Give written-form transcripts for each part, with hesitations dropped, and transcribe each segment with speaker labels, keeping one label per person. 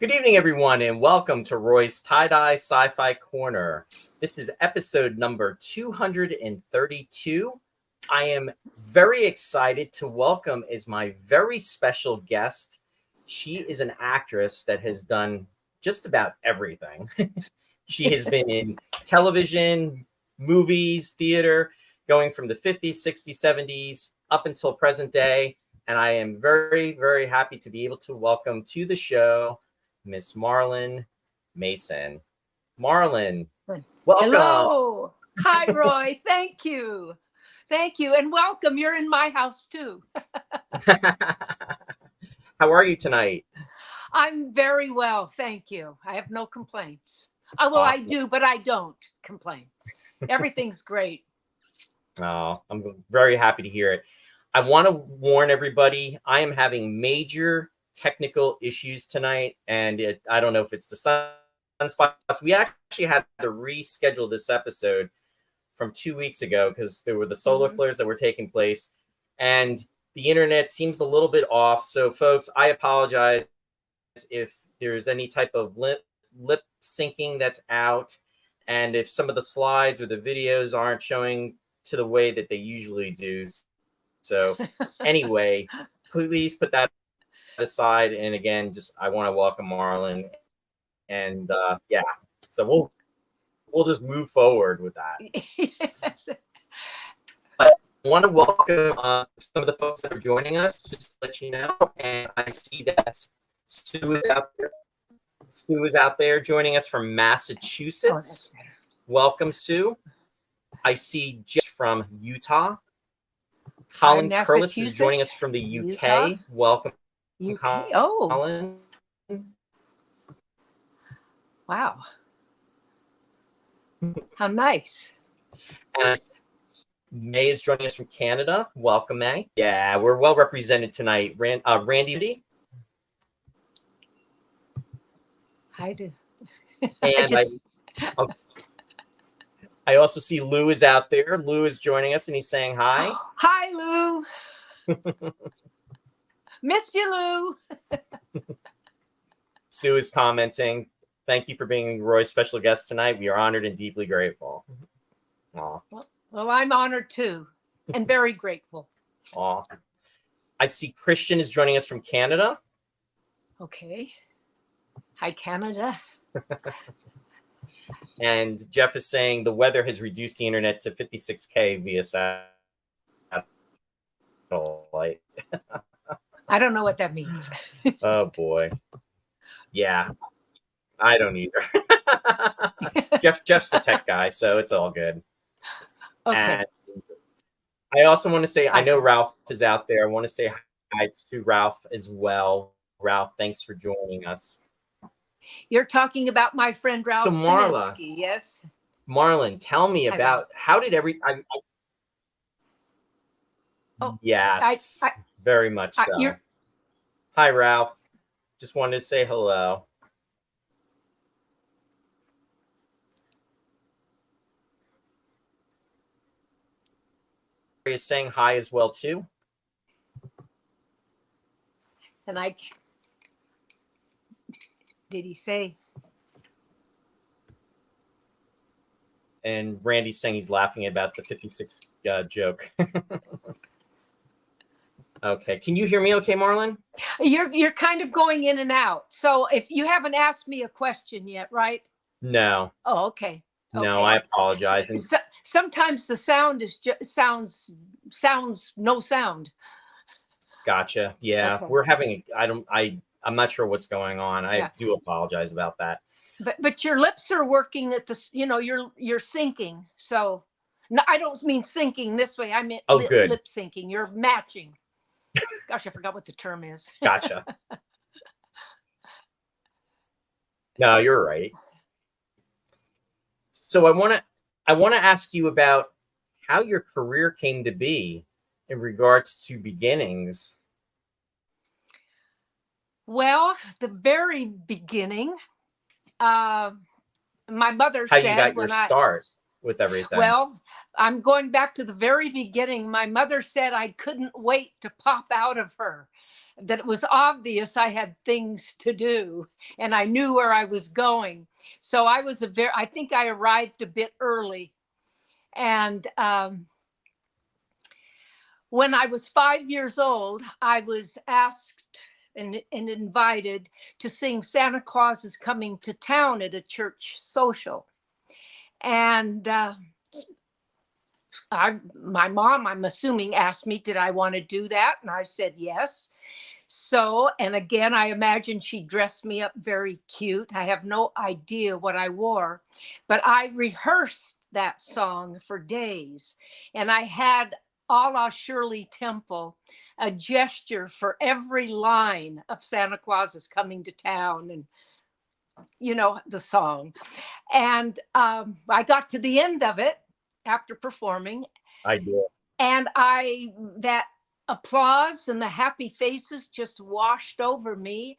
Speaker 1: Good evening, everyone, and welcome to Roy's Tie-Dye Sci-Fi Corner. This is episode number 232. I am very excited to welcome as my very special guest. She is an actress that has done just about everything. She has been in television, movies, theater, going from the 50s, 60s, 70s, up until present day. And I am very, very happy to be able to welcome to the show Miss Marlyn Mason. Marlyn, welcome.
Speaker 2: Hello. Hi, Roy. Thank you. Thank you. And welcome. You're in my house, too.
Speaker 1: How are you tonight?
Speaker 2: I'm very well. Thank you. I have no complaints. Well, awesome. I do, but I don't complain. Everything's great.
Speaker 1: Oh, I'm very happy to hear it. I want to warn everybody, I am having major technical issues tonight, and I don't know if it's the sunspots. We actually had to reschedule this episode from 2 weeks ago because there were the solar flares that were taking place, and the internet seems a little bit off. So, folks, I apologize if there's any type of lip syncing that's out, and if some of the slides or the videos aren't showing to the way that they usually do. So, anyway, please put that aside, and again, just I want to welcome Marlyn, and yeah, so we'll just move forward with that.
Speaker 2: Yes.
Speaker 1: But I want to welcome some of the folks that are joining us, just to let you know. And I see that Sue is out there. Sue is out there joining us from Massachusetts. Welcome, Sue. I see Jeff from Utah. Colin Curlis is joining us from the UK. Utah? Welcome.
Speaker 2: UK. Oh,
Speaker 1: Colin.
Speaker 2: Wow. How nice.
Speaker 1: And May is joining us from Canada. Welcome, May. Yeah, we're well represented tonight. Randy.
Speaker 2: Hi, do.
Speaker 1: And I also see Lou is out there. Lou is joining us, and he's saying hi.
Speaker 2: Oh, hi, Lou. Miss you, Lou.
Speaker 1: Sue is commenting. Thank you for being Roy's special guest tonight. We are honored and deeply grateful. Aw.
Speaker 2: Well, I'm honored too, and very grateful.
Speaker 1: Aw. I see Christian is joining us from Canada.
Speaker 2: Okay. Hi, Canada.
Speaker 1: And Jeff is saying the weather has reduced the internet to 56K via satellite.
Speaker 2: I don't know what that means.
Speaker 1: Oh, boy. Yeah, I don't either. Jeff's the tech guy, so it's all good.
Speaker 2: Okay.
Speaker 1: And I also want to say, I know Ralph is out there. I want to say hi to Ralph as well. Ralph, thanks for joining us.
Speaker 2: You're talking about my friend Ralph.
Speaker 1: So Marla,
Speaker 2: yes.
Speaker 1: Marlyn, tell me about how did yes, very much so. Hi, Ralph. Just wanted to say hello. Is saying hi as well too.
Speaker 2: And did he say?
Speaker 1: And Randy's saying he's laughing about the 56 joke. Okay, can you hear me okay, Marlyn?
Speaker 2: You're kind of going in and out. So if you haven't asked me a question yet, right?
Speaker 1: No.
Speaker 2: Oh, okay.
Speaker 1: No,
Speaker 2: Okay.
Speaker 1: I apologize. And
Speaker 2: Sometimes the sound is just sounds no sound.
Speaker 1: gotcha. Yeah,
Speaker 2: Okay.
Speaker 1: we're having. I'm not sure what's going on. I
Speaker 2: Yeah.
Speaker 1: do apologize about that.
Speaker 2: But your lips are working at this. You're syncing. So no, I don't mean syncing this way. I meant
Speaker 1: Oh, good.
Speaker 2: lip syncing. You're matching. Gosh, I forgot what the term is.
Speaker 1: Gotcha. No, you're right. So I want to ask you about how your career came to be in regards to beginnings.
Speaker 2: Well, the very beginning, uh, my mother
Speaker 1: How you
Speaker 2: said
Speaker 1: got your
Speaker 2: when I,
Speaker 1: start with everything.
Speaker 2: well, I'm going back to the very beginning. My mother said I couldn't wait to pop out of her, that it was obvious I had things to do and I knew where I was going. So I think I arrived a bit early. And when I was 5 years old, I was asked and invited to sing Santa Claus is Coming to Town at a church social. And my mom, I'm assuming, asked me, did I want to do that? And I said yes. So, and again, I imagine she dressed me up very cute. I have no idea what I wore, but I rehearsed that song for days. And I had, a la Shirley Temple, a gesture for every line of Santa Claus is Coming to Town, and the song. And I got to the end of it after performing,
Speaker 1: I do.
Speaker 2: and that applause and the happy faces just washed over me.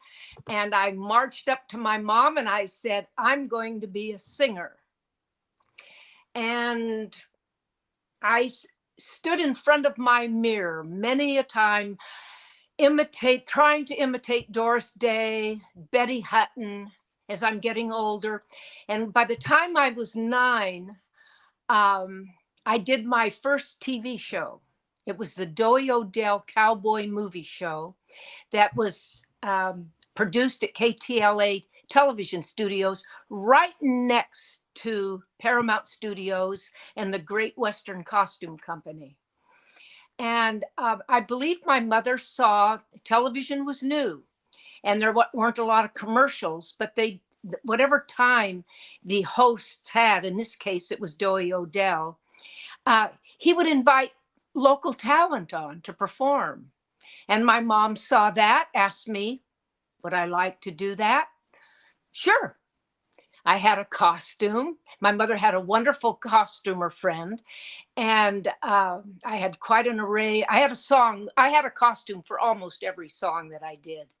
Speaker 2: And I marched up to my mom and I said, I'm going to be a singer. And I stood in front of my mirror many a time, trying to imitate Doris Day, Betty Hutton as I'm getting older. And by the time I was 9, I did my first TV show. It was the Doey Odell Cowboy Movie Show that was produced at KTLA television studios right next to Paramount Studios and the Great Western Costume Company. And I believe my mother saw television was new and there weren't a lot of commercials, but whatever time the hosts had, in this case, it was Doey Odell, he would invite local talent on to perform. And my mom saw that, asked me, would I like to do that? Sure. I had a costume. My mother had a wonderful costumer friend, and I had quite an array. I had a costume for almost every song that I did.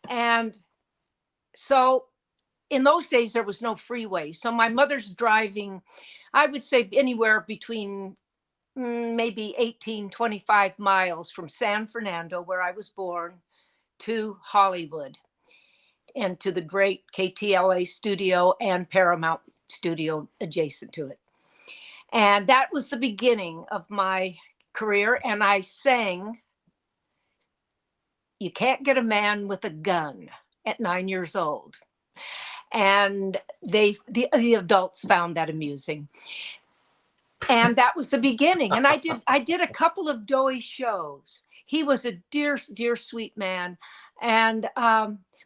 Speaker 2: And so in those days, there was no freeway. So my mother's driving, I would say anywhere between maybe 18, 25 miles from San Fernando, where I was born, to Hollywood and to the great KTLA studio and Paramount studio adjacent to it. And that was the beginning of my career. And I sang You Can't Get a Man with a Gun at 9 years old. And the adults found that amusing. And that was the beginning. And I did a couple of Doey shows. He was a dear, dear, sweet man. And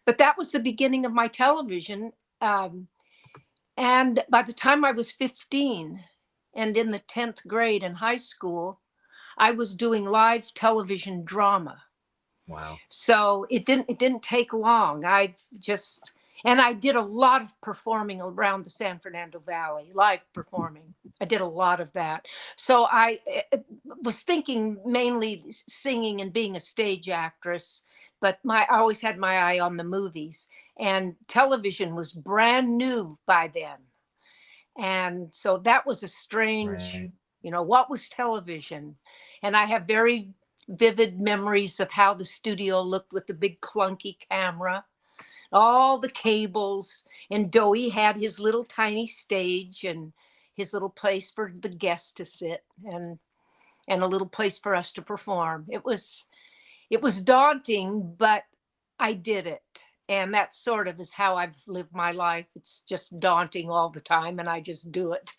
Speaker 2: but that was the beginning of my television. And by the time I was 15 and in the 10th grade in high school, I was doing live television drama.
Speaker 1: Wow.
Speaker 2: So it didn't take long. And I did a lot of performing around the San Fernando Valley, live performing. I did a lot of that. So I was thinking mainly singing and being a stage actress, but I always had my eye on the movies. And television was brand new by then. And so that was a strange,
Speaker 1: Right.
Speaker 2: What was television? And I have very vivid memories of how the studio looked with the big clunky camera, all the cables, and Doey had his little tiny stage and his little place for the guests to sit and a little place for us to perform. It was daunting, but I did it. And that sort of is how I've lived my life. It's just daunting all the time, and I just do it.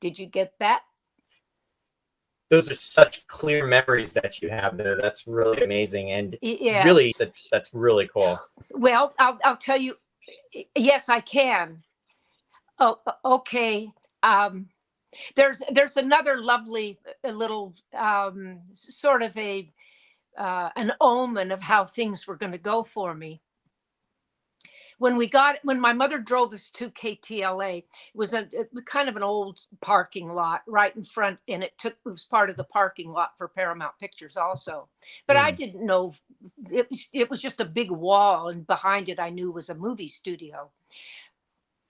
Speaker 2: Did you get that?
Speaker 1: Those are such clear memories that you have there. That's really amazing, and really,
Speaker 2: Yes.
Speaker 1: that's really cool.
Speaker 2: Well, I'll tell you. Yes, I can. Oh, okay. Um, there's another lovely little sort of a an omen of how things were going to go for me. When my mother drove us to KTLA, it was a kind of an old parking lot right in front, and it was part of the parking lot for Paramount Pictures also. But I
Speaker 1: Mm.
Speaker 2: didn't know it was just a big wall, and behind it I knew was a movie studio.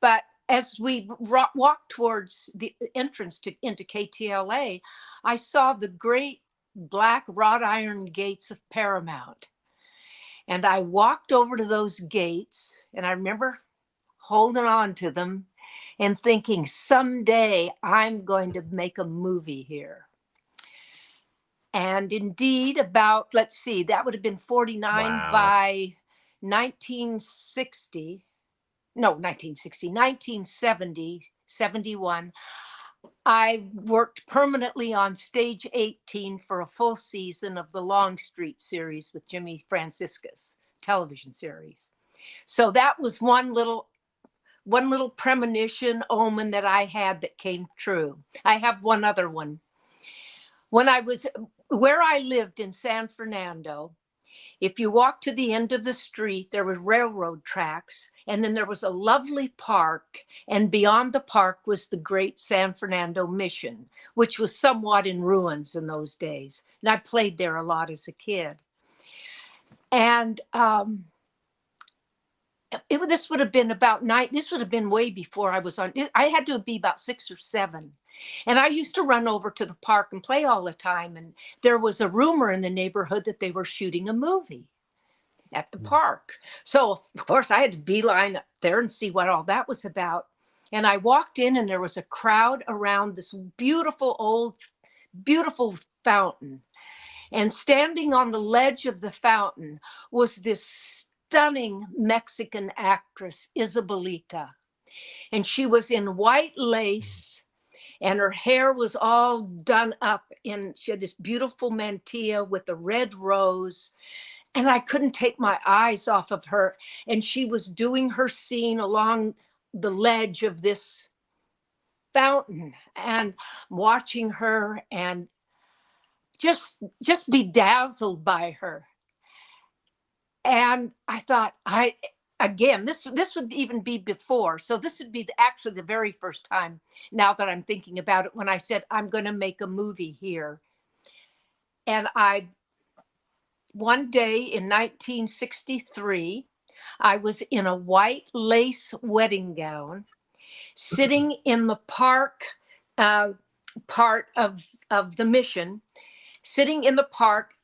Speaker 2: But as we walked towards the entrance into KTLA, I saw the great black wrought iron gates of Paramount. And I walked over to those gates, and I remember holding on to them and thinking, someday I'm going to make a movie here. And indeed, let's see, that would have been 49
Speaker 1: Wow.
Speaker 2: by 1960. No, 1960, 1970, 71. I worked permanently on stage 18 for a full season of the Longstreet series with James Franciscus television series. So that was one little premonition omen that I had that came true. I have one other one. When I was where I lived in San Fernando, if you walked to the end of the street, there were railroad tracks, and then there was a lovely park, and beyond the park was the great San Fernando Mission, which was somewhat in ruins in those days. And I played there a lot as a kid. And this would have been this would have been way before I was on. I had to be about 6 or 7. And I used to run over to the park and play all the time. And there was a rumor in the neighborhood that they were shooting a movie at the park. So, of course, I had to beeline up there and see what all that was about. And I walked in, and there was a crowd around this beautiful fountain. And standing on the ledge of the fountain was this stunning Mexican actress, Isabelita. And she was in white lace, and her hair was all done up she had this beautiful mantilla with a red rose. And I couldn't take my eyes off of her. And she was doing her scene along the ledge of this fountain, and watching her and just bedazzled by her. And I thought, this would even be before. So this would be actually the very first time, now that I'm thinking about it, when I said, I'm going to make a movie here. And one day in 1963, I was in a white lace wedding gown, sitting in the park part of the mission, sitting in the park,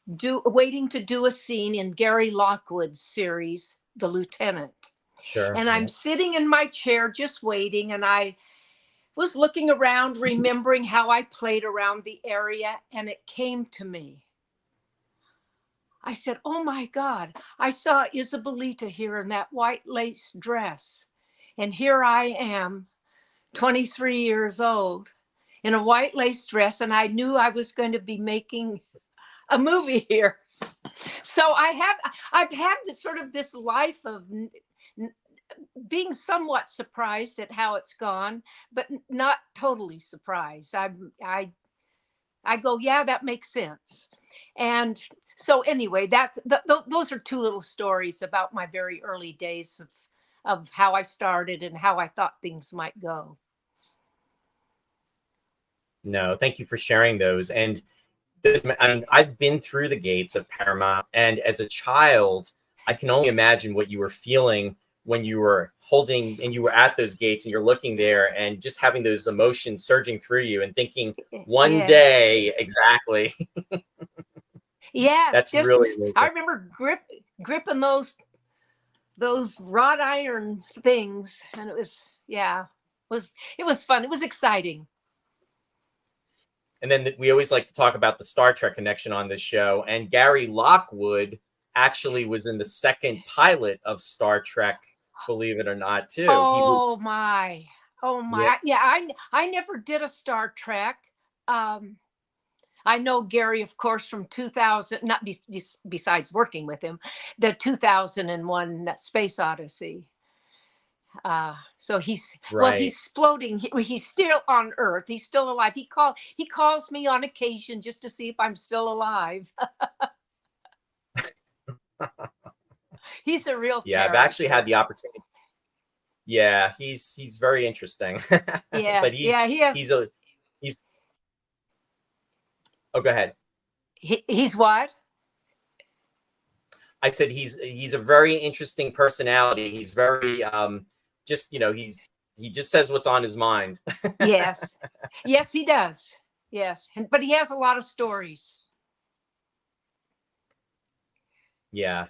Speaker 2: waiting to do a scene in Gary Lockwood's series, The Lieutenant.
Speaker 1: Sure.
Speaker 2: And I'm sitting in my chair just waiting, and I was looking around, remembering how I played around the area, and it came to me. I said, oh my God, I saw Isabelita here in that white lace dress. And here I am, 23 years old, in a white lace dress, and I knew I was going to be making a movie here. So I've had this life of being somewhat surprised at how it's gone, but not totally surprised. I go, yeah, that makes sense. And so anyway, those are two little stories about my very early days of how I started and how I thought things might go.
Speaker 1: No, thank you for sharing those. And I've been through the gates of Paramount, and as a child, I can only imagine what you were feeling when you were holding and you were at those gates and you're looking there and just having those emotions surging through you and thinking, one day, exactly.
Speaker 2: Yeah,
Speaker 1: That's
Speaker 2: just
Speaker 1: really amazing.
Speaker 2: I remember gripping those wrought iron things, and it was fun. It was exciting.
Speaker 1: And then we always like to talk about the Star Trek connection on this show. And Gary Lockwood actually was in the second pilot of Star Trek, believe it or not, too.
Speaker 2: Oh my.
Speaker 1: Yeah.
Speaker 2: Yeah, I never did a Star Trek. I know Gary, of course, from 2000, not besides working with him, the 2001 Space Odyssey. So he's well,
Speaker 1: Right.
Speaker 2: he's floating. He's still on Earth. He's still alive. He calls me on occasion just to see if I'm still alive. He's a real
Speaker 1: Yeah, I've
Speaker 2: character.
Speaker 1: actually had the opportunity. Yeah, he's very interesting.
Speaker 2: Yeah,
Speaker 1: But
Speaker 2: yeah,
Speaker 1: he's oh, go ahead.
Speaker 2: He's what?
Speaker 1: I said he's a very interesting personality. He's very just, he just says what's on his mind.
Speaker 2: Yes, yes, he does. Yes, but he has a lot of stories.
Speaker 1: Yeah,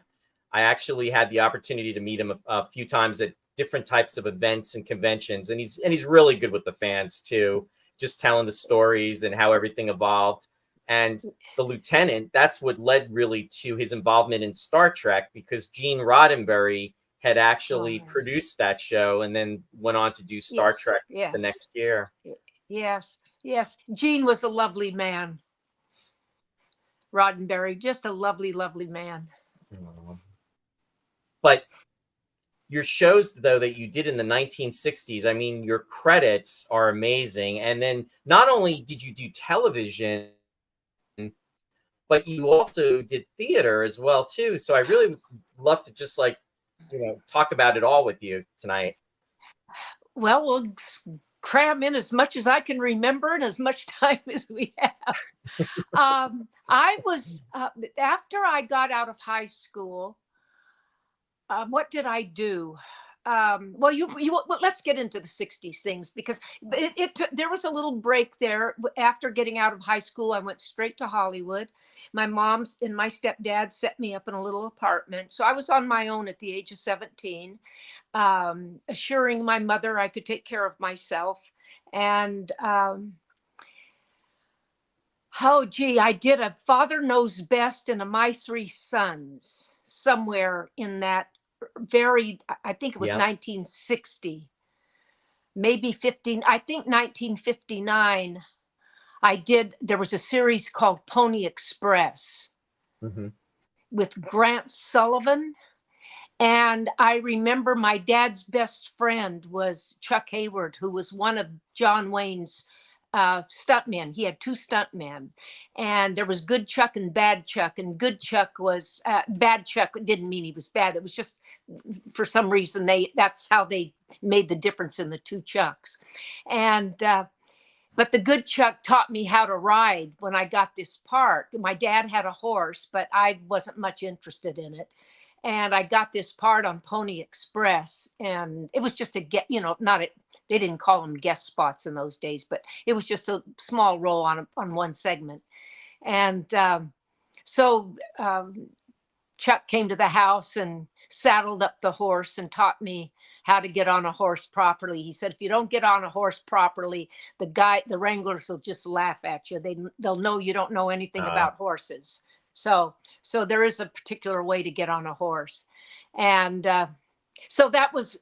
Speaker 1: I actually had the opportunity to meet him a few times at different types of events and conventions, and he's really good with the fans too, just telling the stories and how everything evolved. And the Lieutenant, that's what led really to his involvement in Star Trek, because Gene Roddenberry had actually produced that show and then went on to do Star Trek the next year.
Speaker 2: Yes, yes. Gene was a lovely man. Roddenberry, just a lovely, lovely man.
Speaker 1: But your shows, though, that you did in the 1960s, I mean, your credits are amazing. And then not only did you do television, but you also did theater as well, too. So I really would love to just talk about it all with you tonight.
Speaker 2: Well, we'll cram in as much as I can remember and as much time as we have. I was, after I got out of high school, what did I do? Well, let's get into the 60s things, because there was a little break there. After getting out of high school, I went straight to Hollywood. My mom and my stepdad set me up in a little apartment. So I was on my own at the age of 17, assuring my mother I could take care of myself. And oh, gee, I did a Father Knows Best and a My Three Sons somewhere in that I think it was 1960, maybe 15, I think 1959. There was a series called Pony Express with Grant Sullivan. And I remember my dad's best friend was Chuck Hayward, who was one of John Wayne's stuntmen. He had two stuntmen, and there was Good Chuck and Bad Chuck. And Good Chuck was Bad Chuck didn't mean he was bad. It was just, for some reason, that's how they made the difference in the two Chucks. And but the Good Chuck taught me how to ride when I got this part. My dad had a horse, but I wasn't much interested in it. And I got this part on Pony Express, and it was just they didn't call them guest spots in those days, but it was just a small role on one segment. And so Chuck came to the house and saddled up the horse and taught me how to get on a horse properly. He said, if you don't get on a horse properly, the wranglers will just laugh at you. They'll know you don't know anything about horses. So there is a particular way to get on a horse. And so that was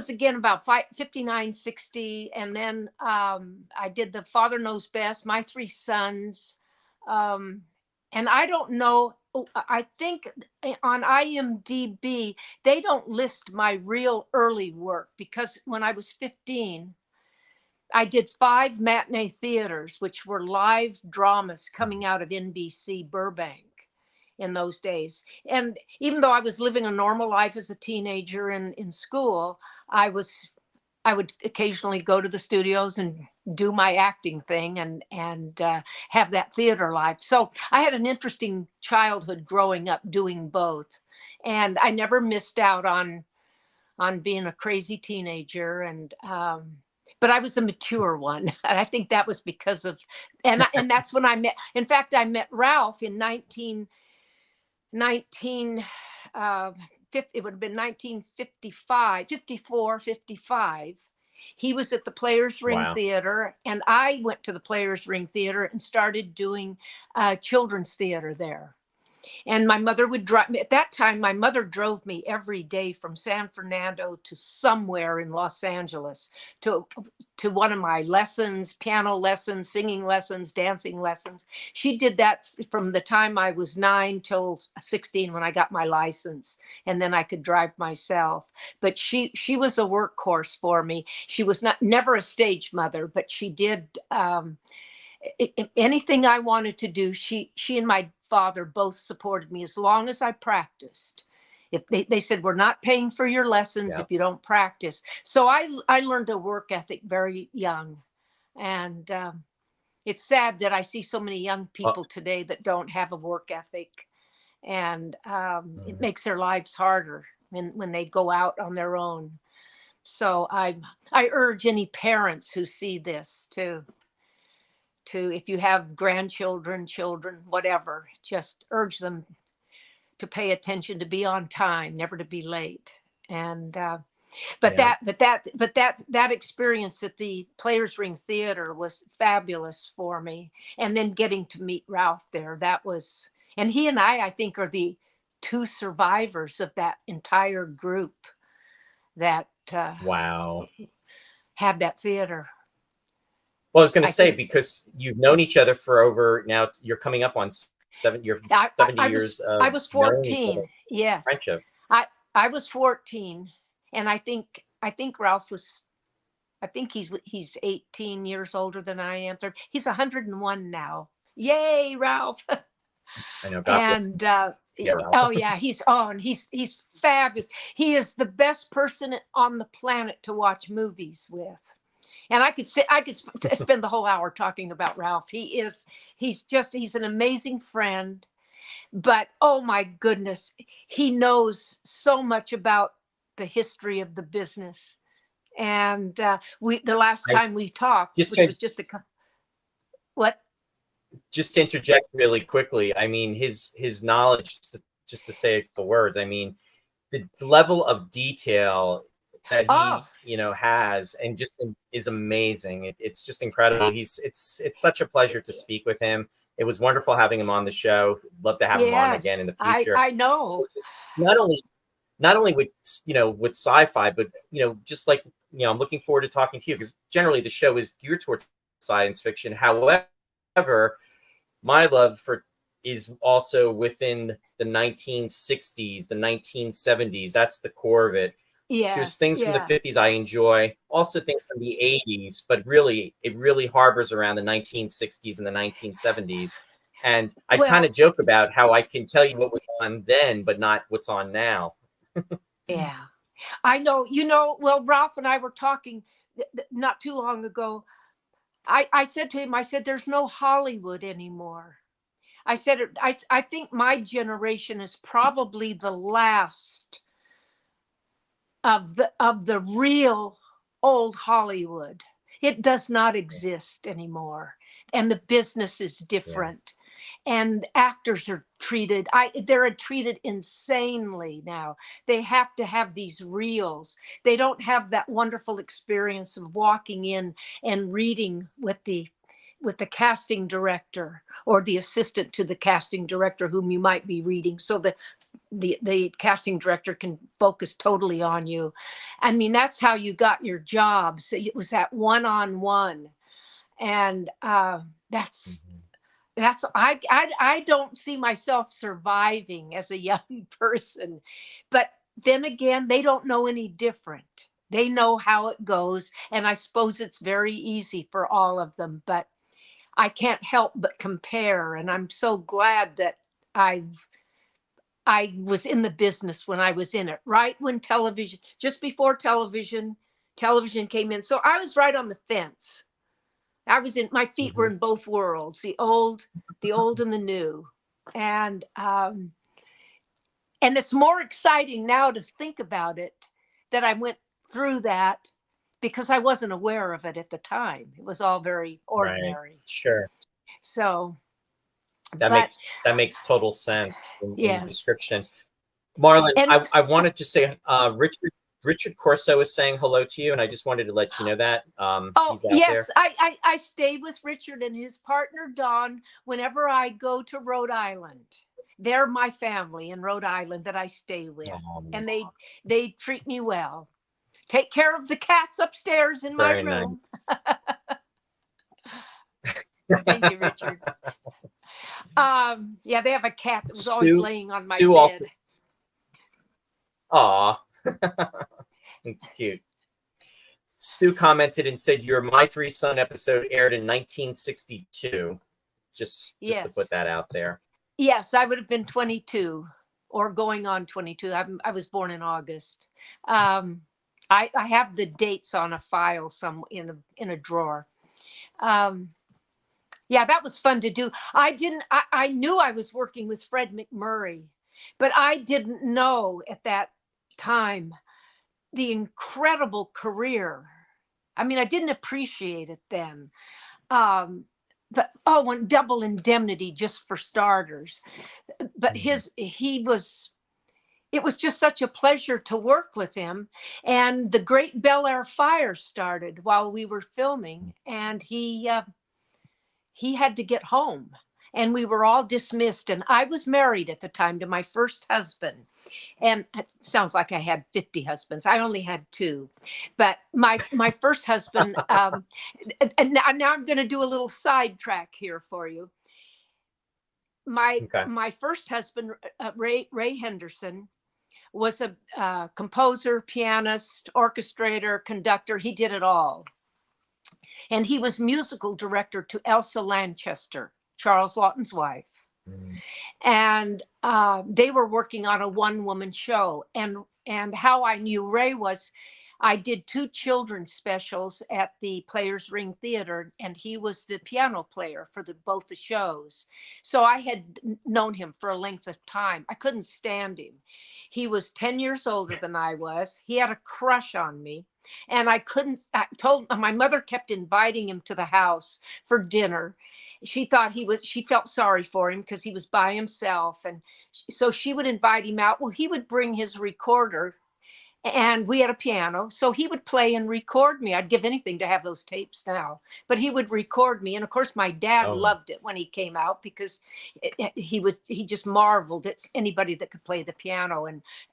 Speaker 2: again about 59, 60. And then I did the Father Knows Best, My Three Sons. And I don't know, I think on IMDb, they don't list my real early work, because when I was 15, I did 5 matinee theaters, which were live dramas coming out of NBC Burbank in those days. And even though I was living a normal life as a teenager in school, I would occasionally go to the studios and do my acting thing and have that theater life. So I had an interesting childhood growing up doing both. And I never missed out on being a crazy teenager. And but I was a mature one. And I think that was because of, and that's when I met, in fact, I met Ralph in it would have been 1955, 54, 55. He was at the Players Ring
Speaker 1: Wow.
Speaker 2: Theater, and I went to the Players Ring Theater and started doing children's theater there. And my mother would drive me. At that time, my mother drove me every day from San Fernando to somewhere in Los Angeles to one of my lessons, piano lessons, singing lessons, dancing lessons. She did that from the time I was 9 till 16 when I got my license, and then I could drive myself. But she was a workhorse for me. She was never a stage mother, but she did anything I wanted to do. She and my father both supported me as long as I practiced. If they said, we're not paying for your lessons if you don't practice. So I learned a work ethic very young. And it's sad that I see so many young people today that don't have a work ethic. And it makes their lives harder when they go out on their own. So I urge any parents who see this to, if you have grandchildren, children, whatever, just urge them to pay attention, to be on time, never to be late. And that experience at the Players Ring Theater was fabulous for me. And then getting to meet Ralph there, that was, and he and I think, are the two survivors of that entire group that
Speaker 1: Wow.
Speaker 2: had that theater.
Speaker 1: Well, I was going to say, because you've known each other for over, now you're coming up on 70 years of
Speaker 2: I was 14. Yes.
Speaker 1: Friendship.
Speaker 2: I was 14, and I think Ralph was, I think he's 18 years older than I am. He's 101 now. Yay, Ralph.
Speaker 1: I know. God
Speaker 2: and
Speaker 1: Ralph.
Speaker 2: oh yeah, he's on. He's fabulous. He is the best person on the planet to watch movies with. And I could spend the whole hour talking about Ralph. He's an amazing friend, but oh my goodness, he knows so much about the history of the business. And the last time we talked, which was just what?
Speaker 1: Just to interject really quickly, I mean, his knowledge, just to say a couple words, I mean, the level of detail that he has, and just is amazing. It's just incredible. It's such a pleasure to speak with him. It was wonderful having him on the show. Love to have him on again in the future.
Speaker 2: I know.
Speaker 1: Not only with with Sci-Fi, but just like I'm looking forward to talking to you, because generally the show is geared towards science fiction. However, my love for is also within the 1960s, the 1970s. That's the core of it.
Speaker 2: Yeah,
Speaker 1: there's things from the 50s I enjoy, also things from the 80s, but really it really harbors around the 1960s and the 1970s. And I kind of joke about how I can tell you what was on then, but not what's on now.
Speaker 2: Yeah, I know. Well, Ralph and I were talking not too long ago. I said to him, I said, there's no Hollywood anymore. I said, I think my generation is probably the last of the real old Hollywood. It does not exist anymore, and the business is different. And actors are treated insanely now. They have to have these reels. They don't have that wonderful experience of walking in and reading with the casting director or the assistant to the casting director whom you might be reading, so the casting director can focus totally on you. I mean, that's how you got your jobs. It was that one-on-one. And I don't see myself surviving as a young person. But then again, they don't know any different. They know how it goes. And I suppose it's very easy for all of them. But I can't help but compare. And I'm so glad that I was in the business when I was in it, right when television, just before television came in. So I was right on the fence. I was my feet were in both worlds, the old and the new. And it's more exciting now to think about it, that I went through that, because I wasn't aware of it at the time. It was all very ordinary.
Speaker 1: Right. Sure.
Speaker 2: So
Speaker 1: that makes total sense in the
Speaker 2: yes.
Speaker 1: description. Marlyn, I wanted to say, Richard Richard Corso is saying hello to you, and I just wanted to let you know that.
Speaker 2: Oh,
Speaker 1: He's out
Speaker 2: yes,
Speaker 1: there.
Speaker 2: I stayed with Richard and his partner, Don, whenever I go to Rhode Island. They're my family in Rhode Island that I stay with, and they treat me well. Take care of the cats upstairs in my
Speaker 1: Very
Speaker 2: room.
Speaker 1: nice.
Speaker 2: Thank you, Richard. Yeah, they have a cat that was always laying on my
Speaker 1: Sue
Speaker 2: bed.
Speaker 1: Also, aw, it's cute. Stu commented and said, "Your My Three Son episode aired in 1962." Just to put that out there.
Speaker 2: Yes, I would have been 22 or going on 22. I was born in August. I have the dates on a file some in a drawer. Yeah, that was fun to do. I knew I was working with Fred McMurray, but I didn't know at that time the incredible career. I mean, I didn't appreciate it then. But and Double Indemnity, just for starters. But it was just such a pleasure to work with him. And the Great Bel Air fire started while we were filming, and he had to get home. And we were all dismissed. And I was married at the time to my first husband. And it sounds like I had 50 husbands. I only had 2. But my first husband, and now I'm going to do a little sidetrack here for you. My first husband, Ray Henderson, was a composer, pianist, orchestrator, conductor. He did it all. And he was musical director to Elsa Lanchester, Charles Lawton's wife. And they were working on a one-woman show. And how I knew Ray was, I did 2 children's specials at the Players Ring Theater, and he was the piano player for both the shows. So I had known him for a length of time. I couldn't stand him. He was 10 years older than I was. He had a crush on me. And I told my mother kept inviting him to the house for dinner. She felt sorry for him because he was by himself. And so she would invite him out. Well, he would bring his recorder, and we had a piano. So he would play and record me. I'd give anything to have those tapes now, but he would record me. And of course, my dad loved it when he came out, because he just marveled at anybody that could play the piano,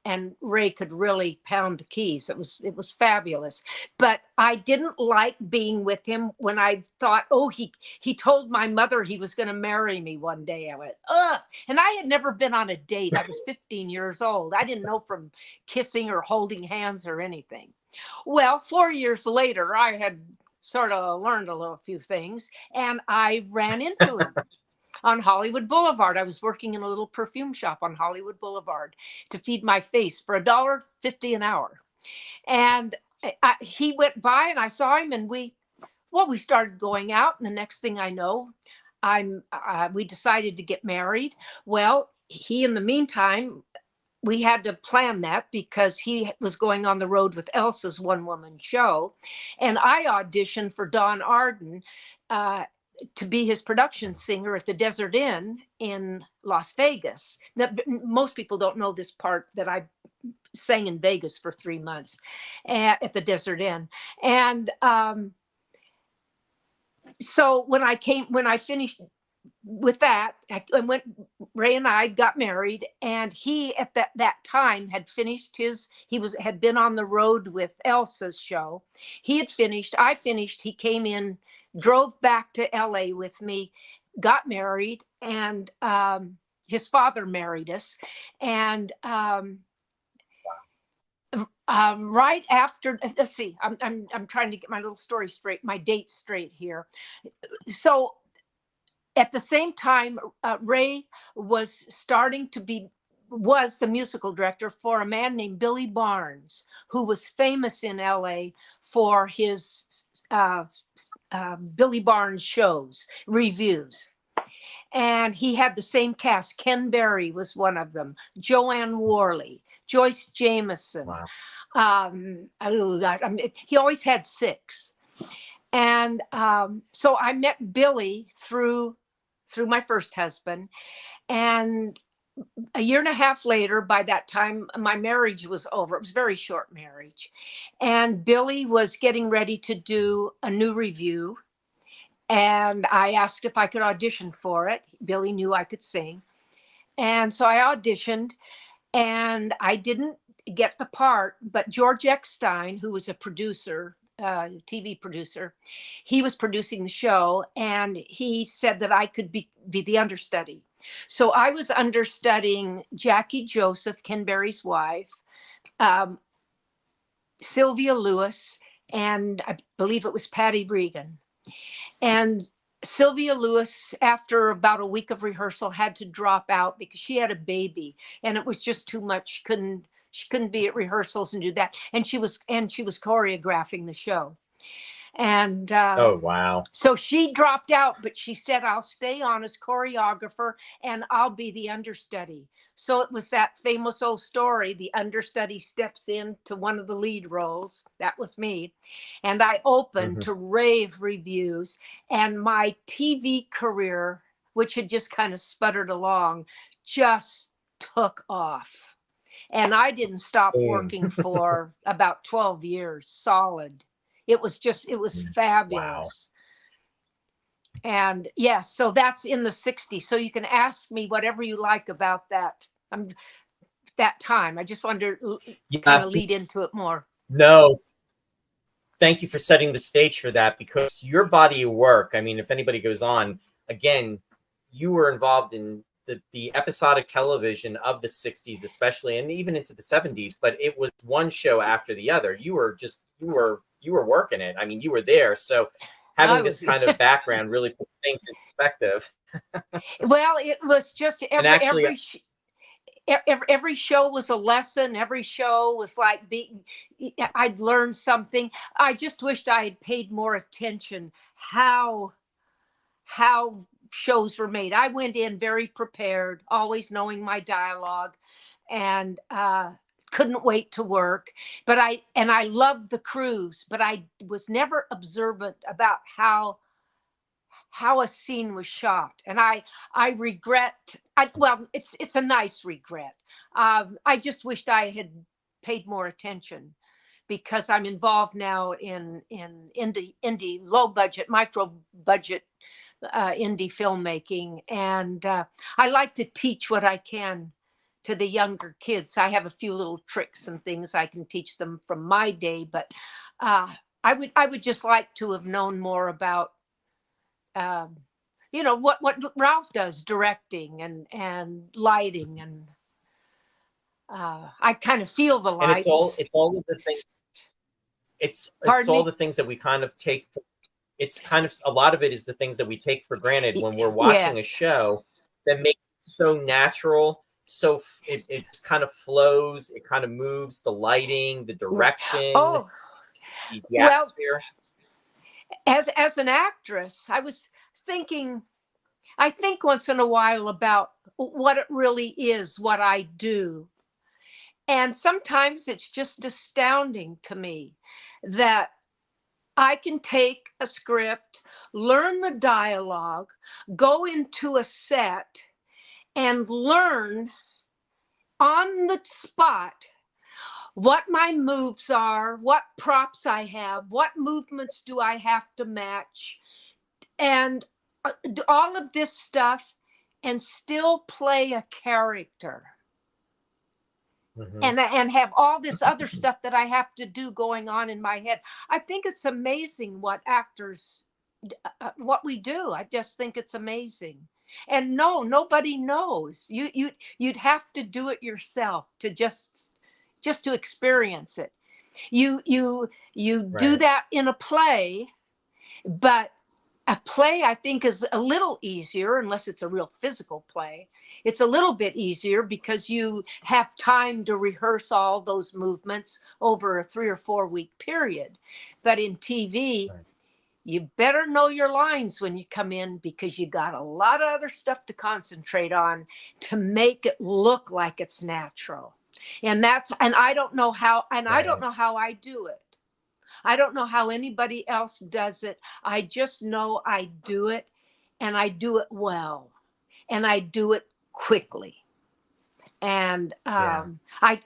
Speaker 2: and Ray could really pound the keys. It was fabulous. But I didn't like being with him when I thought, he told my mother he was going to marry me one day. I went, ugh. And I had never been on a date. I was 15 years old. I didn't know from kissing or holding hands or anything. Well, 4 years later, I had sort of learned a few things, and I ran into him on Hollywood Boulevard. I was working in a little perfume shop on Hollywood Boulevard to feed my face for $1.50 an hour. And he went by, and I saw him, and we started going out. And the next thing I know, we decided to get married. Well, he, in the meantime, we had to plan that because he was going on the road with Elsa's one-woman show. And I auditioned for Don Arden to be his production singer at the Desert Inn in Las Vegas. Now, most people don't know this part, that I sang in Vegas for 3 months at the Desert Inn. And so when I finished with that, Ray and I got married, and he at that time had finished had been on the road with Elsa's show. He had finished, I finished, he came in, drove back to LA with me, got married, and his father married us. And right after, let's see, I'm trying to get my little story straight, my dates straight here. So at the same time, Ray was the musical director for a man named Billy Barnes, who was famous in LA for his Billy Barnes shows, reviews. And he had the same cast. Ken Berry was one of them, Joanne Worley, Joyce Jameson. Wow. He always had 6. And so I met Billy through my first husband, and a year and a half later, by that time, my marriage was over. It was a very short marriage. And Billy was getting ready to do a new review. And I asked if I could audition for it. Billy knew I could sing. And so I auditioned, and I didn't get the part, but George Eckstein, who was a producer, TV producer, he was producing the show, and he said that I could be the understudy. So I was understudying Jackie Joseph, Ken Berry's wife, um, Sylvia Lewis, and I believe it was Patty Regan. And Sylvia Lewis, after about a week of rehearsal, had to drop out because she had a baby, and it was just too much. She couldn't be at rehearsals and do that. And she was choreographing the show. And
Speaker 1: Oh, wow.
Speaker 2: so she dropped out, but she said, I'll stay on as choreographer and I'll be the understudy. So it was that famous old story, the understudy steps into one of the lead roles. That was me. And I opened to rave reviews, and my TV career, which had just kind of sputtered along, just took off. And I didn't stop working for about 12 years solid. It was fabulous. Wow. And yes, so that's in the 60s. So you can ask me whatever you like about that. That time. I just wanted to kind of lead into it more.
Speaker 1: No, thank you for setting the stage for that, because your body of work, I mean, if anybody goes on, again, you were involved in the episodic television of the 60s, especially, and even into the 70s, but it was one show after the other. You were working it. I mean, you were there. So having this kind of background really puts things in perspective.
Speaker 2: Well, it was just every show was a lesson. Every show was like I'd learned something. I just wished I had paid more attention how shows were made. I went in very prepared, always knowing my dialogue, and couldn't wait to work. But I loved the crews, but I was never observant about how a scene was shot. And I regret. Well, it's a nice regret. I just wished I had paid more attention, because I'm involved now in indie low budget, micro budget indie filmmaking, and I like to teach what I can to the younger kids. I have a few little tricks and things I can teach them from my day, but I would just like to have known more about what Ralph does, directing and lighting, and I kind of feel the lights.
Speaker 1: And it's all of the things. It's all the things that we kind of take. It's kind of, a lot of it is the things that we take for granted when we're watching a show that makes it so natural. So it kind of flows. It kind of moves, the lighting, the direction, the atmosphere.
Speaker 2: As an actress, I was thinking, I think once in a while about what it really is, what I do. And sometimes it's just astounding to me that I can take a script, learn the dialogue, go into a set, and learn on the spot what my moves are, what props I have, what movements do I have to match, and all of this stuff, and still play a character. And have all this other stuff that I have to do going on in my head. I think it's amazing what actors, what we do. I just think it's amazing. And no, nobody knows. You'd have to do it yourself to just to experience it. You do that in a play, but a play, I think, is a little easier, unless it's a real physical play. It's a little bit easier because you have time to rehearse all those movements over a 3 or 4 week period. But in TV, you better know your lines when you come in, because you got a lot of other stuff to concentrate on to make it look like it's natural. And I don't know how, I don't know how I do it. I don't know how anybody else does it. I just know I do it, and I do it well, and I do it quickly. And
Speaker 1: Yeah.
Speaker 2: I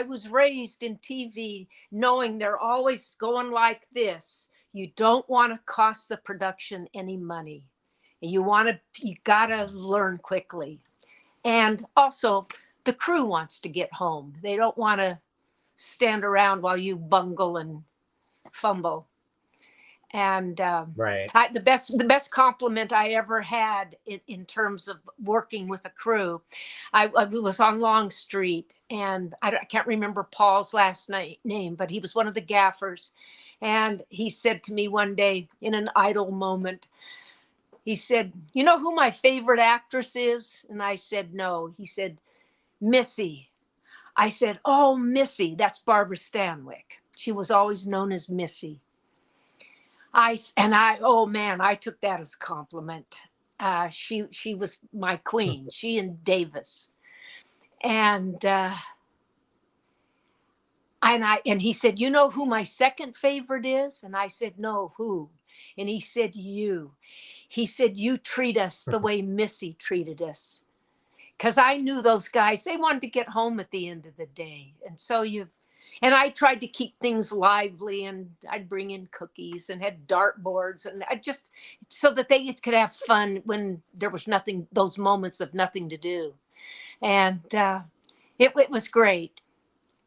Speaker 2: was raised in TV knowing they're always going like this. You don't want to cost the production any money. You gotta learn quickly. And also the crew wants to get home. They don't want to stand around while you bungle and fumble. And
Speaker 1: Right.
Speaker 2: the best compliment I ever had in terms of working with a crew, I was on Longstreet, and I can't remember Paul's last name, but he was one of the gaffers, and he said to me one day in an idle moment, he said, "You know who my favorite actress is?" And I said, "No." He said, "Missy." I said, "Oh, Missy, that's Barbara Stanwyck. She was always known as Missy." Oh man, I took that as a compliment. She was my queen. She and Davis, and he said, "You know who my second favorite is?" And I said, "No, who?" And he said, "You." He said, "You treat us the way Missy treated us." Because I knew those guys, they wanted to get home at the end of the day. And I tried to keep things lively, and I'd bring in cookies and had dartboards, and I just, so that they could have fun when there was nothing, those moments of nothing to do. And it was great.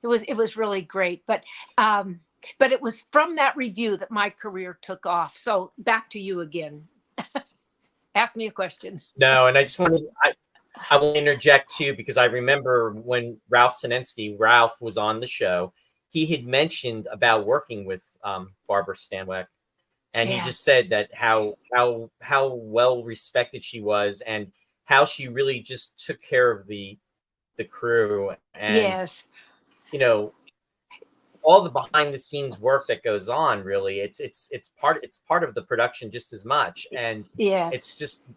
Speaker 2: It was really great. But it was from that review that my career took off. So back to you again. Ask me a question.
Speaker 1: No, and I just wanted I will interject too, because I remember when Ralph was on the show, he had mentioned about working with Barbara Stanwyck, and he just said that how well respected she was, and how she really just took care of the crew, and
Speaker 2: Yes.
Speaker 1: you know, all the behind the scenes work that goes on. Really, it's part of the production just as much, and
Speaker 2: Yes.
Speaker 1: it's just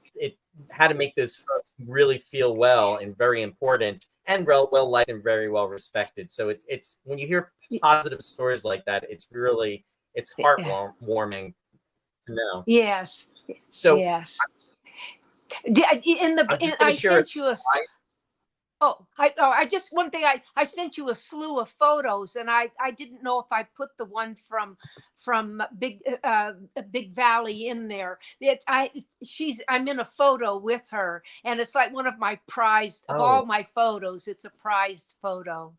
Speaker 1: how to make those folks really feel well and very important and well liked and very well respected. So it's when you hear positive stories like that, it's heartwarming to know.
Speaker 2: Yes.
Speaker 1: So
Speaker 2: yes.
Speaker 1: I'm just going to share a slide.
Speaker 2: I just one thing I sent you a slew of photos, and I didn't know if I put the one from Big Valley in there. I'm in a photo with her, and it's like one of my prized of all my photos. It's a prized photo.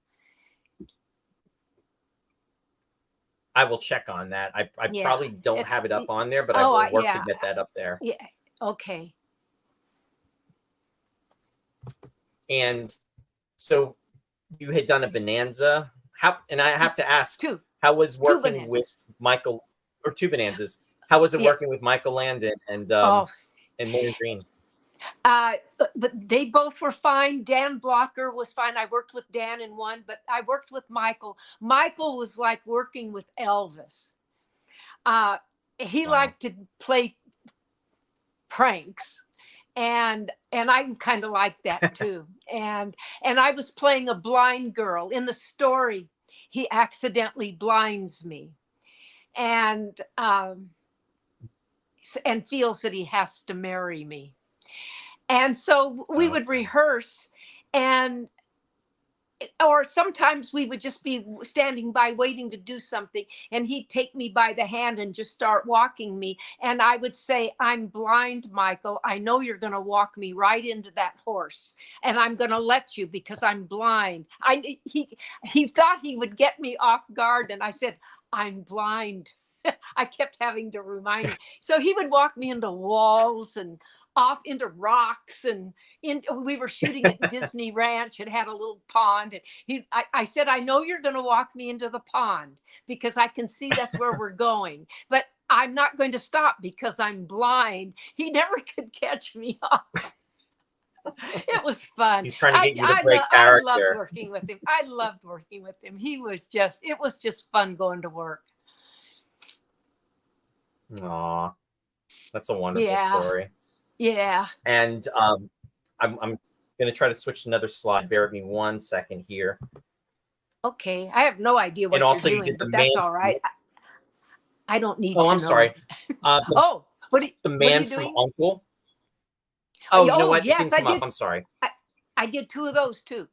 Speaker 1: I will check on that. I probably don't have it up on there, but I will work to get that up there.
Speaker 2: Yeah. Okay.
Speaker 1: And so you had done a Bonanza. And I have to ask, how was working with Michael, or two Bonanzas? How was it working with Michael Landon and Maureen Green?
Speaker 2: But they both were fine. Dan Blocker was fine. I worked with Dan in one, but I worked with Michael. Michael was like working with Elvis. He liked to play pranks. And I kind of like that too. and I was playing a blind girl in the story. He accidentally blinds me, and feels that he has to marry me. And so we would rehearse, or sometimes we would just be standing by waiting to do something, and he'd take me by the hand and just start walking me, and I would say, "I'm blind, Michael. I know you're going to walk me right into that horse, and I'm going to let you because I'm blind." He thought he would get me off guard, and I said, "I'm blind." I kept having to remind him. So he would walk me into walls and off into rocks, and we were shooting at Disney Ranch. It had a little pond, and I said, "I know you're going to walk me into the pond because I can see that's where we're going, but I'm not going to stop because I'm blind." He never could catch me off. It was fun.
Speaker 1: He's trying to get you to break character.
Speaker 2: I loved working with him. It was just fun going to work.
Speaker 1: Aw, that's a wonderful story.
Speaker 2: Yeah.
Speaker 1: And I'm going to try to switch to another slide. Bear with me 1 second here.
Speaker 2: Okay. I have no idea what you're doing, but that's all right. I don't need to know.
Speaker 1: I'm sorry.
Speaker 2: What are
Speaker 1: the man
Speaker 2: you
Speaker 1: from
Speaker 2: doing?
Speaker 1: Uncle. Oh, you know what?
Speaker 2: Yes,
Speaker 1: it didn't come up. I'm sorry.
Speaker 2: I did 2 of those too.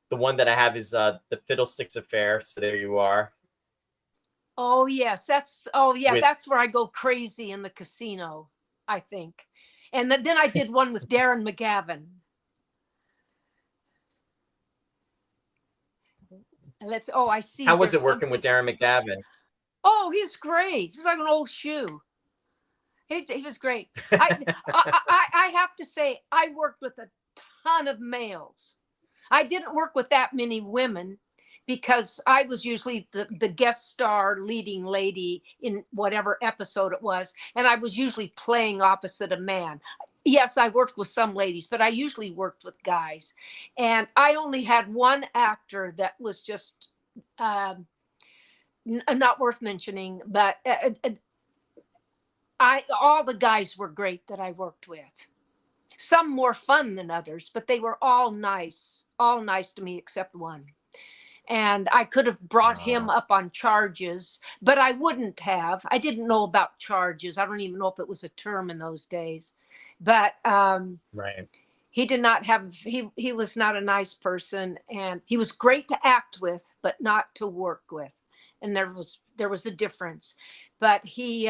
Speaker 1: The one that I have is the Fiddlesticks Affair. So there you are.
Speaker 2: Oh yes,
Speaker 1: With-
Speaker 2: that's where I go crazy in the casino, I think. And then I did one with Darren McGavin. And I see.
Speaker 1: How was it working with Darren McGavin?
Speaker 2: Oh, he's great. He was like an old shoe. He was great. I have to say, I worked with a ton of males. I didn't work with that many women because I was usually the guest star leading lady in whatever episode it was. And I was usually playing opposite a man. Yes, I worked with some ladies, but I usually worked with guys. And I only had one actor that was just not worth mentioning, but all the guys were great that I worked with. Some more fun than others, but they were all nice to me except one. And I could have brought him up on charges, but I wouldn't have. I didn't know about charges. I don't even know if it was a term in those days. But
Speaker 1: Right.
Speaker 2: he did not have, he was not a nice person, and he was great to act with, but not to work with. And there was a difference. But he,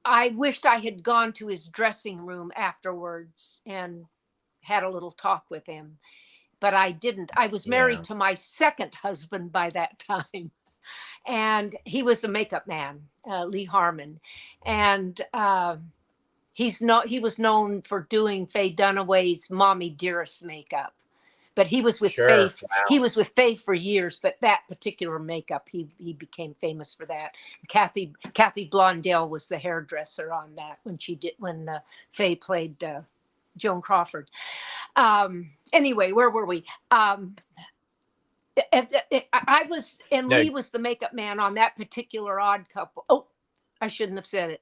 Speaker 2: I wished I had gone to his dressing room afterwards and had a little talk with him, but I didn't. I was married to my second husband by that time, and he was a makeup man, Lee Harmon, and he was known for doing Faye Dunaway's Mommy Dearest makeup. But he was with Faye. Wow. He was with Faye for years, but that particular makeup, he became famous for that. Kathy Blondell was the hairdresser on that when Faye played Joan Crawford. Anyway, where were we? I was, and Lee was the makeup man on that particular Odd Couple. Oh, I shouldn't have said it.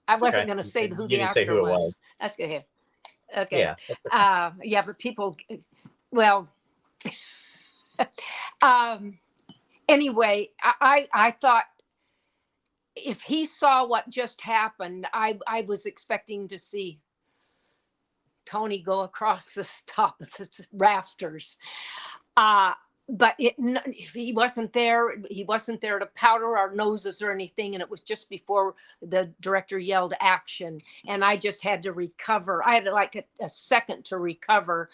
Speaker 2: I wasn't going to say who the actor was. That's good. Okay. Yeah, but people, well, anyway, I thought if he saw what just happened, I was expecting to see Tony go across the top of the rafters. But he wasn't there. He wasn't there to powder our noses or anything. And it was just before the director yelled action. And I just had to recover. I had like a second to recover,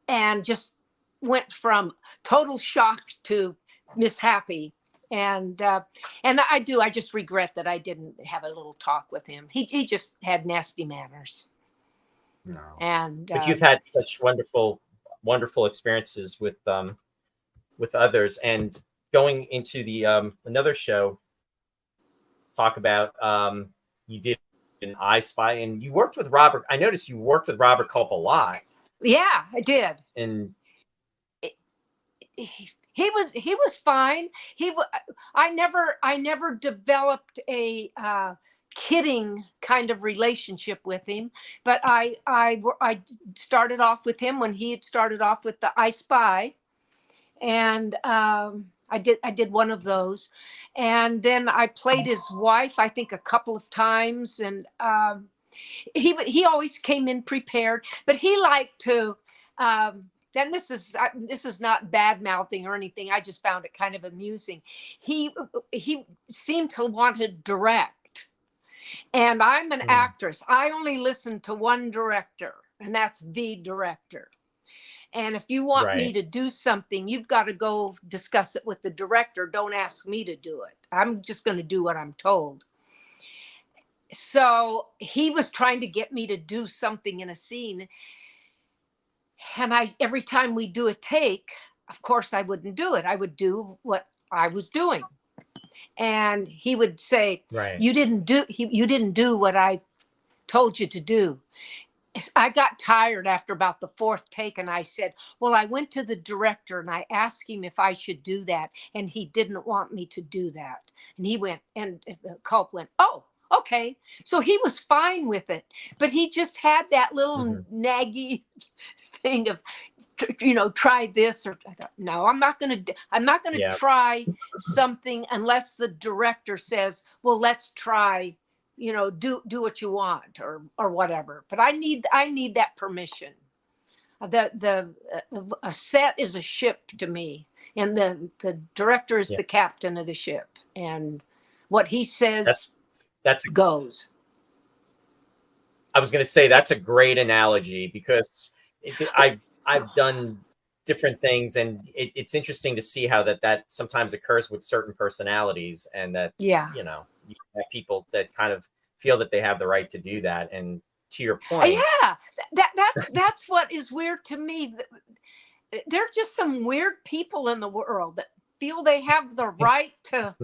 Speaker 2: and just went from total shock to mishappy. And I just regret that I didn't have a little talk with him. He just had nasty manners.
Speaker 1: No.
Speaker 2: And
Speaker 1: but you've had such wonderful experiences with others. And going into the another show, talk about you did an I Spy, and you worked with Robert. I noticed you worked with Robert Culp a lot.
Speaker 2: Yeah, I did.
Speaker 1: And
Speaker 2: he was fine. I never developed a kidding kind of relationship with him, but I started off with him when he had started off with the I Spy, and I did one of those, and then I played his wife, I think, a couple of times, and he always came in prepared, but he liked to. And this is not bad mouthing or anything. I just found it kind of amusing. He seemed to want to direct, and I'm an actress. I only listen to one director, and that's the director. And if you want me to do something, you've got to go discuss it with the director. Don't ask me to do it. I'm just going to do what I'm told. So he was trying to get me to do something in a scene. And every time we do a take, of course, I wouldn't do it. I would do what I was doing. And he would say, you didn't do what I told you to do. I got tired after about the fourth take, and I said, well, I went to the director and I asked him if I should do that, and he didn't want me to do that. And he went, and Culp went, oh, okay. So he was fine with it, but he just had that little naggy thing of, try this, or I thought, no, I'm not going to try something unless the director says, well, let's try do what you want or whatever. But I need that permission. A set is a ship to me, and the director is
Speaker 1: Yeah.
Speaker 2: the captain of the ship, and what he says
Speaker 1: That's
Speaker 2: goes.
Speaker 1: I was going to say that's a great analogy, because I've done different things, and it's interesting to see how that sometimes occurs with certain personalities, and that
Speaker 2: Yeah.
Speaker 1: you have people that kind of feel that they have the right to do that. And to your point,
Speaker 2: Yeah, that's what is weird to me. There's just some weird people in the world that feel they have the right to.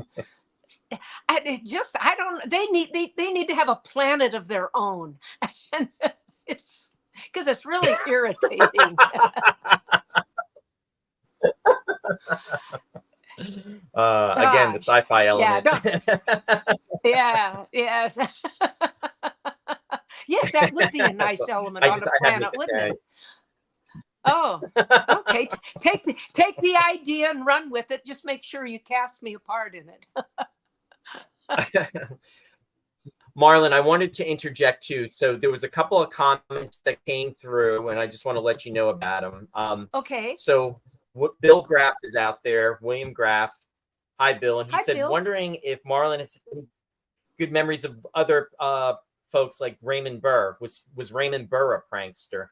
Speaker 2: I don't. They need to have a planet of their own, and it's because it's really irritating.
Speaker 1: again, the sci-fi element.
Speaker 2: Yeah, yes. Yes, that would be a nice
Speaker 1: So
Speaker 2: element on a planet, wouldn't it? Oh, okay. Take the idea and run with it. Just make sure you cast me a part in it.
Speaker 1: Marlyn, I wanted to interject too. So there was a couple of comments that came through, and I just want to let you know about them.
Speaker 2: Okay.
Speaker 1: So Bill Graff is out there, William Graff. Hi, Bill. And he said,
Speaker 2: Bill.
Speaker 1: Wondering if Marlyn has good memories of other folks like Raymond Burr. Was Raymond Burr a prankster?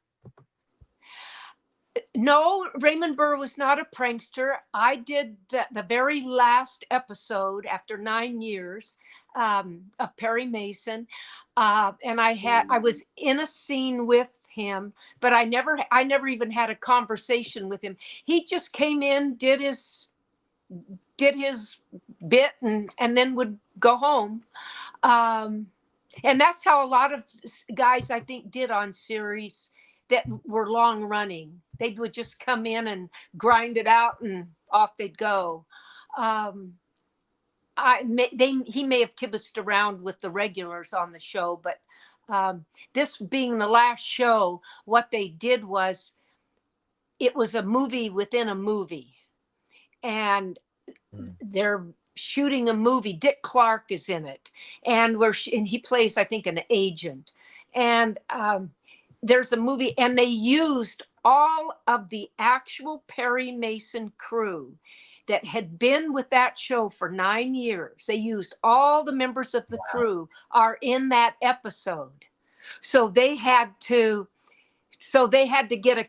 Speaker 2: No, Raymond Burr was not a prankster. I did the very last episode after 9 years of Perry Mason, and I was in a scene with him, but I never even had a conversation with him. He just came in, did his bit, and then would go home. And that's how a lot of guys, I think, did on series that were long running. They would just come in and grind it out, and off they'd go. He may have kibitzed around with the regulars on the show, but this being the last show, what they did was, it was a movie within a movie, and they're shooting a movie. Dick Clark is in it, and he plays, I think, an agent. And there's a movie, and they used all of the actual Perry Mason crew that had been with that show for 9 years. They used all the members of the crew are in that episode. So they had to get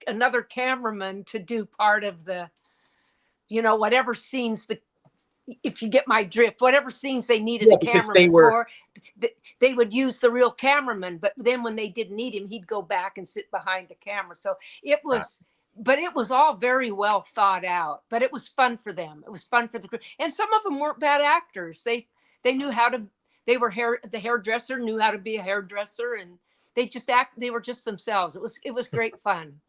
Speaker 2: another cameraman to do part of the, whatever scenes, if you get my drift, whatever scenes they needed the cameraman for, they would use the real cameraman. But then when they didn't need him, he'd go back and sit behind the camera. So it was, but it was all very well thought out. But it was fun for them. It was fun for the crew, and some of them weren't bad actors. They knew how to. They were the hairdresser knew how to be a hairdresser, and they just they were just themselves. It was great fun.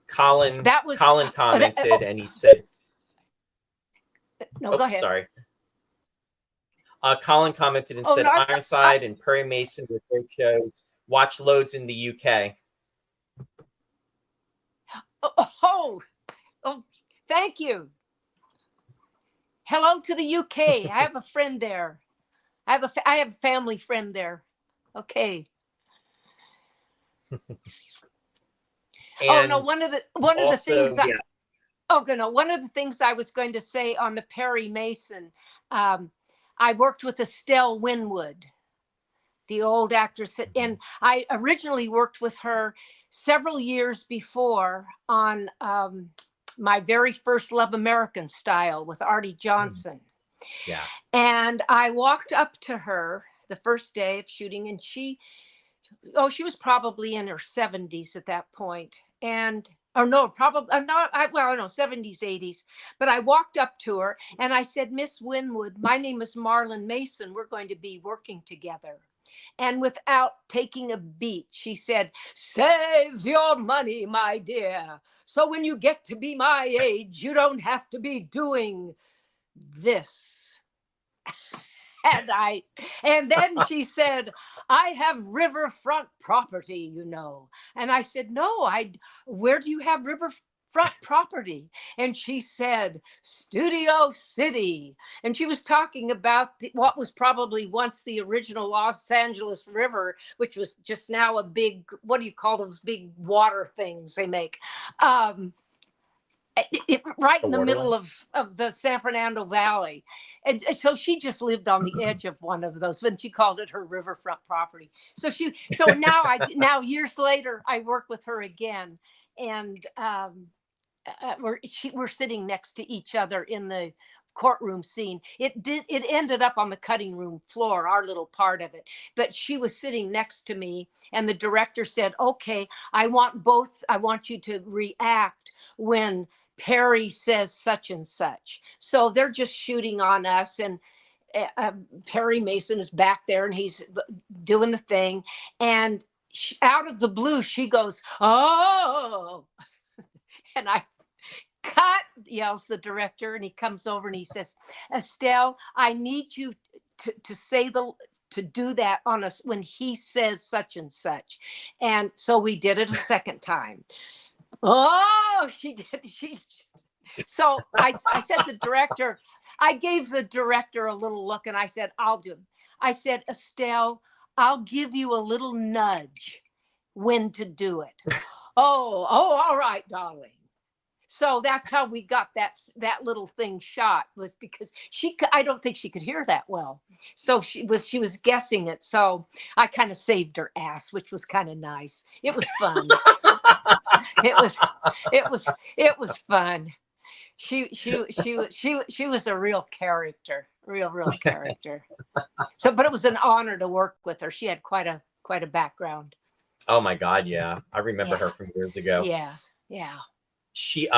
Speaker 1: Colin commented, and he said,
Speaker 2: "No, go ahead."
Speaker 1: Sorry. Colin commented and said, Ironside and Perry Mason were great shows. Watch loads in the UK.
Speaker 2: Oh, thank you. Hello to the UK. I have a friend there. I have a family friend there. Okay. One of the things. One of the things I was going to say on the Perry Mason, I worked with Estelle Winwood, the old actress, and I originally worked with her several years before on my very first Love American Style with Artie Johnson.
Speaker 1: Yes.
Speaker 2: And I walked up to her the first day of shooting, and she was probably in her 70s at that point. And, probably not, 70s, 80s. But I walked up to her and I said, Miss Winwood, my name is Marlyn Mason. We're going to be working together. And without taking a beat, she said, save your money, my dear. So when you get to be my age, you don't have to be doing this. And then she said, I have riverfront property, And I said, no, where do you have riverfront riverfront property. And she said, Studio City. And she was talking about what was probably once the original Los Angeles River, which was just now a big, what do you call those big water things they make? Right in the middle of the San Fernando Valley. And so she just lived on the edge of one of those, and she called it her riverfront property. So now years later, I work with her again, and we're sitting next to each other in the courtroom scene. It ended up on the cutting room floor, our little part of it, but she was sitting next to me, and the director said, okay, I want you to react when Perry says such and such. So they're just shooting on us, and Perry Mason is back there and he's doing the thing, and out of the blue she goes, oh. And I cut, yells the director, and he comes over and he says, Estelle, I need you to do that on us when he says such and such. And so we did it a second time. Oh, she did. So I said the director, I gave the director a little look, and I said, I'll do it. I said, Estelle, I'll give you a little nudge when to do it. Oh, all right, darling. So that's how we got that little thing shot, was because I don't think she could hear that well. So she was guessing it. So I kind of saved her ass, which was kind of nice. It was fun. It was fun. She was a real character, real character. So, but it was an honor to work with her. She had quite a background.
Speaker 1: Oh my God, yeah, I remember her from years ago.
Speaker 2: Yes, yeah.
Speaker 1: She,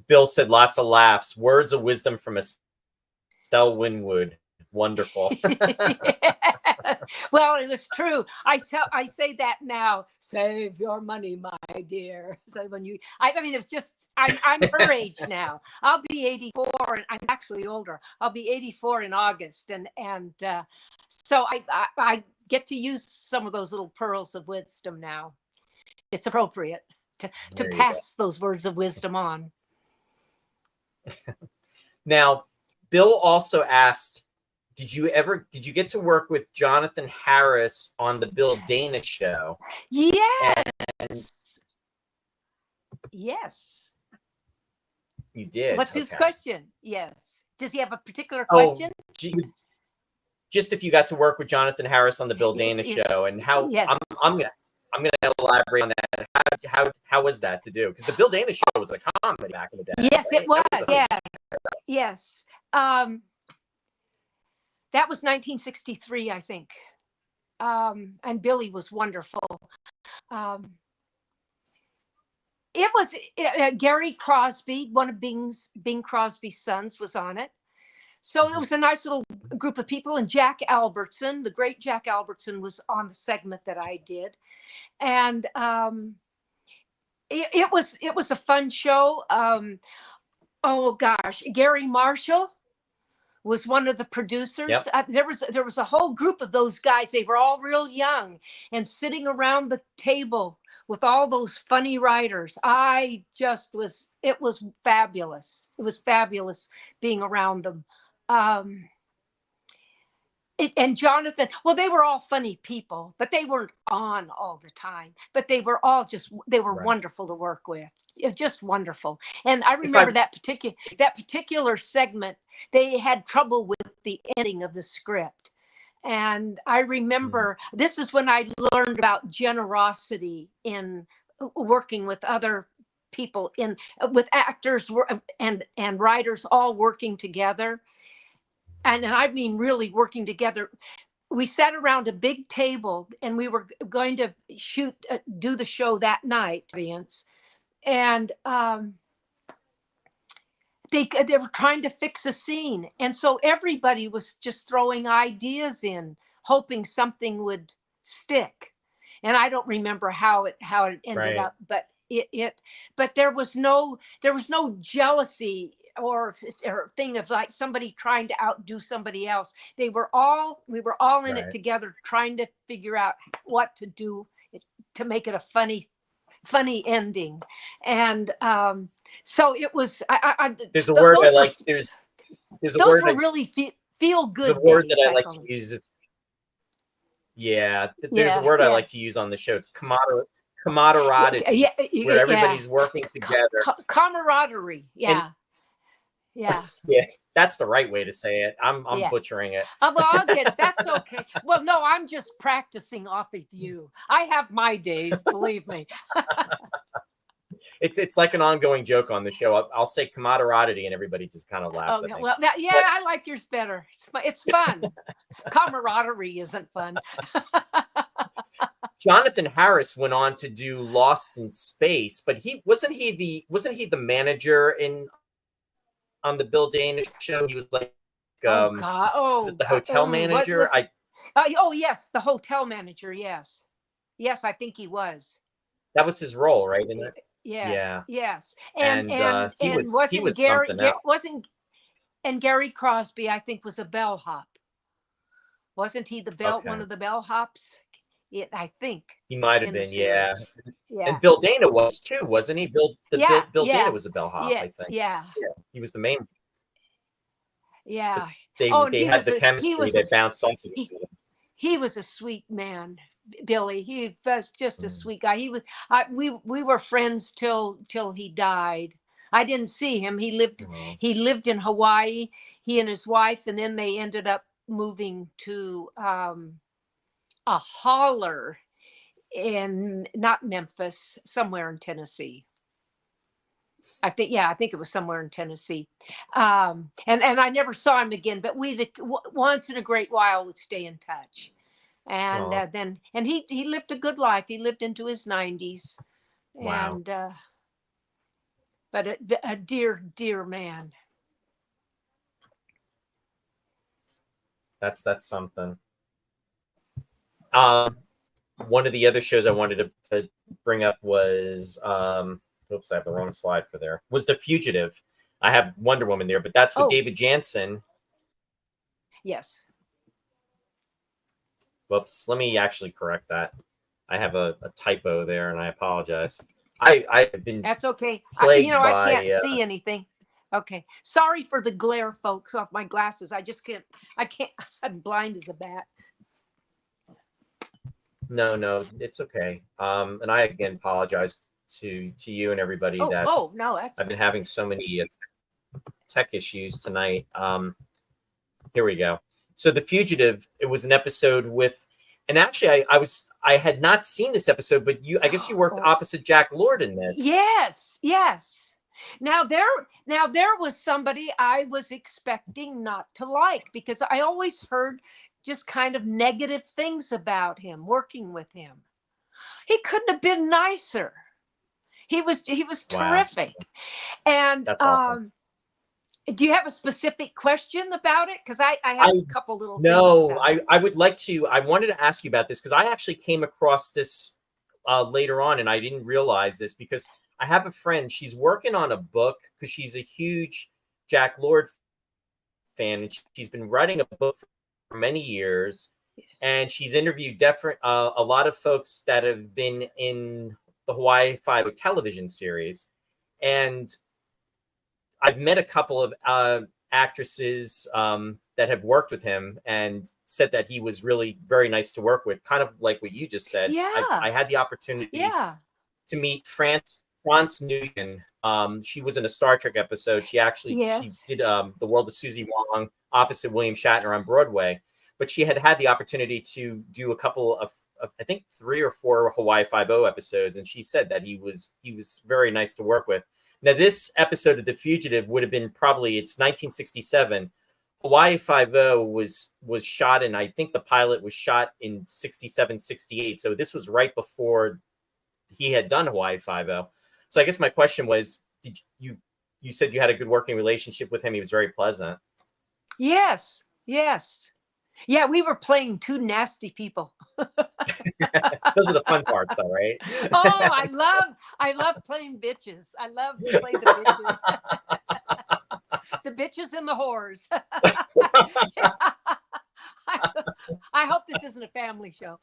Speaker 1: Bill said, lots of laughs. Words of wisdom from Estelle Winwood. Wonderful.
Speaker 2: Yes. Well, it was true. I say that now. Save your money, my dear. So when I mean, it's just I'm her age now. I'll be 84, and I'm actually older. I'll be 84 in August, and so I get to use some of those little pearls of wisdom now. It's appropriate to pass those words of wisdom on.
Speaker 1: Now, Bill also asked, did you get to work with Jonathan Harris on the Bill Dana show?
Speaker 2: Yes. Yes.
Speaker 1: You did.
Speaker 2: What's his question? Yes. Does he have a particular question?
Speaker 1: Just if you got to work with Jonathan Harris on the Bill Dana show, and how.
Speaker 2: Yes.
Speaker 1: I'm gonna elaborate on that. How was that to do? Because the Bill Dana show was a comedy back in the day.
Speaker 2: Yes,
Speaker 1: right?
Speaker 2: it was. Yes. That was 1963, I think. And Billy was wonderful. It was Gary Crosby, one of Bing Crosby's sons, was on it. So it was a nice little group of people, and Jack Albertson, the great Jack Albertson, was on the segment that I did, and it was a fun show. Oh gosh, Gary Marshall was one of the producers. Yep. There was a whole group of those guys. They were all real young and sitting around the table with all those funny writers. It was fabulous. It was fabulous being around them. And Jonathan, well, they were all funny people, but they weren't on all the time. But they were all wonderful to work with, just wonderful. And I remember that particular segment. They had trouble with the ending of the script, and I remember this is when I learned about generosity in working with other people, with actors and writers all working together. And I mean, really working together. We sat around a big table, and we were going to do the show that night, and they were trying to fix a scene, and so everybody was just throwing ideas in, hoping something would stick. And I don't remember how it ended up, but but there was no jealousy or thing of like somebody trying to outdo somebody else. We were all in it together, trying to figure out what to do to make it a funny ending. And So it was.
Speaker 1: There's a word I
Speaker 2: those
Speaker 1: like.
Speaker 2: were
Speaker 1: There's a
Speaker 2: those
Speaker 1: word
Speaker 2: were
Speaker 1: I,
Speaker 2: really feel
Speaker 1: there's a
Speaker 2: good
Speaker 1: word
Speaker 2: days.
Speaker 1: that I like
Speaker 2: call
Speaker 1: to
Speaker 2: them.
Speaker 1: use. It's there's a
Speaker 2: Yeah,
Speaker 1: word I
Speaker 2: yeah.
Speaker 1: like to use on the show. It's camaraderie, where
Speaker 2: Yeah.
Speaker 1: everybody's working together.
Speaker 2: Camaraderie.
Speaker 1: And
Speaker 2: Yeah, yeah,
Speaker 1: yeah, that's the right way to say it. I'm
Speaker 2: yeah.
Speaker 1: butchering it.
Speaker 2: Well, I'll get it. That's okay. Well, no, I'm just practicing off of you. I have my days, believe me.
Speaker 1: It's like an ongoing joke on the show. I'll say camaraderie, and everybody just kind of laughs
Speaker 2: Oh,
Speaker 1: at me.
Speaker 2: well, yeah,
Speaker 1: But
Speaker 2: I like yours better. It's fun. Camaraderie isn't fun.
Speaker 1: Jonathan Harris went on to do Lost in Space, but he wasn't he the manager in on the Bill Dana show? He was like
Speaker 2: Oh God!
Speaker 1: was
Speaker 2: Oh
Speaker 1: it the
Speaker 2: God!
Speaker 1: hotel
Speaker 2: What
Speaker 1: manager?
Speaker 2: was? Oh yes, the hotel manager. Yes, yes, I think he was.
Speaker 1: That was his role, right? In it?
Speaker 2: Yes,
Speaker 1: Yeah.
Speaker 2: yes,
Speaker 1: And
Speaker 2: and
Speaker 1: he
Speaker 2: wasn't
Speaker 1: was something else.
Speaker 2: wasn't and Gary Crosby, I think, was a bellhop. Wasn't he one
Speaker 1: Okay.
Speaker 2: of the bellhops? Yeah, I think
Speaker 1: He might have
Speaker 2: in the
Speaker 1: been, yeah.
Speaker 2: series. Yeah,
Speaker 1: And Bill Dana was too, wasn't he?
Speaker 2: yeah,
Speaker 1: Bill Dana
Speaker 2: yeah,
Speaker 1: was a bellhop,
Speaker 2: yeah,
Speaker 1: I think.
Speaker 2: yeah,
Speaker 1: Yeah, he was the main.
Speaker 2: yeah.
Speaker 1: They
Speaker 2: Oh, and
Speaker 1: they had the
Speaker 2: he
Speaker 1: chemistry
Speaker 2: was a
Speaker 1: that bounced off of
Speaker 2: he
Speaker 1: each other.
Speaker 2: he was a sweet man, Billy. He was just a
Speaker 1: Mm.
Speaker 2: sweet guy. We were friends till he died. I didn't see him.
Speaker 1: Oh,
Speaker 2: He lived in Hawaii. He and his wife, and then they ended up moving to a holler in not Memphis, somewhere in Tennessee. I think it was somewhere in Tennessee. And I never saw him again, but once in a great while would stay in touch. And
Speaker 1: oh,
Speaker 2: he lived a good life. He lived into his 90s,
Speaker 1: wow.
Speaker 2: and but a dear man.
Speaker 1: That's something. Um, one of the other shows I wanted to bring up was oops, I have the wrong slide for there. Was The Fugitive. I have Wonder Woman there, but that's with
Speaker 2: Oh,
Speaker 1: David Jansen.
Speaker 2: yes.
Speaker 1: Whoops, let me actually correct that. I have a typo there, and I apologize. I've been
Speaker 2: That's okay.
Speaker 1: plagued
Speaker 2: I
Speaker 1: by
Speaker 2: can't see anything. Okay. Sorry for the glare, folks, off my glasses. I just can't. I can't. I'm blind as a bat.
Speaker 1: no, it's okay. And I again apologize to you and everybody that
Speaker 2: No, that's
Speaker 1: I've been having so many tech issues tonight. Here we go. So The Fugitive, it was an episode with, and actually I had not seen this episode, but I guess you worked opposite Jack Lord in this.
Speaker 2: Yes, yes. Now there was somebody I was expecting not to like, because I always heard just kind of negative things about him, working with him. He couldn't have been nicer. He was
Speaker 1: Wow.
Speaker 2: terrific. And
Speaker 1: That's awesome.
Speaker 2: do you have a specific question about it? Because I have a couple little things.
Speaker 1: No, I would like to. I wanted to ask you about this because I actually came across this later on, and I didn't realize this because I have a friend. She's working on a book because she's a huge Jack Lord fan, and she's been writing a book for many years. And she's interviewed a lot of folks that have been in the Hawaii Five-O television series, and I've met a couple of actresses that have worked with him and said that he was really very nice to work with, kind of like what you just said.
Speaker 2: Yeah.
Speaker 1: I had the opportunity to meet France Nguyen. She was in a Star Trek episode. She actually she did The World of Susie Wong opposite William Shatner on Broadway. But she had the opportunity to do a couple of I think 3 or 4 Hawaii Five-O episodes, and she said that he was very nice to work with. Now, this episode of The Fugitive would have been probably, it's 1967. Hawaii Five-O was shot, and I think the pilot was shot in 67, 68. So this was right before he had done Hawaii Five-O. So I guess my question was, did you said you had a good working relationship with him? He was very pleasant.
Speaker 2: Yes. Yeah, we were playing 2 nasty people.
Speaker 1: Those are the fun parts, though, right?
Speaker 2: Oh, I love playing bitches. I love to play the bitches. The bitches and the whores. I hope this isn't a family show.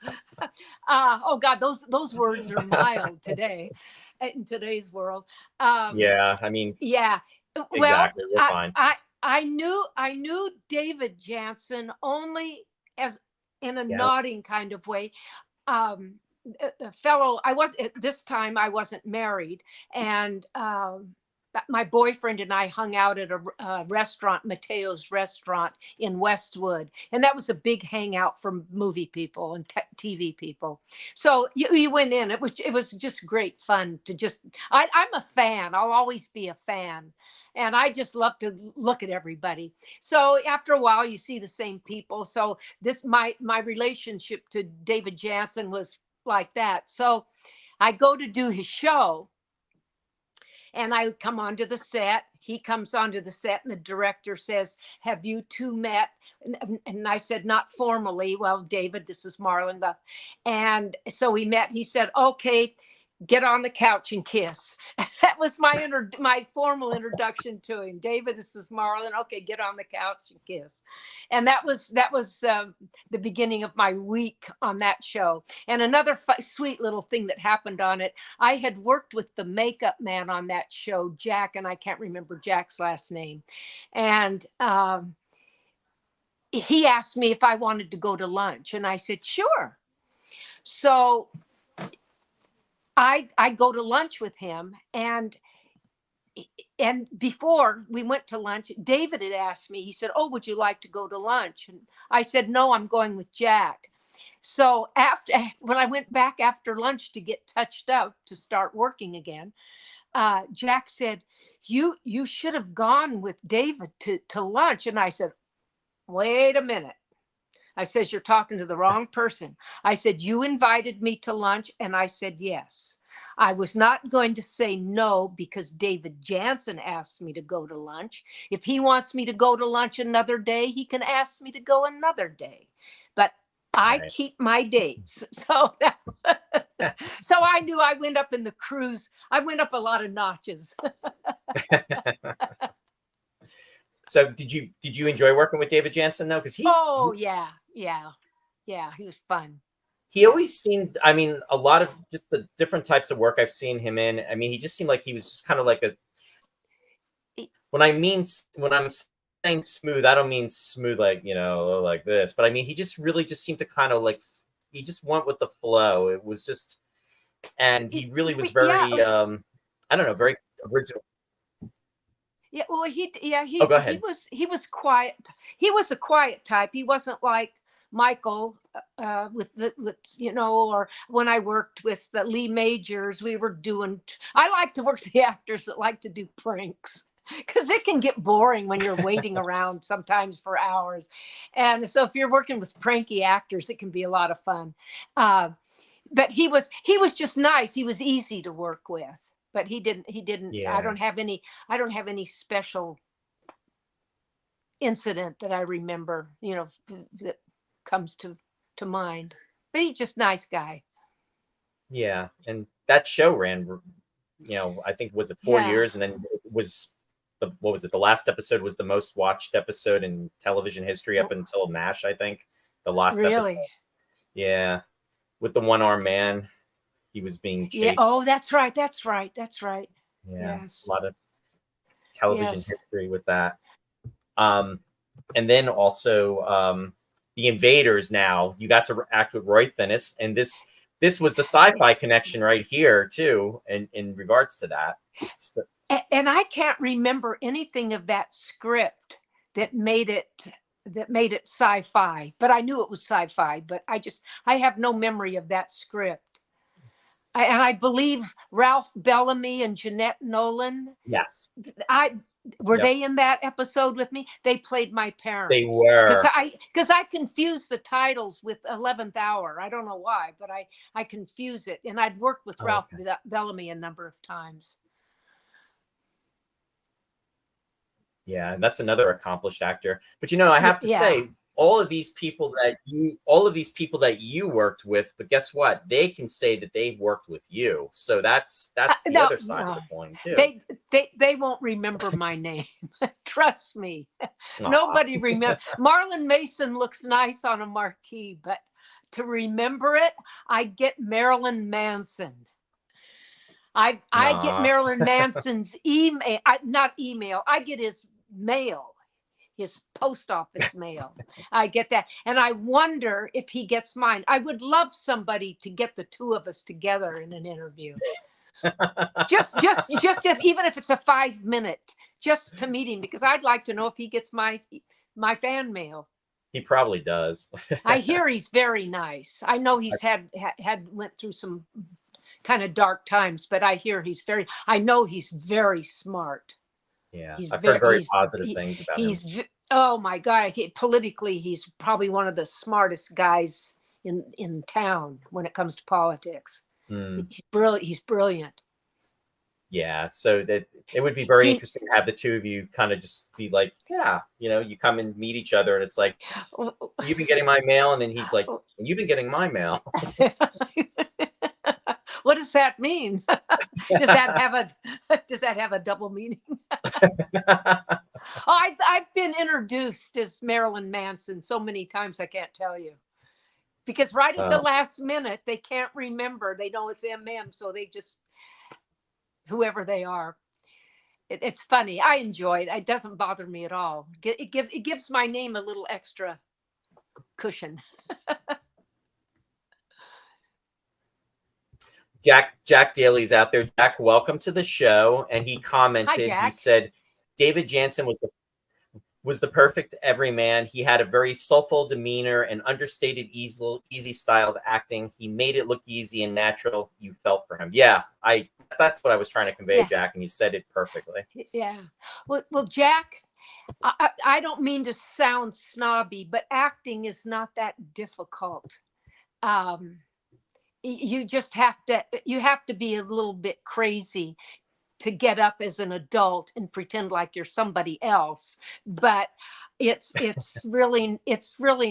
Speaker 2: Oh God, those words are mild today. in today's world.
Speaker 1: Yeah, I mean,
Speaker 2: Yeah. Well,
Speaker 1: exactly. We're fine.
Speaker 2: I knew David Jansen only as in a
Speaker 1: Yeah.
Speaker 2: nodding kind of way. Um, a fellow, I was at this time I wasn't married, and my boyfriend and I hung out at a restaurant, Mateo's restaurant in Westwood, and that was a big hangout for movie people and TV people. So you went in. It was just great fun to just. I'm a fan. I'll always be a fan. And I just love to look at everybody. So after a while, you see the same people. So this my relationship to David Jansen was like that. So I go to do his show, and I come onto the set. He comes onto the set, and the director says, "Have you two met?" And I said, "Not formally." "Well, David, this is Marlyn." And so we met. He said, "Okay, get on the couch and kiss." That was my formal introduction to him. "David, this is Marlyn. Okay, get on the couch and kiss." And that was the beginning of my week on that show. And another sweet little thing that happened on it, I had worked with the makeup man on that show, Jack, and I can't remember Jack's last name. And he asked me if I wanted to go to lunch, and I said, "Sure." So I go to lunch with him, and before we went to lunch, David had asked me. He said, "Oh, would you like to go to lunch?" And I said, "No, I'm going with Jack." So when I went back after lunch to get touched up to start working again, Jack said, "You should have gone with David to lunch." And I said, "Wait a minute." I said, "You're talking to the wrong person." I said, "You invited me to lunch," and I said, "Yes." I was not going to say no because David Jansen asked me to go to lunch. If he wants me to go to lunch another day, he can ask me to go another day. But I
Speaker 1: Right.
Speaker 2: keep my dates. So so I knew I went up in the cruise. I went up a lot of notches.
Speaker 1: So did you enjoy working with David Jansen though? Because
Speaker 2: Oh, yeah. He was fun.
Speaker 1: he always seemed, I mean, a lot of just the different types of work I've seen him in. I mean, he just seemed like he was just kind of like a, when I'm saying smooth, I don't mean smooth like, like this, but I mean, he just really just seemed to kind of like, he just went with the flow. It was just, and he really was very,
Speaker 2: Yeah.
Speaker 1: I don't know, very original.
Speaker 2: Yeah, well,
Speaker 1: Oh, go ahead.
Speaker 2: he was quiet. He was a quiet type. He wasn't like Michael or when I worked with Lee Majors, we were doing. I like to work with the actors that like to do pranks because it can get boring when you're waiting around sometimes for hours. And so if you're working with pranky actors, it can be a lot of fun. But he was just nice. He was easy to work with. But he didn't. I
Speaker 1: Yeah.
Speaker 2: don't have any special incident that I remember, that comes to mind. But he's just a nice guy.
Speaker 1: Yeah. And that show ran, I think, was it 4 years? And then it was what was it? The last episode was the most watched episode in television history up until MASH, I think. The last episode.
Speaker 2: Really?
Speaker 1: Yeah. With the one-armed man. He was being chased.
Speaker 2: Yeah. Oh, that's right.
Speaker 1: Yeah.
Speaker 2: Yes.
Speaker 1: A lot of television
Speaker 2: Yes.
Speaker 1: history with that. And then also the Invaders. Now you got to act with Roy Thinnis, and this was the Sci-Fi connection right here too, in regards to that. So,
Speaker 2: And I can't remember anything of that script that made it Sci-Fi, but I knew it was Sci-Fi, but I have no memory of that script. And I believe Ralph Bellamy and Jeanette Nolan.
Speaker 1: yes.
Speaker 2: Were
Speaker 1: Yep.
Speaker 2: they in that episode with me? They played my parents.
Speaker 1: They were.
Speaker 2: Because I confused the titles with 11th Hour. I don't know why, but I confuse it. And I'd worked with Ralph Bellamy a number of times.
Speaker 1: Yeah, that's another accomplished actor. But I have to say, all of these people that you worked with, but guess what? They can say that they've worked with you. So that's the other side of the coin too.
Speaker 2: They won't remember my name. Trust me. Nobody remembers. Marlyn Mason looks nice on a marquee, but to remember it, I get Marilyn Manson. I get
Speaker 1: Aw.
Speaker 2: Marlyn Manson's email, not email. I get his mail, his post office mail. I get that, and I wonder if he gets mine. I would love somebody to get the two of us together in an interview. just if, even if it's a 5-minute, just to meet him, because I'd like to know if he gets my fan mail.
Speaker 1: He probably does.
Speaker 2: I hear he's very nice. I know he's had went through some kind of dark times, but I hear I know he's very smart.
Speaker 1: Yeah, I've heard very positive things about him.
Speaker 2: Oh my God, politically, he's probably one of the smartest guys in town when it comes to politics. He's brilliant.
Speaker 1: Yeah, so that it would be very interesting to have the two of you kind of just be like, yeah, you come and meet each other, and it's like, you've been getting my mail, and then he's like, you've been getting my mail.
Speaker 2: What does that mean? Does that have a double meaning? I've been introduced as Marlyn Manson so many times I can't tell you. Because right at the last minute, they can't remember. They know it's MM, so they just, whoever they are. It's funny. I enjoy it. It doesn't bother me at all. It gives my name a little extra cushion.
Speaker 1: Jack Daly's out there. Jack, welcome to the show. And he commented,
Speaker 2: Hi,
Speaker 1: he said, David Jansen was the perfect everyman. He had a very soulful demeanor and understated, easy style of acting. He made it look easy and natural. You felt for him. Yeah, that's what I was trying to convey, Jack, and you said it perfectly.
Speaker 2: Yeah. Well, Jack, I don't mean to sound snobby, but acting is not that difficult. You just have to be a little bit crazy to get up as an adult and pretend like you're somebody else. But it's really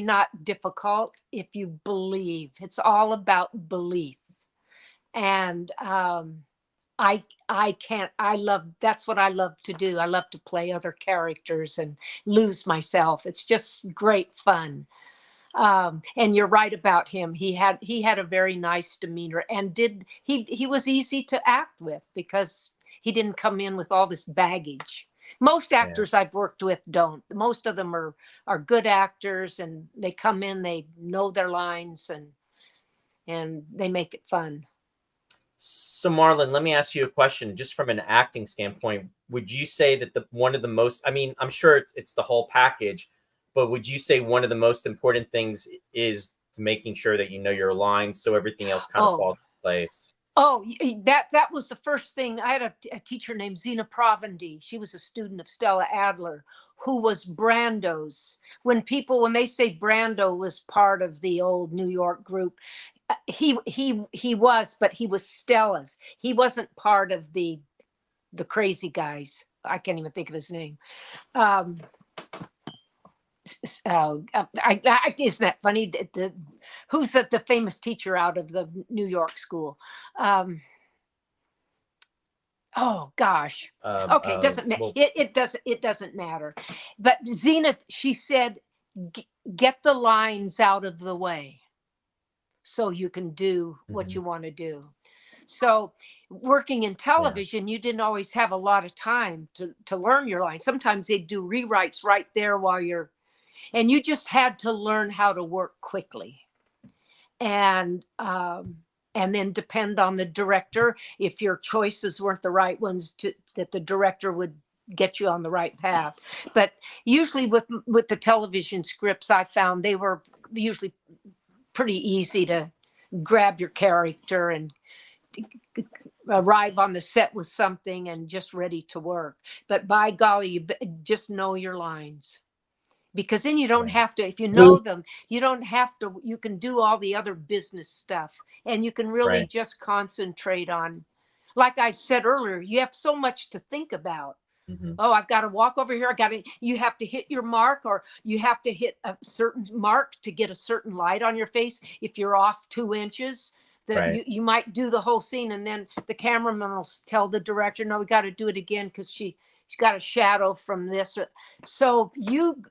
Speaker 2: not difficult if you believe. It's all about belief. And that's what I love to do. I love to play other characters and lose myself. It's just great fun. And you're right about him. He had a very nice demeanor, and he was easy to act with because he didn't come in with all this baggage. Most actors I've worked with don't. Most of them are good actors, and they come in, they know their lines, and they make it fun.
Speaker 1: So Marlyn, let me ask you a question. Just from an acting standpoint, would you say that one of the most, I mean, I'm sure it's the whole package, but would you say one of the most important things is making sure that you know your lines so everything else kind of falls in place?
Speaker 2: Oh, that was the first thing. I had a teacher named Zena Provendy. She was a student of Stella Adler, who was Brando's. When they say Brando was part of the old New York group, he was, but he was Stella's. He wasn't part of the crazy guys. I can't even think of his name. Isn't that funny? Who's the famous teacher out of the New York school? Oh gosh. Okay, it doesn't matter. But Zena, she said, get the lines out of the way so you can do what you want to do. So working in television, you didn't always have a lot of time to learn your lines. Sometimes they'd do rewrites right there and you just had to learn how to work quickly. And then depend on the director. If your choices weren't the right ones, that the director would get you on the right path. But usually with the television scripts, I found they were usually pretty easy to grab your character and arrive on the set with something and just ready to work. But by golly, you just know your lines. Because then you don't have to, if you know them, you don't have to, you can do all the other business stuff, and you can really just concentrate on, like I said earlier, you have so much to think about. Oh, I've got to walk over here. You have to hit your mark, or you have to hit a certain mark to get a certain light on your face. If you're off 2 inches, you might do the whole scene, and then the cameraman will tell the director, no, we got to do it again because she's got a shadow from this. So you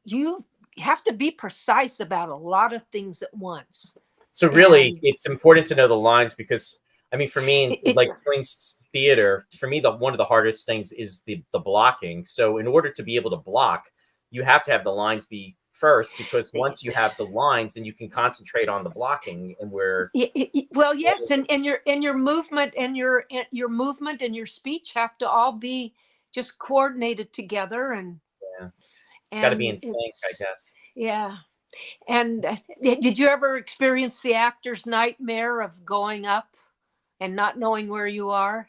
Speaker 2: have to be precise about a lot of things at once.
Speaker 1: So really, it's important to know the lines, because I mean, for me, like doing theater, for me, one of the hardest things is the blocking. So in order to be able to block, you have to have the lines be first, because once you have the lines, then you can concentrate on the blocking. And
Speaker 2: well, yes, and your movement and your movement and your speech have to all be just coordinated together, and
Speaker 1: it's got to be in sync, I guess.
Speaker 2: Yeah. And did you ever experience the actor's nightmare of going up and not knowing where you are?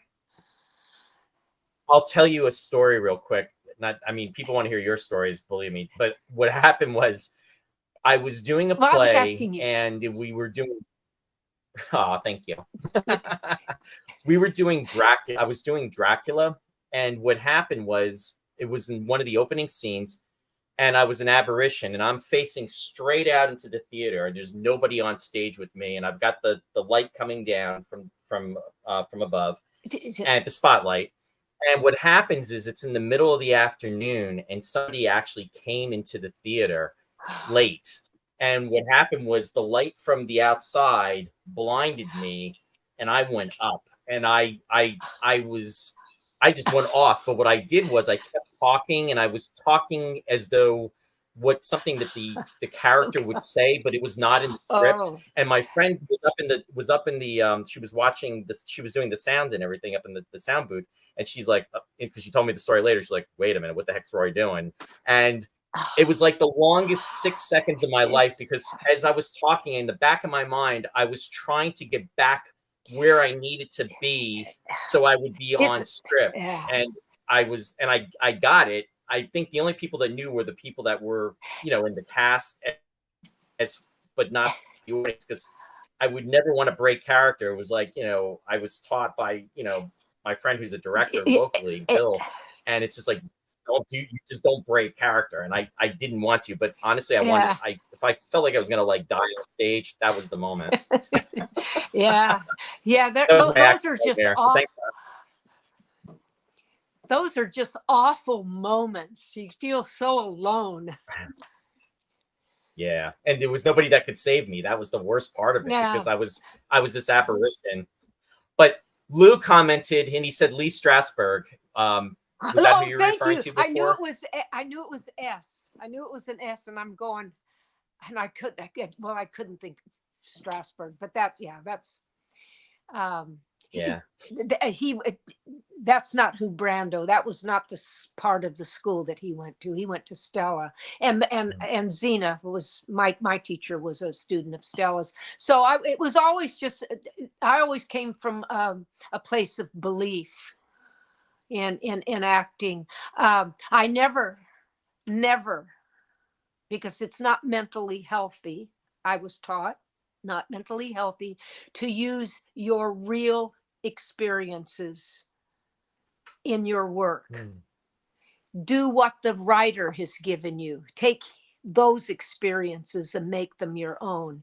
Speaker 1: I'll tell you a story real quick. I mean, people want to hear your stories, believe me. But what happened was, I was doing a play, and we were doing. Oh, thank you. We were doing Dracula. I was doing Dracula, and what happened was, it was in one of the opening scenes, and I was an apparition, and I'm facing straight out into the theater, and there's nobody on stage with me, and I've got the light coming down from above, and the spotlight. And what happens is, it's in the middle of the afternoon, and somebody actually came into the theater late. And what happened was, the light from the outside blinded me, and I went up, and I just went off. But what I did was, I kept talking, and I was talking as though something that the character would say, but it was not in the script. And my friend was up in the she was watching this, she was doing the sound and everything up in the sound booth, and she's like, because she told me the story later, she's like, wait a minute, what the heck's Roy doing? And it was like the longest 6 seconds of my life, because as I was talking, in the back of my mind, I was trying to get back where I needed to be, so I would be on script. And I got it. I think the only people that knew were the people that were, in the cast, but not the audience, because I would never want to break character. It was like, I was taught by, my friend who's a director locally, Bill, and it's just like, you just don't break character. And I didn't want to, but honestly, if I felt like I was going to like die on stage, that was the moment.
Speaker 2: Yeah. Those are just awful. Those are just awful moments. You feel so alone.
Speaker 1: Yeah. And there was nobody that could save me. That was the worst part of it, because I was this apparition. But Lou commented, and he said Lee Strasberg. Was that who you were referring to before?
Speaker 2: I knew it was S. I knew it was an S, and I'm going, and I couldn't think of Strasberg, but that's that's not who Brando. That was not the part of the school that he went to. He went to Stella, and Zena was my teacher, was a student of Stella's. So it was always just, I always came from a place of belief in acting. I never, because it's not mentally healthy, I was taught, not mentally healthy, to use your real experiences in your work. Do what the writer has given you. Take those experiences and make them your own.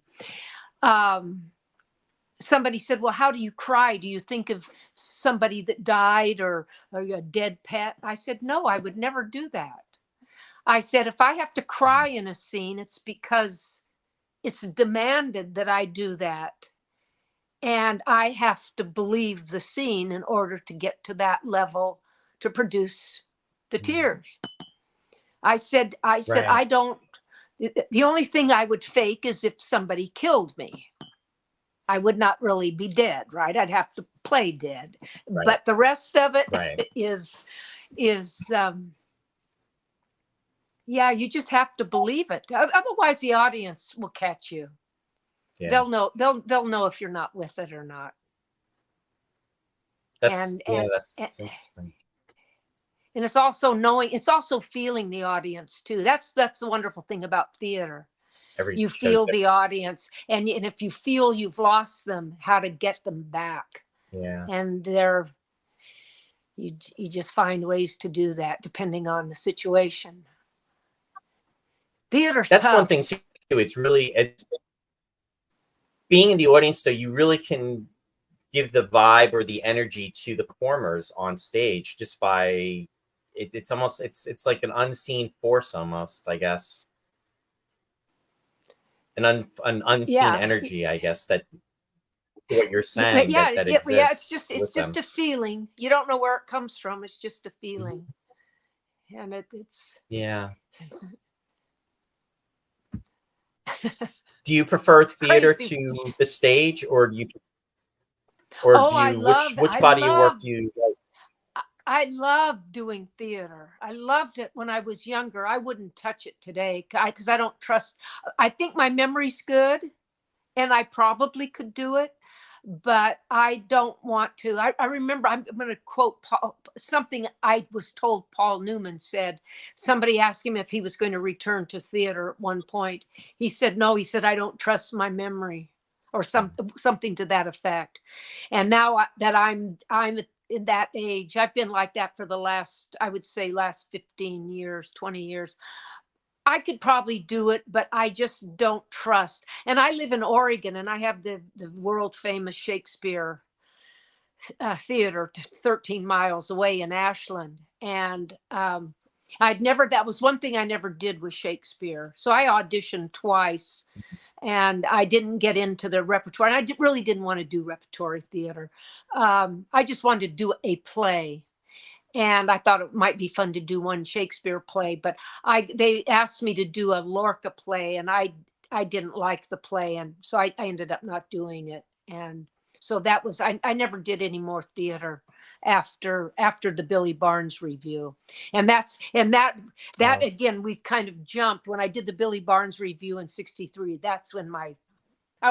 Speaker 2: Somebody said, well, how do you cry? Do you think of somebody that died or a dead pet? I said, no, I would never do that. I said, if I have to cry in a scene, it's because it's demanded that I do that. And I have to believe the scene in order to get to that level to produce the tears. I said, I don't, the only thing I would fake is if somebody killed me. I would not really be dead, right? I'd have to play dead. Right. But the rest of it is you just have to believe it. Otherwise the audience will catch you. Yeah. They'll know if you're not with it or not.
Speaker 1: That's interesting.
Speaker 2: And it's also it's also feeling the audience too. That's the wonderful thing about theater. You feel the audience, and if you feel you've lost them, how to get them back.
Speaker 1: Yeah.
Speaker 2: And you just find ways to do that depending on the situation. Theater's
Speaker 1: That's
Speaker 2: tough.
Speaker 1: One thing too. It's being in the audience, though, you really can give the vibe or the energy to the performers on stage just by it's almost it's like an unseen force almost, I guess. An unseen energy, I guess, that what you're saying,
Speaker 2: Yeah,
Speaker 1: that
Speaker 2: yeah, it's
Speaker 1: exists
Speaker 2: just
Speaker 1: with them.
Speaker 2: a feeling. You don't know where it comes from. It's just a
Speaker 1: Mhm.
Speaker 2: feeling, and it's
Speaker 1: Yeah.
Speaker 2: it's
Speaker 1: Do you prefer theater
Speaker 2: crazy.
Speaker 1: to the stage, or
Speaker 2: Oh,
Speaker 1: do you which body of work do you like?
Speaker 2: I love doing theater. I loved it when I was younger. I wouldn't touch it today because I don't trust. I think my memory's good, and I probably could do it, but I don't want to. I remember, I'm going to quote something I was told Paul Newman said. Somebody asked him if he was going to return to theater at one point. He said, no, he said, I don't trust my memory, or something to that effect. And now that I'm in that age, I've been like that for the last, I would say last 15 years, 20 years. I could probably do it, but I just don't trust. And I live in Oregon, and I have the world famous Shakespeare theater 13 miles away in Ashland. And that was one thing I never did with Shakespeare. So I auditioned twice, and I didn't get into the repertoire. And I really didn't want to do repertory theater. I just wanted to do a play. And I thought it might be fun to do one Shakespeare play, but they asked me to do a Lorca play, and I didn't like the play, and so I ended up not doing it. And so that was, I never did any more theater after the Billy Barnes review. And that
Speaker 1: Oh,
Speaker 2: again, we kind of jumped when I did the Billy Barnes review in '63. That's when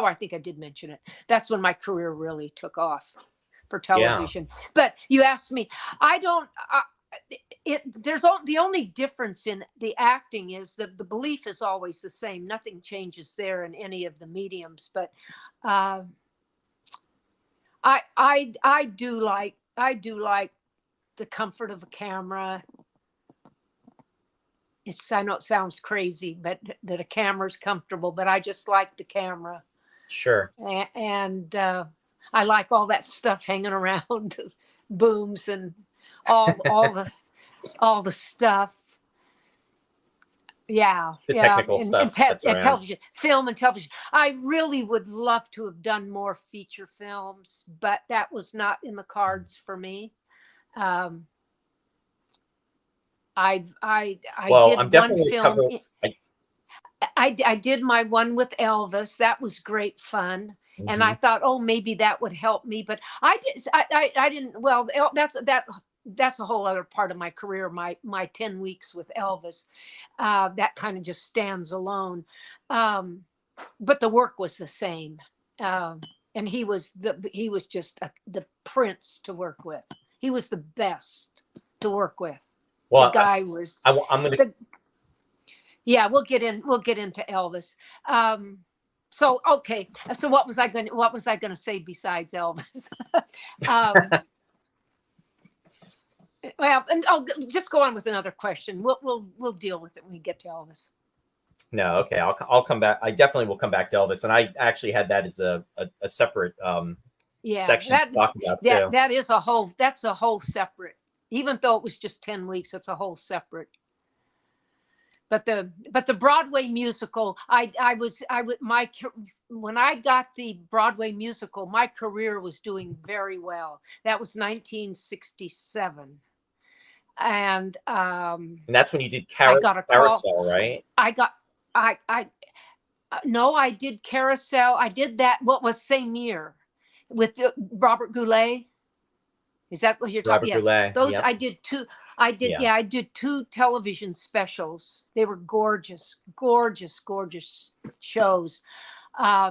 Speaker 2: I think I did mention it. That's when my career really took off for
Speaker 1: yeah,
Speaker 2: television. But you asked me, I don't. The only difference in the acting is that the belief is always the same. Nothing changes there in any of the mediums. But uh, I do like the comfort of a camera. I know it sounds crazy, but that a camera's comfortable. But I just like the camera,
Speaker 1: sure.
Speaker 2: and I like all that stuff hanging around, booms and all the stuff. Yeah,
Speaker 1: The
Speaker 2: yeah,
Speaker 1: technical stuff that's around.
Speaker 2: television, film and television. I really would love to have done more feature films, but that was not in the cards for me. Um, I
Speaker 1: Well, I'm
Speaker 2: did one
Speaker 1: definitely
Speaker 2: film.
Speaker 1: cover. I,
Speaker 2: I did my one with Elvis. That was great fun. And I
Speaker 1: mhm.
Speaker 2: thought, oh, maybe that would help me, but I didn't. Well, that's a whole other part of my career. My 10 weeks with Elvis, that kind of just stands alone. Um, but the work was the same, and he was just the prince to work with. He was the best to work with. The
Speaker 1: Well,
Speaker 2: guy was
Speaker 1: I'm gonna.
Speaker 2: the Yeah, we'll get into Elvis. So okay, so what was I going to say besides Elvis? um, well, and I'll just go on with another question. We'll deal with it when we get to Elvis.
Speaker 1: No, okay. I'll come back. I definitely will come back to Elvis, and I actually had that as a separate
Speaker 2: Yeah,
Speaker 1: section to talk about too.
Speaker 2: that's a whole separate. Even though it was just 10 weeks, it's a whole separate. But the Broadway musical, I would my when I got the Broadway musical, my career was doing very well. That was 1967, and
Speaker 1: And that's when you did
Speaker 2: I got a call.
Speaker 1: Carousel, right?
Speaker 2: I got I No, I did Carousel. I did that. What was same year with Robert Goulet? Is that what you're talking?
Speaker 1: Robert
Speaker 2: Yes.
Speaker 1: Goulet.
Speaker 2: Those
Speaker 1: Yep.
Speaker 2: I did two. I did,
Speaker 1: Yeah.
Speaker 2: yeah, I did two television specials. They were gorgeous, gorgeous, gorgeous shows.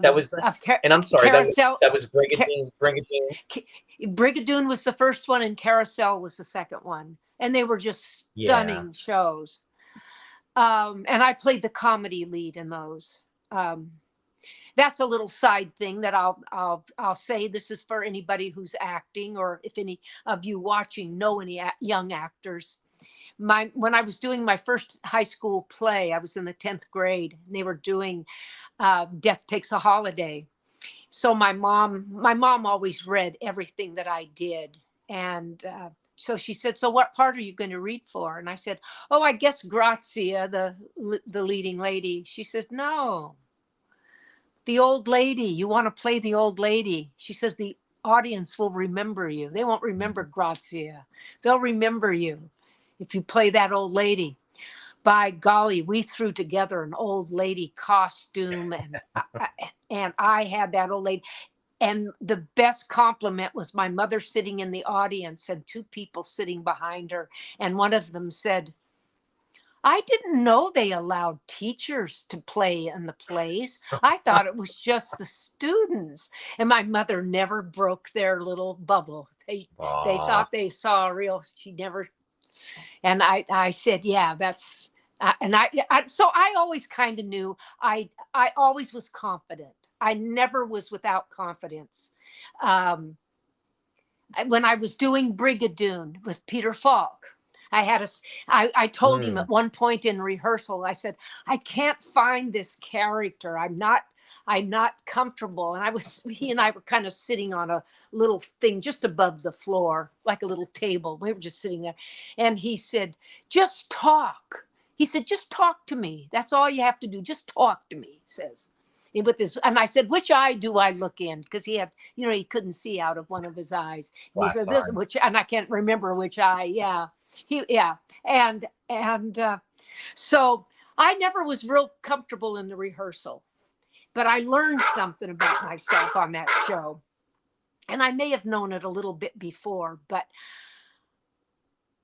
Speaker 1: That was,
Speaker 2: Of
Speaker 1: and I'm sorry,
Speaker 2: Carousel.
Speaker 1: that was
Speaker 2: Ca-
Speaker 1: Brigadoon.
Speaker 2: Brigadoon was the first one, and Carousel was the second one, and they were just
Speaker 1: Yeah.
Speaker 2: stunning shows. And I played the comedy lead in those. Um, that's a little side thing that I'll say. This is for anybody who's acting, or if any of you watching know any young actors. When I was doing my first high school play, I was in the 10th grade, and they were doing Death Takes a Holiday. So my mom always read everything that I did, and so she said, "So what part are you going to read for?" And I said, "Oh, I guess Grazia, the leading lady." She said, "No, the old lady. You want to play the old lady? She says, the audience will remember you. They won't remember Grazia. They'll remember you if you play that old lady. By golly, we threw together an old lady costume, and I had that old lady. And the best compliment was my mother sitting in the audience and two people sitting behind her. And one of them said, I didn't know they allowed teachers to play in the plays. I thought it was just the students. And my mother never broke their little bubble. They thought they saw a real, she never. And I said, yeah, that's, so I always kind of knew, I always was confident. I never was without confidence. When I was doing Brigadoon with Peter Falk, I told him at one point in rehearsal, I said, I can't find this character. I'm not comfortable. And he and I were kind of sitting on a little thing just above the floor, like a little table. We were just sitting there. And he said, just talk. He said, just talk to me. That's all you have to do. Just talk to me, he says. With this, and I said, which eye do I look in? Because he had, he couldn't see out of one of his eyes. And he said, this, and I can't remember which eye. Yeah. And so I never was real comfortable in the rehearsal, but I learned something about myself on that show. And I may have known it a little bit before, but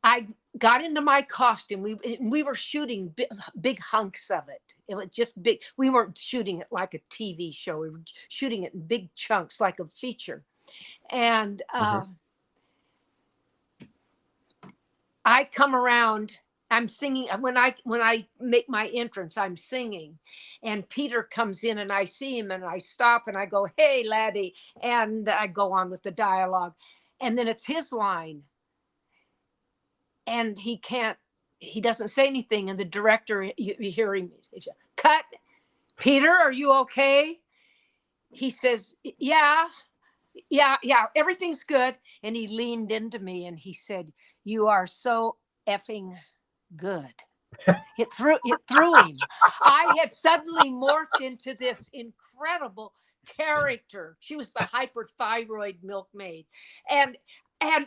Speaker 2: I got into my costume. We were shooting big hunks of it. It was just big. We weren't shooting it like a TV show. We were shooting it in big chunks, like a feature. And I come around. I'm singing when I make my entrance. I'm singing, and Peter comes in, and I see him, and I stop, and I go, "Hey, laddie," and I go on with the dialogue, and then it's his line. And he doesn't say anything. And the director, you hear him, he says, cut. Peter, are you okay? He says, yeah, everything's good. And he leaned into me and he said, you are so effing good. It threw him. I had suddenly morphed into this incredible character. She was the hyperthyroid milkmaid. And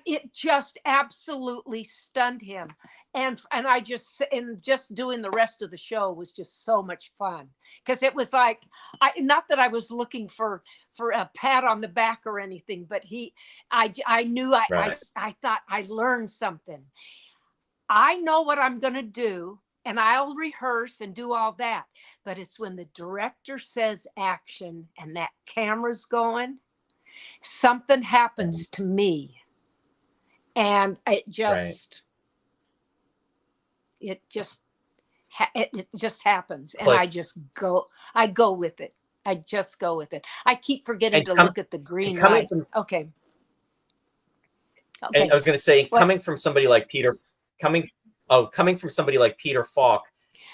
Speaker 2: it just absolutely stunned him. And just doing the rest of the show was just so much fun, because it was like, not that I was looking for a pat on the back or anything, but I knew I thought I learned something. I know what I'm going to do, and I'll rehearse and do all that. But it's when the director says action and that camera's going, something happens to me. And it just happens.
Speaker 1: Clicks.
Speaker 2: And I go with it. I just go with it. I keep forgetting to look at the green light. Okay.
Speaker 1: And I was going to say, coming from somebody like Peter Falk,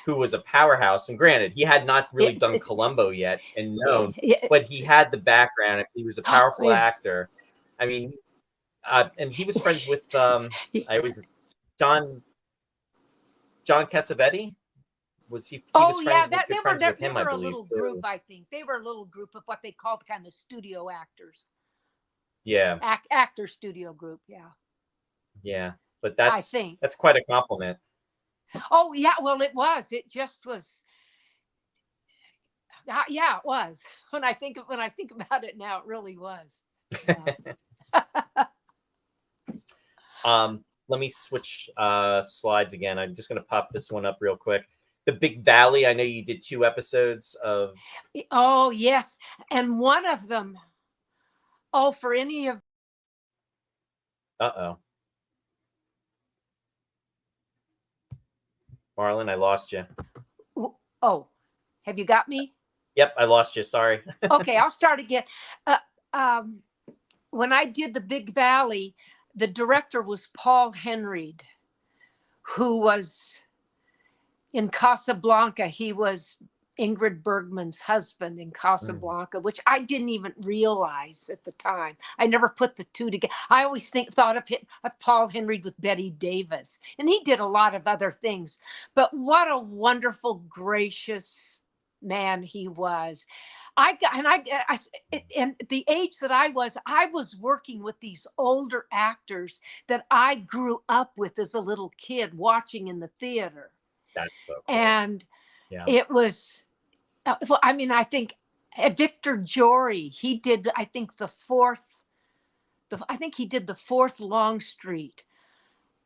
Speaker 1: who was a powerhouse, and granted, he had not really done Columbo yet and known, but he had the background. He was a powerful actor. I mean, and he was friends with John Cassavetes. Was he? They were a little
Speaker 2: group. I think they were a little group of what they called kind of studio actors.
Speaker 1: Yeah,
Speaker 2: actor studio group.
Speaker 1: Yeah, but that's quite a compliment.
Speaker 2: Oh yeah, well it was. It just was. Yeah, it was. When I think about it now, it really was.
Speaker 1: Let me switch slides again. I'm just going to pop this one up real quick. The Big Valley. I know you did 2 episodes of.
Speaker 2: Oh yes, and one of them. Oh, for any of.
Speaker 1: Uh-oh. Marlyn, I lost you.
Speaker 2: Oh, have you got me?
Speaker 1: Yep, I lost you. Sorry.
Speaker 2: Okay, I'll start again. When I did The Big Valley, the director was Paul Henreid, who was in Casablanca. He was Ingrid Bergman's husband in Casablanca, which I didn't even realize at the time. I never put the two together. I always thought of Paul Henreid with Betty Davis, and he did a lot of other things. But what a wonderful, gracious man he was. and the age that I was working with these older actors that I grew up with as a little kid watching in the theater.
Speaker 1: That's so cool.
Speaker 2: And
Speaker 1: Yeah.
Speaker 2: it was, well, I mean, I think Victor Jory, he did, I think he did the fourth Longstreet.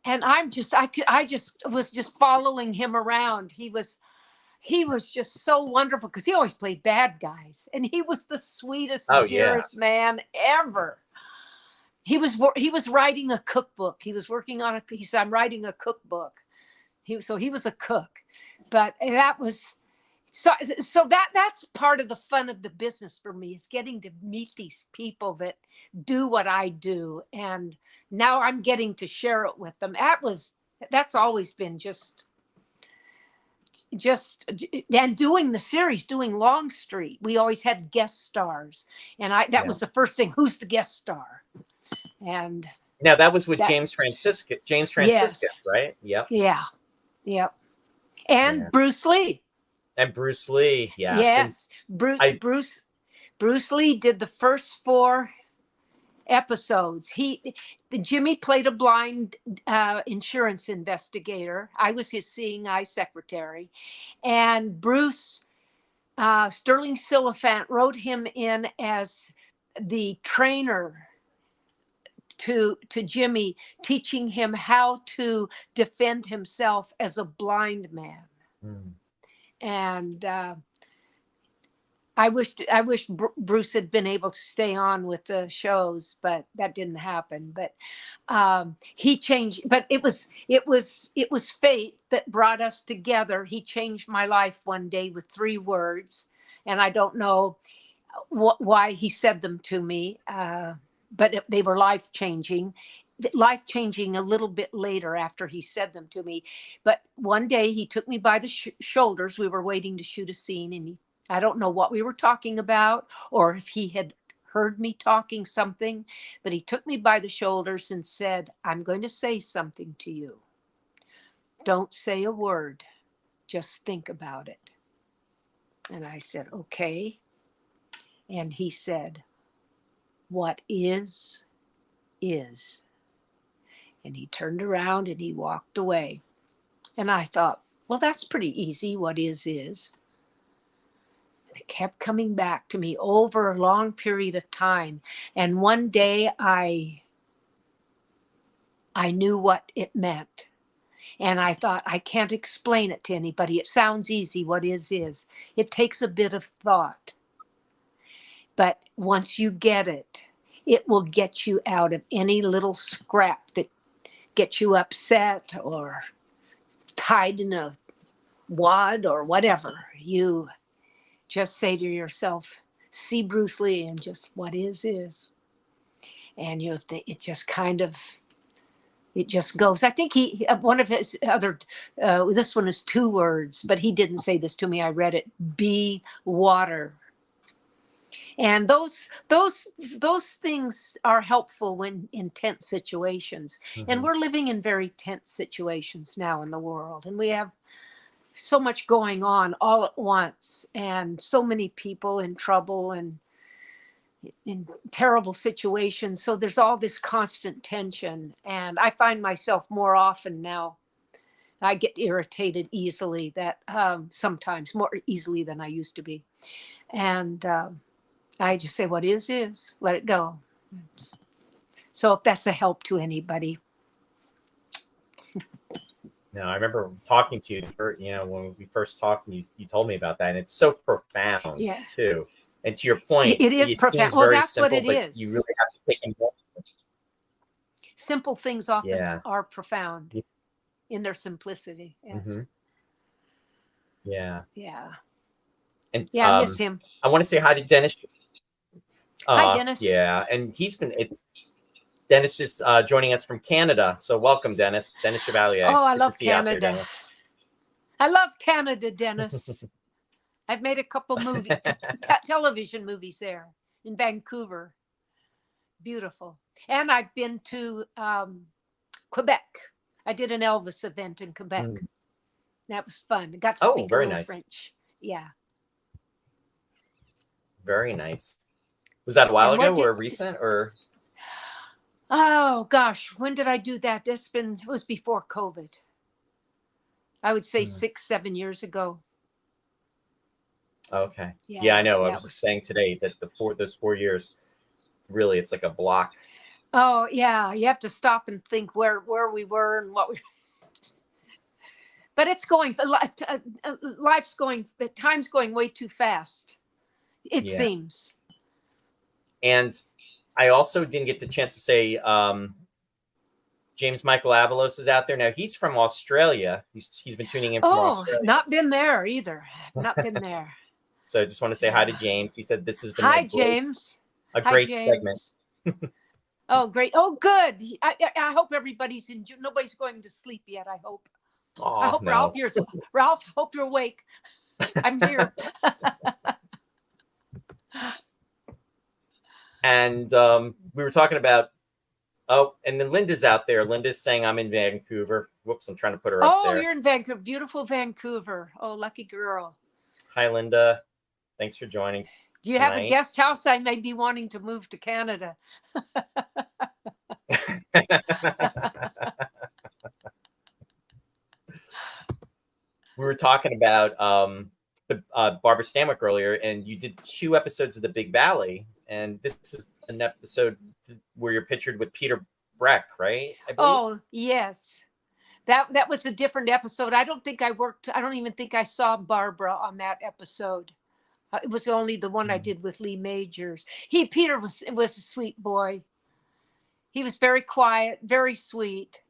Speaker 2: And I just was just following him around. He was just so wonderful because he always played bad guys, and he was the sweetest,
Speaker 1: Oh, yeah.
Speaker 2: dearest man ever. He was writing a cookbook. He was working on he said, I'm writing a cookbook. He was a cook, but that was so that's part of the fun of the business for me, is getting to meet these people that do what I do, and now I'm getting to share it with them. That's always been just and doing the series, doing Longstreet, we always had guest stars, and that was the first thing. Who's the guest star? And
Speaker 1: now that was with James Franciscus.
Speaker 2: Yes.
Speaker 1: Right? Yep.
Speaker 2: Yeah. And Bruce Lee.
Speaker 1: And Bruce Lee, yes.
Speaker 2: Yes. Bruce Lee did the first 4 episodes. Jimmy played a blind insurance investigator. I was his seeing eye secretary, and Bruce Sterling Silliphant wrote him in as the trainer to Jimmy, teaching him how to defend himself as a blind man. And I wish Bruce had been able to stay on with the shows, but that didn't happen. But he changed. But it was fate that brought us together. He changed my life one day with 3 words, and I don't know why he said them to me, but they were life changing a little bit later after he said them to me. But one day he took me by the shoulders. We were waiting to shoot a scene, and I don't know what we were talking about, or if he had heard me talking something, but he took me by the shoulders and said, I'm going to say something to you. Don't say a word. Just think about it. And I said, okay. And he said, what is. And he turned around and he walked away. And I thought, well, that's pretty easy. What is. And it kept coming back to me over a long period of time. And one day I knew what it meant. And I thought, I can't explain it to anybody. It sounds easy. What is. It takes a bit of thought. But once you get it, it will get you out of any little scrap that gets you upset or tied in a wad or whatever. You just say to yourself, see Bruce Lee, and just what is. And it just kind of, it just goes. I think one of his other, this one is 2 words, but he didn't say this to me. I read it, be water. And those things are helpful when in tense situations. And we're living in very tense situations now in the world. And we have so much going on all at once, and so many people in trouble and in terrible situations. So there's all this constant tension. And I find myself more often now, I get irritated easily, that sometimes more easily than I used to be. And I just say, what is, let it go. So if that's a help to anybody.
Speaker 1: No, I remember talking to you, when we first talked, and you told me about that, and it's so profound, too. And to your point,
Speaker 2: it is profound. Well, that's simple, what it is.
Speaker 1: You really have to take in.
Speaker 2: Simple things often are profound in their simplicity. Yes.
Speaker 1: Yeah. And
Speaker 2: I miss him.
Speaker 1: I want to say hi to Dennis.
Speaker 2: Hi, Dennis.
Speaker 1: Yeah, and Dennis is joining us from Canada. So welcome, Dennis. Dennis Chevalier.
Speaker 2: Oh, I love Canada. There, I love Canada, Dennis. I've made a couple television movies there in Vancouver. Beautiful. And I've been to Quebec. I did an Elvis event in Quebec. That was fun. I got to speak a little French. Yeah.
Speaker 1: Very nice. Was that a while
Speaker 2: And what
Speaker 1: ago
Speaker 2: did,
Speaker 1: or recent or?
Speaker 2: oh gosh, when did I do that? It was before COVID. I would say 6-7 years ago.
Speaker 1: Okay. Yeah,
Speaker 2: Yeah,
Speaker 1: I know. I
Speaker 2: yeah,
Speaker 1: was
Speaker 2: it
Speaker 1: just
Speaker 2: was.
Speaker 1: saying today that those 4 years, really, it's like a block.
Speaker 2: Oh yeah, you have to stop and think where we were and what we. But it's going. Life's going. Time's going way too fast. It
Speaker 1: Yeah.
Speaker 2: seems.
Speaker 1: And I also didn't get the chance to say James Michael Avalos is out there now. He's from Australia. He's been tuning in from
Speaker 2: Oh,
Speaker 1: Australia.
Speaker 2: not been there either. Not been there.
Speaker 1: So I just want to say hi to James. He said this has been
Speaker 2: Hi, James.
Speaker 1: a
Speaker 2: Hi,
Speaker 1: great segment.
Speaker 2: James. Oh, great. Oh, good. I hope everybody's nobody's going to sleep yet. I hope.
Speaker 1: Oh,
Speaker 2: I hope
Speaker 1: no.
Speaker 2: Ralph, hope you're awake. I'm here.
Speaker 1: And we were talking about, and then Linda's out there. Linda's saying I'm in Vancouver. Whoops, I'm trying to put her up there.
Speaker 2: Oh, you're in Vancouver. Beautiful Vancouver. Oh, lucky girl.
Speaker 1: Hi, Linda. Thanks for joining.
Speaker 2: Do you have a guest house? I may be wanting to move to Canada.
Speaker 1: We were talking about Barbara Stanwyck earlier, and you did 2 episodes of The Big Valley, and this is an episode where you're pictured with Peter Breck, right? I believe.
Speaker 2: Oh, yes. That was a different episode. I don't even think I saw Barbara on that episode. It was only the one I did with Lee Majors. Peter was a sweet boy. He was very quiet, very sweet.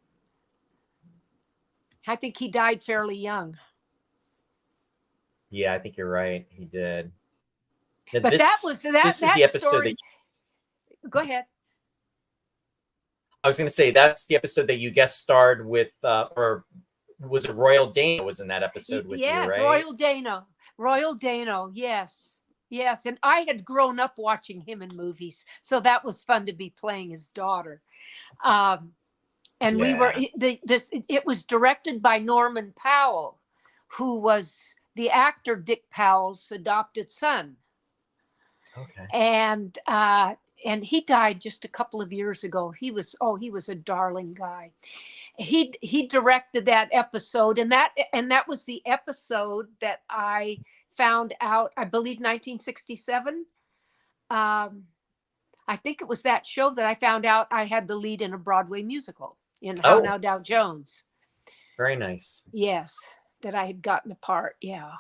Speaker 2: I think he died fairly young.
Speaker 1: Yeah, I think you're right. He did. Now,
Speaker 2: but this is the episode story. Go ahead.
Speaker 1: I was going to say that's the episode that you guest starred with, or was it Royal Dana was in that episode with you, right?
Speaker 2: Yes, Royal Dana, yes. Yes, and I had grown up watching him in movies, so that was fun to be playing his daughter. And we were it was directed by Norman Powell, who was the actor Dick Powell's adopted son.
Speaker 1: Okay.
Speaker 2: And he died just a couple of years ago. He was a darling guy. He directed that episode, and that was the episode that I found out, I believe 1967. I think it was that show that I found out I had the lead in a Broadway musical in How Now Dow Jones.
Speaker 1: Very nice.
Speaker 2: Yes, that I had gotten the part. Yeah.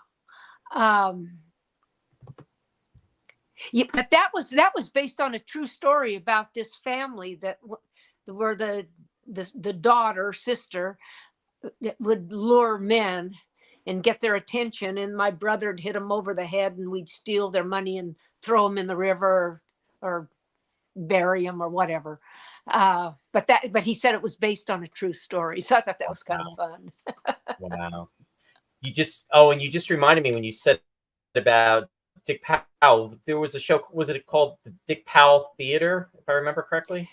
Speaker 2: Yeah, but that was based on a true story about this family that were the daughter, sister, that would lure men and get their attention, and my brother'd hit them over the head, and we'd steal their money and throw them in the river or bury them or whatever. But he said it was based on a true story, so I thought that was kind of fun.
Speaker 1: Wow. You just reminded me when you said about Dick Powell. There was a show. Was it called the Dick Powell Theater, if I remember correctly?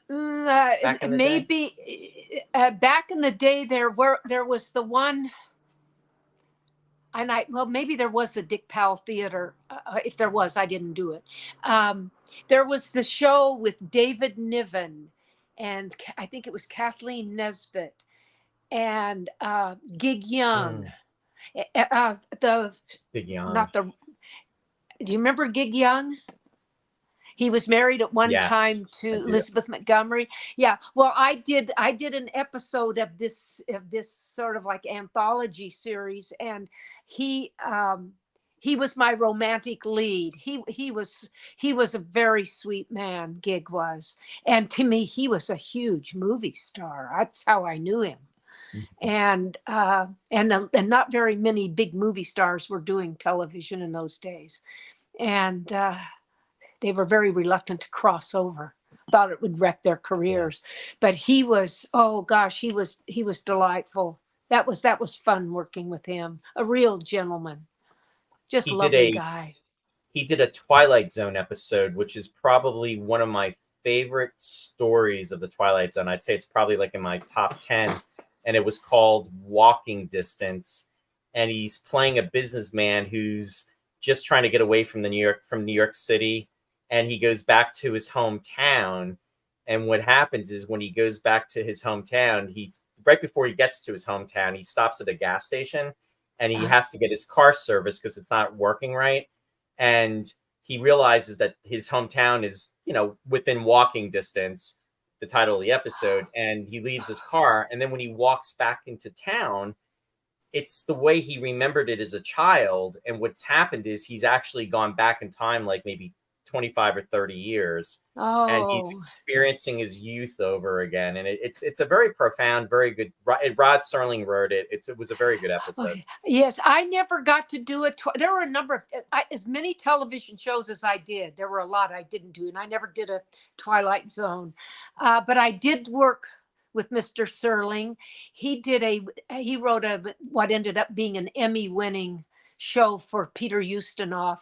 Speaker 2: Maybe back in the day there was the one, and maybe there was the Dick Powell Theater. If there was, I didn't do it. There was the show with David Niven, and I think it was Kathleen Nesbitt and Gig Young. The
Speaker 1: Gig Young.
Speaker 2: Not the. Do you remember Gig Young? He was married at one time to Elizabeth Montgomery. Yeah. Well, I did an episode of this sort of like anthology series, and he was my romantic lead. He was a very sweet man, Gig was. And to me, he was a huge movie star. That's how I knew him. And not very many big movie stars were doing television in those days. And they were very reluctant to cross over, thought it would wreck their careers. But he was, oh gosh, he was delightful. That was fun working with him. A real gentleman, just lovely guy.
Speaker 1: He did a Twilight Zone episode, which is probably one of my favorite stories of the Twilight Zone. I'd say it's probably like in my top 10. And it was called Walking Distance. And he's playing a businessman who's just trying to get away from New York City, and he goes back to his hometown. And what happens is when he goes back to his hometown, he's right before he gets to his hometown, he stops at a gas station and he has to get his car serviced because it's not working right. And he realizes that his hometown is, within walking distance, the title of the episode, and he leaves his car. And then when he walks back into town, it's the way he remembered it as a child. And what's happened is he's actually gone back in time, like maybe 25 or 30 years. And he's experiencing his youth over again. And it's a very profound, very good. Rod Serling wrote it. It was a very good episode.
Speaker 2: Yes, I never got to do it. There were a number of, as many television shows as I did. There were a lot I didn't do, and I never did a Twilight Zone. But I did work with Mr. Serling. He wrote what ended up being an Emmy-winning show for Peter Ustinov.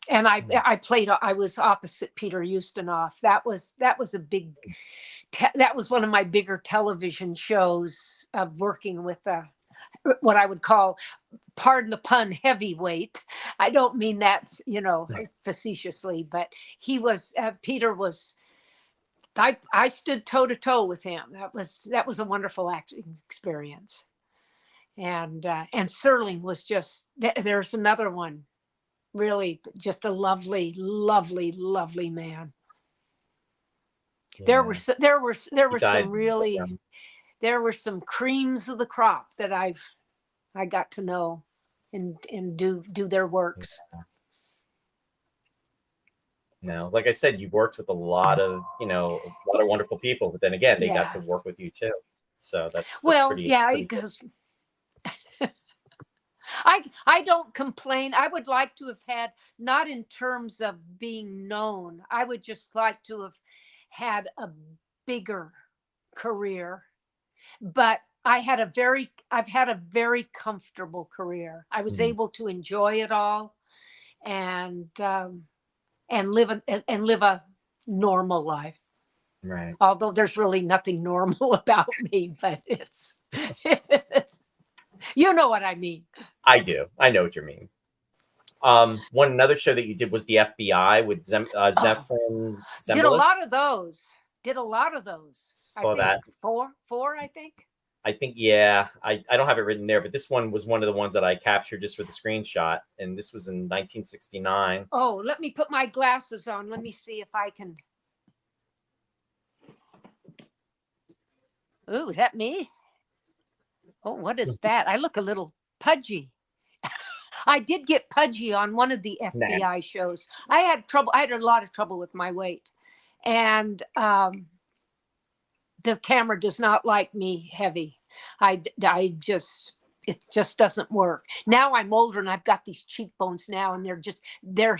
Speaker 2: And I was opposite Peter Ustinov. That was one of my bigger television shows of working with what I would call, pardon the pun, heavyweight. I don't mean that, facetiously, but Peter was, I stood toe to toe with him. That was a wonderful acting experience. And Serling was just, there's another one. Really just a lovely, lovely, lovely man. Yeah. There were some creams of the crop that I got to know and do their works.
Speaker 1: No, like I said, you've worked with a lot of wonderful people, but then again, they got to work with you too. So that's pretty
Speaker 2: because I don't complain. I would like to have had, not in terms of being known, I would just like to have had a bigger career. But I've had a very comfortable career. I was able to enjoy it all and live a normal life.
Speaker 1: Right.
Speaker 2: Although there's really nothing normal about me, but it's you know what I mean.
Speaker 1: I do. I know what you mean. Another show that you did was the FBI with Zefram Zimbalist.
Speaker 2: Did a lot of those.
Speaker 1: Saw that.
Speaker 2: Four, I think.
Speaker 1: I think, yeah. I don't have it written there, but this one was one of the ones that I captured just for the screenshot, and this was in 1969.
Speaker 2: Oh, let me put my glasses on. Let me see if I can. Ooh, is that me? Oh, what is that? I look a little pudgy. I did get pudgy on one of the FBI shows. I had a lot of trouble with my weight. And the camera does not like me heavy. It just doesn't work. Now I'm older and I've got these cheekbones now, and they're just there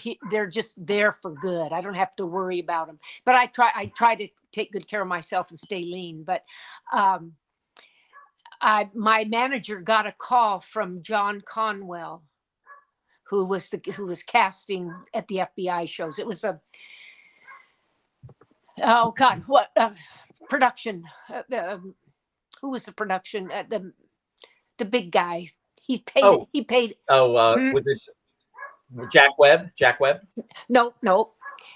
Speaker 2: for good. I don't have to worry about them. But I try to take good care of myself and stay lean. But my manager got a call from John Conwell, who was casting at the FBI shows. It was production. Who was the production? The big guy. He paid.
Speaker 1: Was it Jack Webb? Jack Webb?
Speaker 2: No.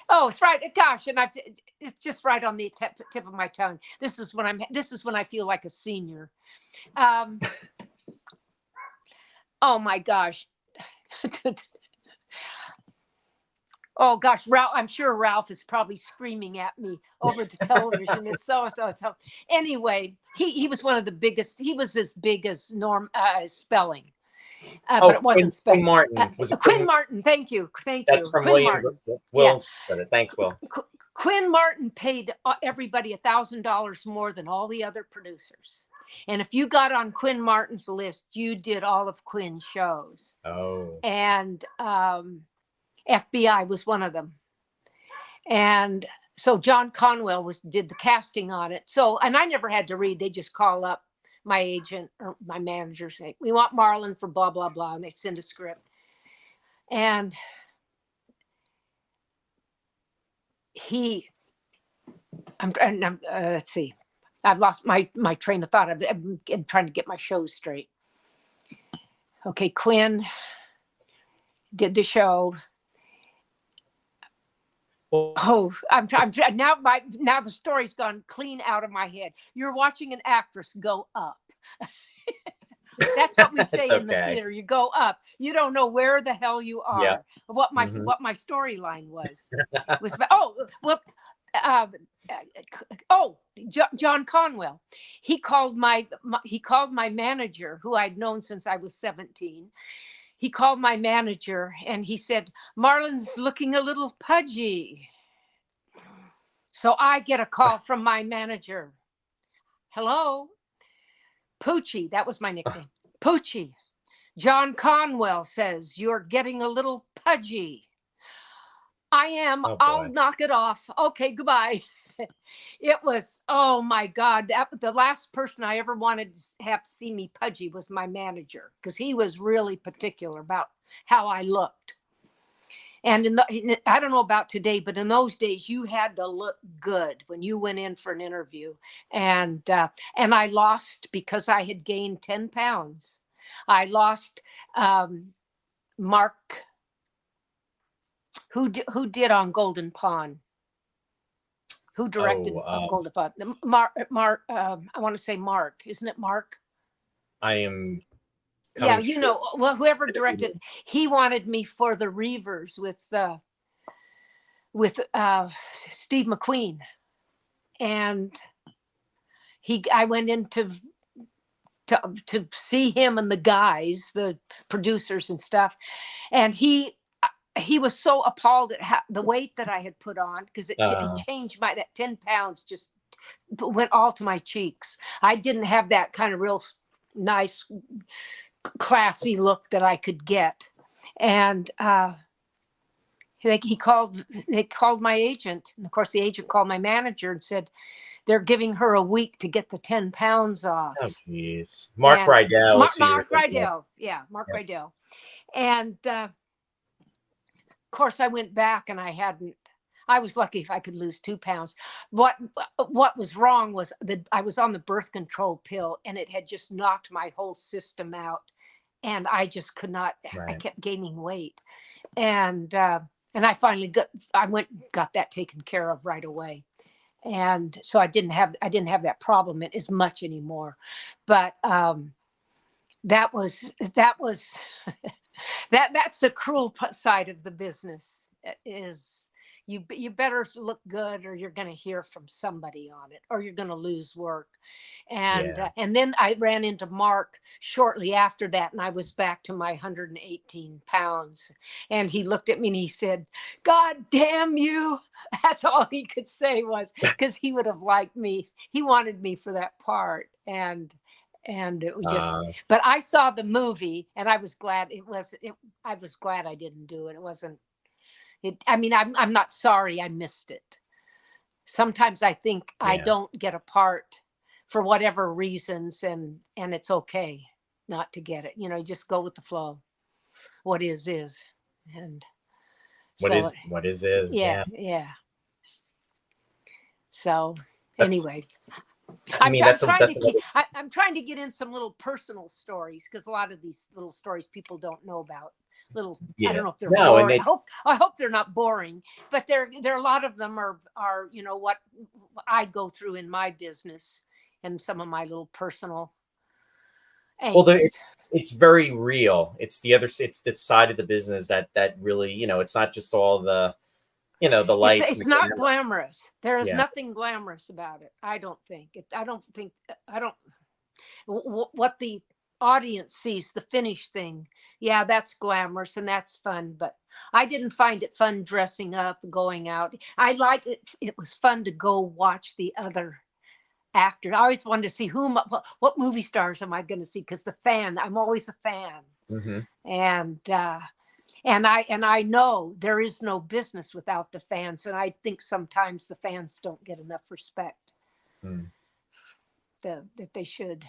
Speaker 2: Oh, it's right. Gosh, and it's just right on the tip of my tongue. This is when I feel like a senior. Oh my gosh. Oh gosh, Ralph, I'm sure Ralph is probably screaming at me over the television. It's so. Anyway, he was one of the biggest. He was as big as Spelling. But it wasn't Spelling.
Speaker 1: Quinn Martin. Was it
Speaker 2: Quinn Martin? Thank you.
Speaker 1: That's from
Speaker 2: Quinn
Speaker 1: William. Will. Yeah. Thanks, Will.
Speaker 2: Quinn Martin paid everybody $1,000 more than all the other producers. And if you got on Quinn Martin's list, you did all of Quinn's shows.
Speaker 1: Oh.
Speaker 2: And FBI was one of them. And so John Conwell did the casting on it. So, and I never had to read. They just call up my agent or my manager, say, we want Marlyn for blah, blah, blah. And they send a script. And let's see. I've lost my train of thought. I'm trying to get my shows straight. Okay, Quinn. did the show.
Speaker 1: Well,
Speaker 2: Oh, I'm now. Now the story's gone clean out of my head. You're watching an actress go up. That's what we
Speaker 1: it's
Speaker 2: say in the
Speaker 1: okay.
Speaker 2: theater. You go up. You don't know where the hell you
Speaker 1: Yeah.
Speaker 2: are. What my
Speaker 1: Mhm.
Speaker 2: what my storyline was oh well. Uh, John Conwell. He called my manager, who I'd known since I was 17. He called my manager and he said, "Marlyn's looking a little pudgy." So I get a call from my manager. "Hello, Poochie." That was my nickname. "Poochie, John Conwell says you're getting a little pudgy." "I am.
Speaker 1: Oh
Speaker 2: I'll
Speaker 1: boy.
Speaker 2: knock it off. Okay, goodbye." It was, oh my God, the last person I ever wanted to have see me pudgy was my manager, because he was really particular about how I looked. And I don't know about today, but in those days, you had to look good when you went in for an interview. And I lost because I had gained 10 pounds. I lost Mark, who did on Golden Pond. Who directed Golden Pond? Mark. I want to say Mark. Isn't it Mark?
Speaker 1: I am.
Speaker 2: Yeah, you know, well, whoever directed, he wanted me for the Reavers with Steve McQueen, and I went in to see him and the guys, the producers and stuff, and he was so appalled at the weight that I had put on, because it changed that 10 pounds just went all to my cheeks. I didn't have that kind of real nice, classy look that I could get. And they called my agent. And of course, the agent called my manager and said, they're giving her a week to get the 10 pounds off.
Speaker 1: Oh, jeez. Mark Rydell.
Speaker 2: Mark Rydell. Yeah, Mark Rydell. And of course, I went back and I was lucky if I could lose 2 pounds. What was wrong was that I was on the birth control pill, and it had just knocked my whole system out, and I just could not. Right. I kept gaining weight, and I finally got that taken care of right away, and so I didn't have that problem as much anymore. But that was that's the cruel side of the business. Is you better look good, or you're going to hear from somebody on it, or you're going to lose work. And and then I ran into Mark shortly after that, and I was back to my 118 pounds. And he looked at me and he said, "God damn you." That's all he could say, was because he would have liked me. He wanted me for that part. And it was just, but I saw the movie and I was glad I was glad I didn't do it. It wasn't, I mean, I'm not sorry I missed it. Sometimes I think I don't get a part for whatever reasons, and it's okay not to get it. You know, just go with the flow. What is. And
Speaker 1: what is.
Speaker 2: Yeah. So anyway. I'm trying to get in some little personal stories, because a lot of these little stories people don't know about. I don't know if they're boring. I hope they're not boring, but there a lot of them are you know what I go through in my business, and some of my little personal angst.
Speaker 1: Well, it's very real. It's the side of the business that really, you know, it's not just all the, you know, the lights.
Speaker 2: It's not glamorous. There is nothing glamorous about it. I don't think. What the audience sees, the finished thing, yeah, that's glamorous and that's fun. But I didn't find it fun dressing up, going out. I liked it. It was fun to go watch the other actors. I always wanted to see what movie stars am I going to see, because I'm always a fan.
Speaker 1: Mm-hmm.
Speaker 2: And I know there is no business without the fans, and I think sometimes the fans don't get enough respect that they should.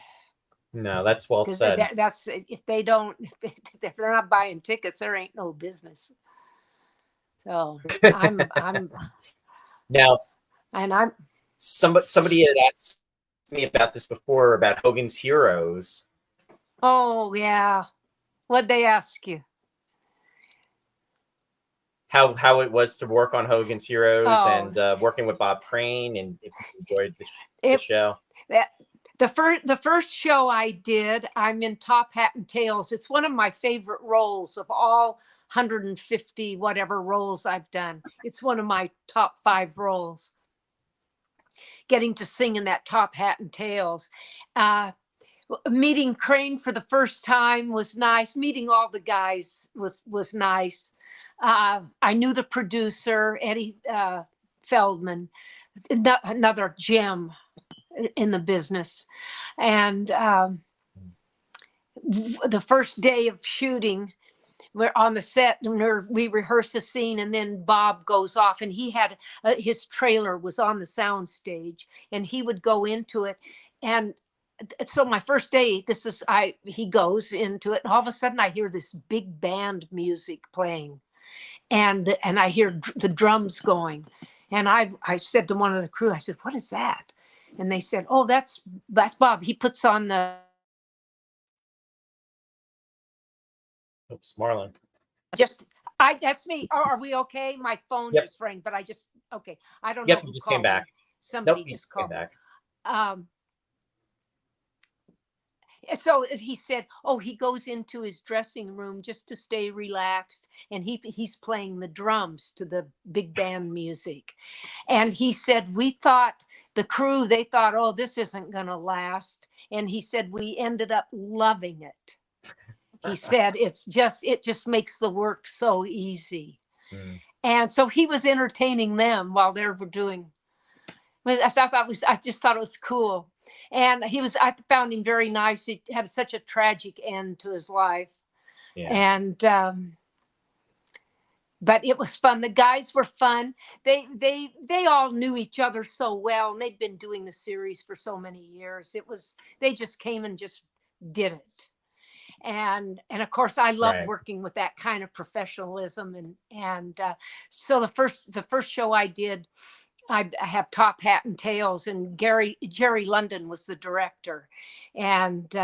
Speaker 1: No, that's well said.
Speaker 2: That's if they're not buying tickets, there ain't no business. So I'm
Speaker 1: now,
Speaker 2: and I'm
Speaker 1: somebody had asked me about this before, about Hogan's Heroes.
Speaker 2: Oh yeah, what'd they ask you?
Speaker 1: how it was to work on Hogan's Heroes
Speaker 2: Oh,
Speaker 1: and working with Bob Crane, and if you enjoyed the
Speaker 2: it
Speaker 1: show.
Speaker 2: the first show I did, I'm in Top Hat and Tails. It's one of my favorite roles of all 150 whatever roles I've done. It's one of my top 5 roles. Getting to sing in that Top Hat and Tails. Meeting Crane for the first time was nice. Meeting all the guys was nice. I knew the producer, Eddie Feldman, another gem in the business. And the first day of shooting, we're on the set and we rehearse a scene, and then Bob goes off, and he had his trailer was on the sound stage, and he would go into it. And so my first day, he goes into it, and all of a sudden I hear this big band music playing, and I hear the drums going, and I said to one of the crew, I said, "What is that?" And they said, "Oh, that's Bob. He puts on the."
Speaker 1: Oops, Marlyn.
Speaker 2: That's me. Are we okay? My phone
Speaker 1: Yep.
Speaker 2: just rang, but okay. I don't
Speaker 1: Yep,
Speaker 2: know who
Speaker 1: you just
Speaker 2: called
Speaker 1: came back.
Speaker 2: me. Somebody
Speaker 1: Nope, you
Speaker 2: just
Speaker 1: just came
Speaker 2: called me.
Speaker 1: back.
Speaker 2: So he said, "Oh, he goes into his dressing room just to stay relaxed, and he's playing the drums to the big band music." And he said, "We thought the crew, they thought, oh, this isn't going to last." And he said, "We ended up loving it." He said, it just makes the work so easy." And so he was entertaining them while they were doing. I just thought it was cool. And I found him very nice. He had such a tragic end to his life.
Speaker 1: Yeah.
Speaker 2: And, but it was fun. The guys were fun. They all knew each other so well, and they'd been doing the series for so many years. They just came and just did it. And of course I love working with that kind of professionalism. And so the first show I did, I have Top Hat and Tails, and Jerry London was the director, and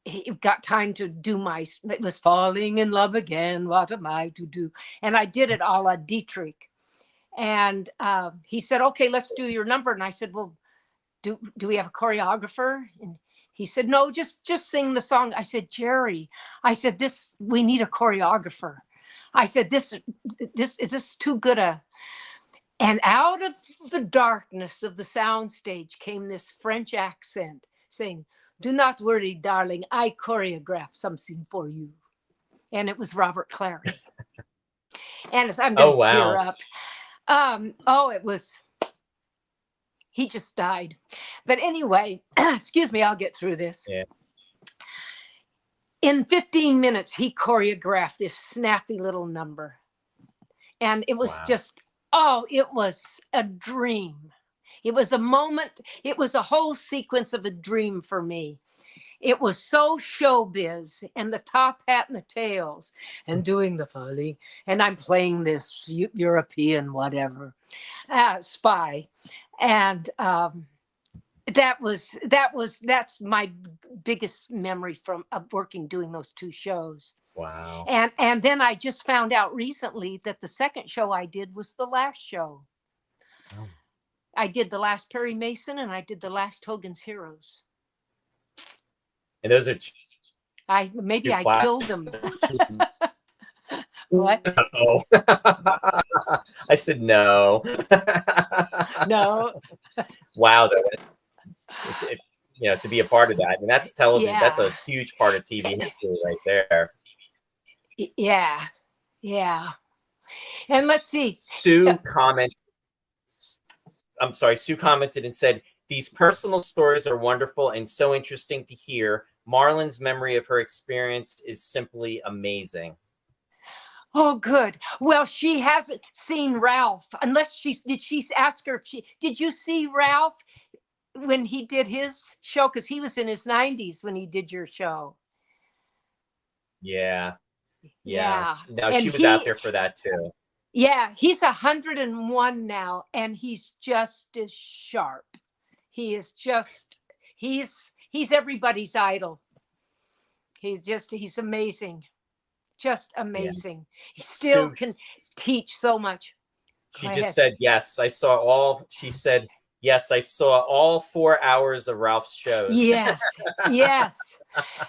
Speaker 2: he got time to do it was Falling in Love Again, What Am I to Do? And I did it a la Dietrich. And he said, "Okay, let's do your number." And I said, "Well, do we have a choreographer?" And he said, "No, just sing the song." I said, "Jerry," I said, we need a choreographer." I said, this is too good a. And out of the darkness of the soundstage came this French accent saying, "Do not worry, darling, I choreograph something for you." And it was Robert Clary. And I'm going to tear up. It was, he just died. But anyway, excuse me, I'll get through this.
Speaker 1: Yeah.
Speaker 2: In 15 minutes, he choreographed this snappy little number. And it was just, it was a dream. It was a moment. It was a whole sequence of a dream for me. It was so showbiz, and the Top Hat and the Tails, and doing the Falling, and I'm playing this European whatever spy, and that's my biggest memory from doing those 2 shows.
Speaker 1: Wow.
Speaker 2: And then I just found out recently that the second show I did was the last show. Oh. I did the last Perry Mason, and I did the last Hogan's Heroes.
Speaker 1: And those are
Speaker 2: I killed them. What?
Speaker 1: No. I said no.
Speaker 2: No.
Speaker 1: Wow, though, to be a part of that. I mean, that's television.
Speaker 2: Yeah.
Speaker 1: That's a huge part of TV history right there.
Speaker 2: Yeah. Yeah. And let's see.
Speaker 1: Sue commented and said, "These personal stories are wonderful and so interesting to hear. Marlyn's memory of her experience is simply amazing."
Speaker 2: Oh, good. Well, she hasn't seen Ralph, unless she ask her if did you see Ralph when he did his show? Because he was in his 90s when he did your show.
Speaker 1: Yeah.
Speaker 2: Yeah.
Speaker 1: No, she was out there for that too.
Speaker 2: Yeah, he's 101 now, and he's just as sharp. He is just, he's everybody's idol. He's amazing. Just
Speaker 1: Yeah.
Speaker 2: amazing. He still
Speaker 1: So
Speaker 2: can teach so much.
Speaker 1: she
Speaker 2: Go
Speaker 1: just
Speaker 2: ahead.
Speaker 1: said, yes, I saw all, she said, yes, I saw all 4 hours of Ralph's shows.
Speaker 2: Yes, yes,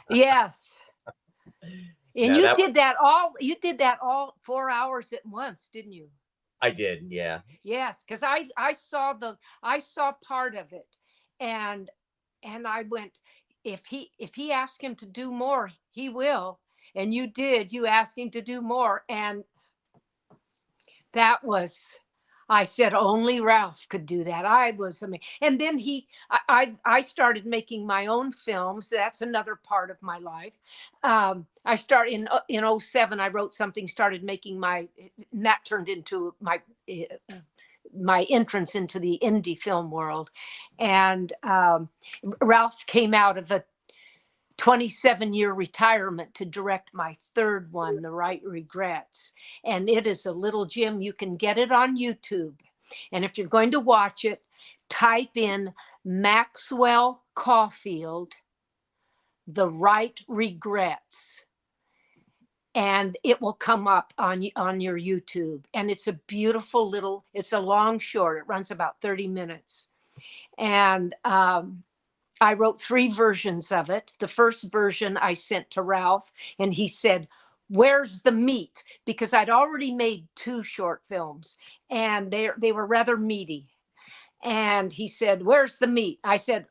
Speaker 2: yes. And
Speaker 1: No,
Speaker 2: you
Speaker 1: that was,
Speaker 2: did that all. You did that all 4 hours at once, didn't you?
Speaker 1: I did. Yeah.
Speaker 2: Yes, because I saw part of it, and I went, if he asked him to do more, he will. And you did. You asked him to do more, and that was, I said only Ralph could do that. I was amazed. And then I started making my own films. That's another part of my life. I started in '07. I wrote something, started making and that turned into my entrance into the indie film world. And Ralph came out of a 27-year retirement to direct my third one, The Right Regrets. And it is a little gem. You can get it on YouTube. And if you're going to watch it, type in Maxwell Caulfield, The Right Regrets, and it will come up on your YouTube. And it's a beautiful little, it's a long short. It runs about 30 minutes. And I wrote 3 versions of it. The first version I sent to Ralph, and he said, "Where's the meat?" Because I'd already made 2 short films, and they were rather meaty. And he said, "Where's the meat?" I said,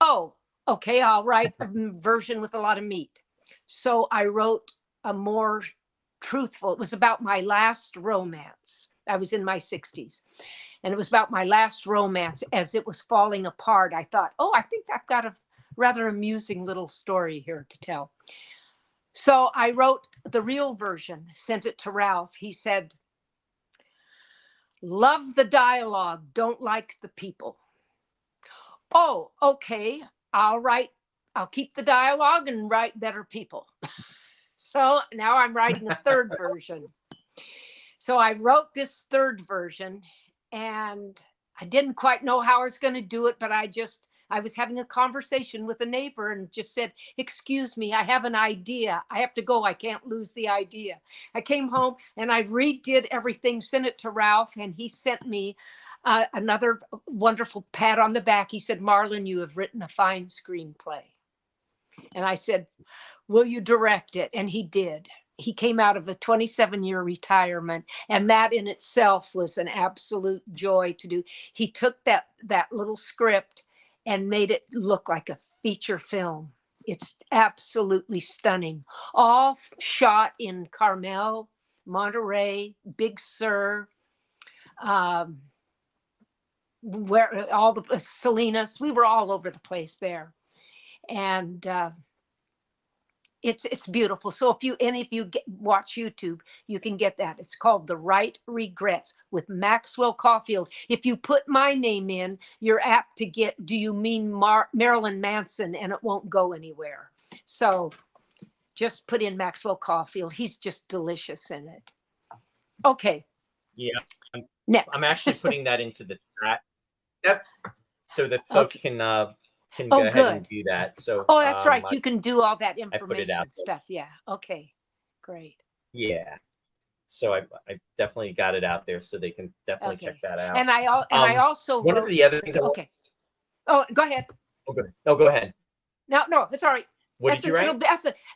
Speaker 2: "Oh, okay, I'll write a version with a lot of meat." So I wrote a more truthful. It was about my last romance. I was in my 60s. And it was about my last romance. As it was falling apart, I thought, oh, I think I've got a rather amusing little story here to tell. So I wrote the real version, sent it to Ralph. He said, "Love the dialogue, don't like the people." Oh, okay. I'll keep the dialogue and write better people. So now I'm writing a third version. So I wrote this third version, and I didn't quite know how I was going to do it, but I was having a conversation with a neighbor and just said, "Excuse me, I have an idea. I have to go. I can't lose the idea." I came home and I redid everything, sent it to Ralph, and he sent me another wonderful pat on the back. He said, "Marlyn, you have written a fine screenplay." And I said, "Will you direct it?" And he did. He came out of a 27-year retirement, and that in itself was an absolute joy to do. He took that little script and made it look like a feature film. It's absolutely stunning. All shot in Carmel, Monterey, Big Sur, where all the Salinas. We were all over the place there, and it's beautiful. So if you watch YouTube, you can get that. It's called The Right Regrets with Maxwell Caulfield. If you put my name in, you're apt to get, "Do you mean Marilyn Manson?" and it won't go anywhere. So just put in Maxwell Caulfield. He's just delicious in it. Okay.
Speaker 1: Yeah.
Speaker 2: Next.
Speaker 1: I'm actually putting that into the chat. Yep. So that folks can go ahead and do that. So
Speaker 2: that's right. You can do all that information
Speaker 1: there.
Speaker 2: stuff. Yeah. Okay. Great.
Speaker 1: Yeah. So I definitely got it out there, so they can definitely check that out.
Speaker 2: And I also
Speaker 1: one
Speaker 2: wrote,
Speaker 1: of the other things.
Speaker 2: Okay. Oh, go ahead.
Speaker 1: Oh, good. No, go ahead.
Speaker 2: No, it's all right.
Speaker 1: What did you write?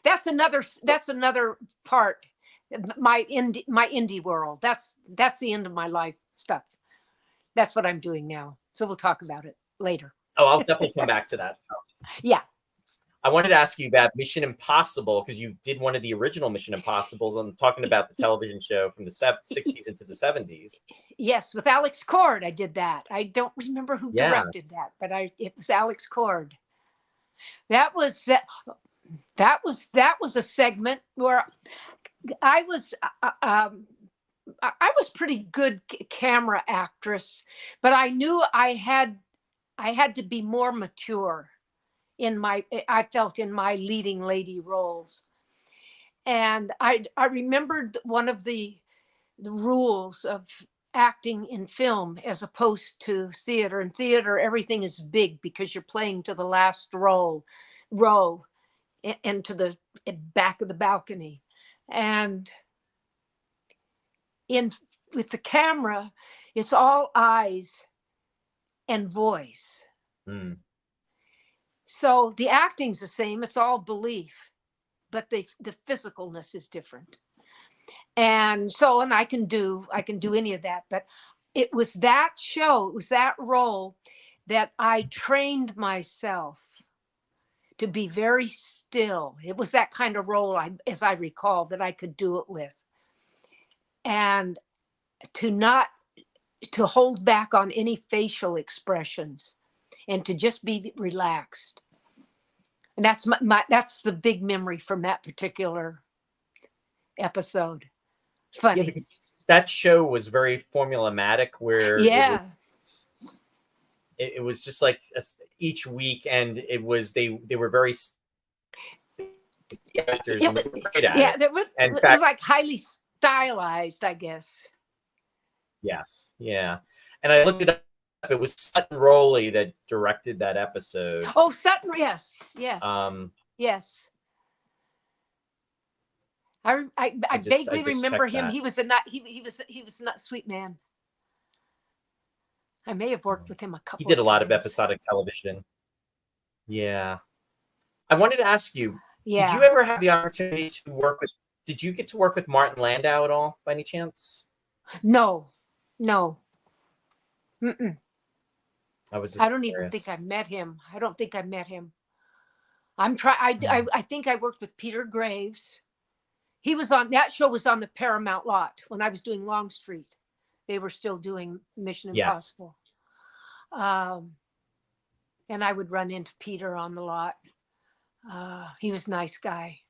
Speaker 2: That's another part. My indie world. That's the end of my life stuff. That's what I'm doing now. So we'll talk about it later.
Speaker 1: Oh, I'll definitely come back to that.
Speaker 2: Yeah.
Speaker 1: I wanted to ask you about Mission Impossible, because you did one of the original Mission Impossibles. I'm talking about the television show from the 60s into the 70s.
Speaker 2: Yes, with Alex Cord, I did that. I don't remember who directed that, but it was Alex Cord. That was a segment where I was pretty good camera actress, but I knew I had to be more mature I felt in my leading lady roles. And I remembered one of the rules of acting in film as opposed to theater. In theater, everything is big because you're playing to the last row and to the back of the balcony. And with the camera, it's all eyes and voice.
Speaker 1: Mm.
Speaker 2: So the acting's the same, it's all belief, but the physicalness is different. And so, and I can do any of that, but it was that show, it was that role that I trained myself to be very still. It was that kind of role, as I recall, that I could do it with. And to hold back on any facial expressions and to just be relaxed. And that's the big memory from that particular episode. Funny.
Speaker 1: Yeah, because that show was very formulaic, where
Speaker 2: yeah.
Speaker 1: It was just like each week, and it was they were very actors, and they were great at it.
Speaker 2: And it was like highly stylized, I guess.
Speaker 1: Yes, yeah. And I looked it up. It was Sutton Rowley that directed that episode.
Speaker 2: Oh, Sutton, yes. Yes. I vaguely remember him. He was not sweet man. I may have worked with him a couple.
Speaker 1: He did a lot of episodic television. Yeah. I wanted to ask you, did you ever have the opportunity to work with? Did you get to work with Martin Landau at all, by any chance?
Speaker 2: No.
Speaker 1: I
Speaker 2: don't even think I met him. I don't think I met him. I think I worked with Peter Graves. He was on that show. Was on the Paramount lot when I was doing Longstreet. They were still doing Mission Impossible. And I would run into Peter on the lot. He was a nice guy.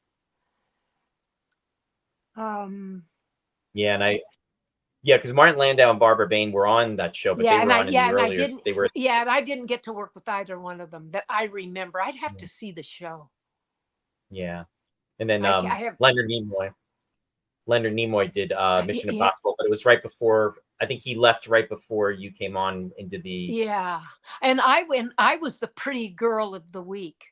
Speaker 1: Because Martin Landau and Barbara Bain were on that show, but they were on in the earlier.
Speaker 2: And I didn't get to work with either one of them that I remember. I'd have to see the show.
Speaker 1: Yeah, and then Leonard Nimoy. Leonard Nimoy did Mission Impossible, but it was right before. I think he left right before you came on into the.
Speaker 2: Yeah, and I was the pretty girl of the week.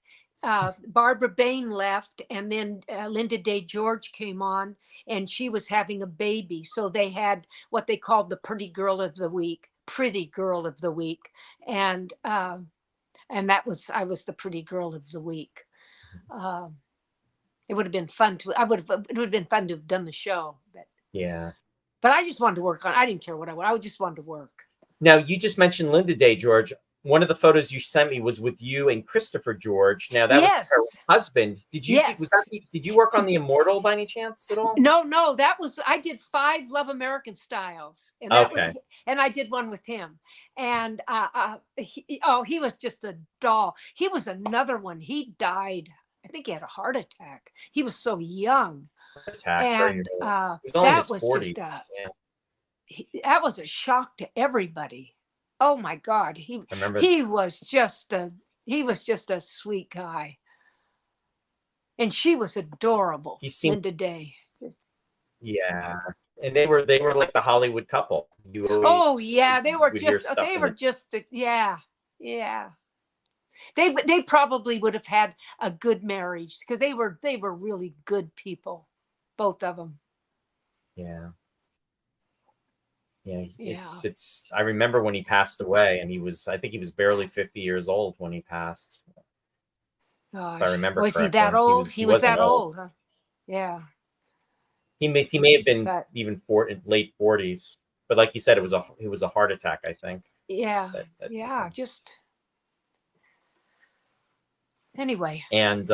Speaker 2: Barbara Bain left, and then Linda Day George came on, and she was having a baby, so they had what they called the pretty girl of the week, and I was the pretty girl of the week. It would have been fun to have done the show, but I just wanted to work on. I didn't care what I just wanted to work.
Speaker 1: Now, you just mentioned Linda Day George. One of the photos you sent me was with you and Christopher George. Now, that was her husband. Did you did you work on The Immortal by any chance at all?
Speaker 2: No, I did 5 Love American Styles, and and I did one with him. And he was just a doll. He was another one. He died. I think he had a heart attack. He was so young. And that was 40s. That was a shock to everybody. Oh my God, he was just a sweet guy, and she was adorable. Linda Day.
Speaker 1: Yeah, and they were like the Hollywood couple. They
Speaker 2: probably would have had a good marriage because they were really good people, both of them.
Speaker 1: Yeah. It's I remember when he passed away, and I think he was barely 50 years old when he passed.
Speaker 2: Gosh.
Speaker 1: If I remember
Speaker 2: correctly.
Speaker 1: Was he that
Speaker 2: old? He was that old. Huh? Yeah.
Speaker 1: He may have been even late 40s, but like you said, it was a heart attack, I think.
Speaker 2: Yeah. Just anyway.
Speaker 1: And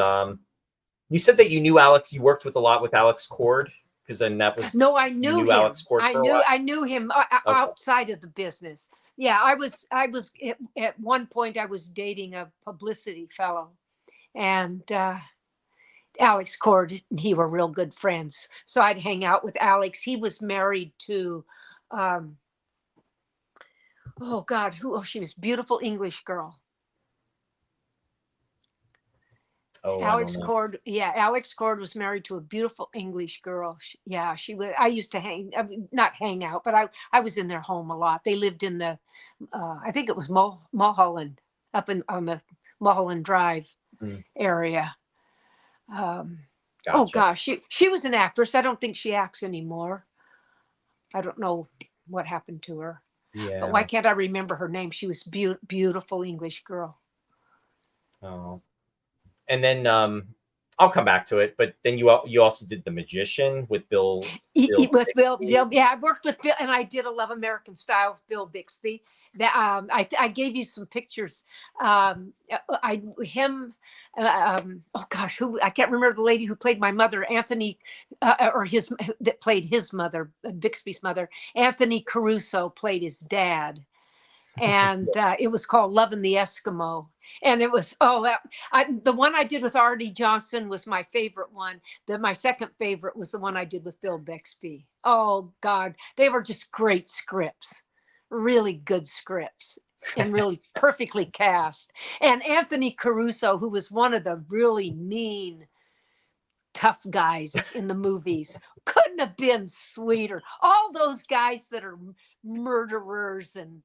Speaker 1: you said that you worked with a lot with Alex Cord. Because then that was
Speaker 2: I knew him.
Speaker 1: Alex Cord
Speaker 2: I knew him outside of the business. Yeah, I was at one point I was dating a publicity fellow, and Alex Cord and he were real good friends. So I'd hang out with Alex. He was married to she was a beautiful English girl. Alex Cord was married to a beautiful English girl. She was. I used to not hang out, but I was in their home a lot. They lived in the, I think it was Mulholland, up on the Mulholland Drive area. Oh
Speaker 1: Gotcha.
Speaker 2: gosh, she was an actress. I don't think she acts anymore. I don't know what happened to her. But why
Speaker 1: Yeah.
Speaker 2: can't I remember her name? She was beautiful English girl.
Speaker 1: Oh. And then I'll come back to it. But then you also did The Magician with Bill
Speaker 2: With
Speaker 1: Bixby.
Speaker 2: Yeah, I worked with Bill, and I did a Love American Style with Bill Bixby. That I gave you some pictures. I him. Oh gosh, who I can't remember the lady who played my mother, Anthony, or his that played his mother, Bixby's mother. Anthony Caruso played his dad, and it was called Love and the Eskimo. And it was the one I did with R.D. Johnson was my favorite one. My second favorite was the one I did with Bill Bixby. Oh God, they were just great scripts, really good scripts, and really perfectly cast. And Anthony Caruso, who was one of the really mean, tough guys in the movies, couldn't have been sweeter. All those guys that are murderers and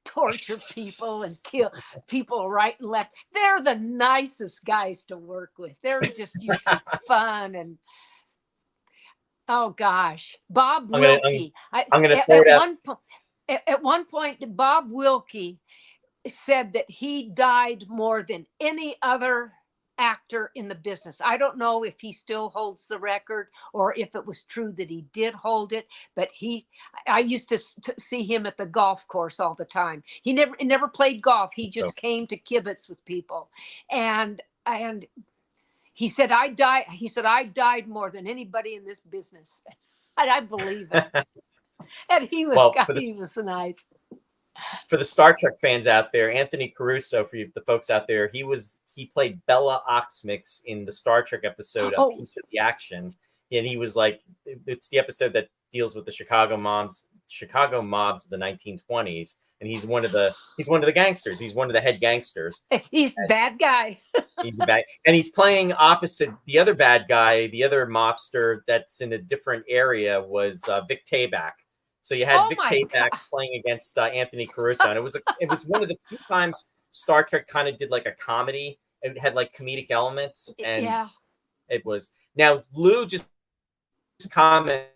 Speaker 2: torture people and kill people right and left. They're the nicest guys to work with. They're just usually fun and oh gosh, Bob
Speaker 1: I'm gonna
Speaker 2: Wilkie.
Speaker 1: I'm gonna throw it out.
Speaker 2: At one point, Bob Wilkie said that he died more than any other actor in the business. I don't know if he still holds the record or if it was true that he did hold it, but I used to see him at the golf course all the time. He never played golf. He
Speaker 1: So
Speaker 2: just came to kibitz with people. And he said, I died more than anybody in this business. And I believe it. And he
Speaker 1: well,
Speaker 2: was nice.
Speaker 1: for the Star Trek fans out there, Anthony Caruso, for the folks out there, he played Bella Oxmix in the Star Trek episode A Piece of the Action, and he was like, it's the episode that deals with the Chicago mobs of the 1920s, and he's one of the gangsters. He's one of the head gangsters.
Speaker 2: He's a bad guy.
Speaker 1: He's bad, and he's playing opposite the other bad guy, the other mobster that's in a different area was Vic Tayback. So you had Vic Tayback playing against Anthony Caruso, and it was one of the few times Star Trek kind of did like a comedy. It had like comedic elements, and it was. Now Lou just commented.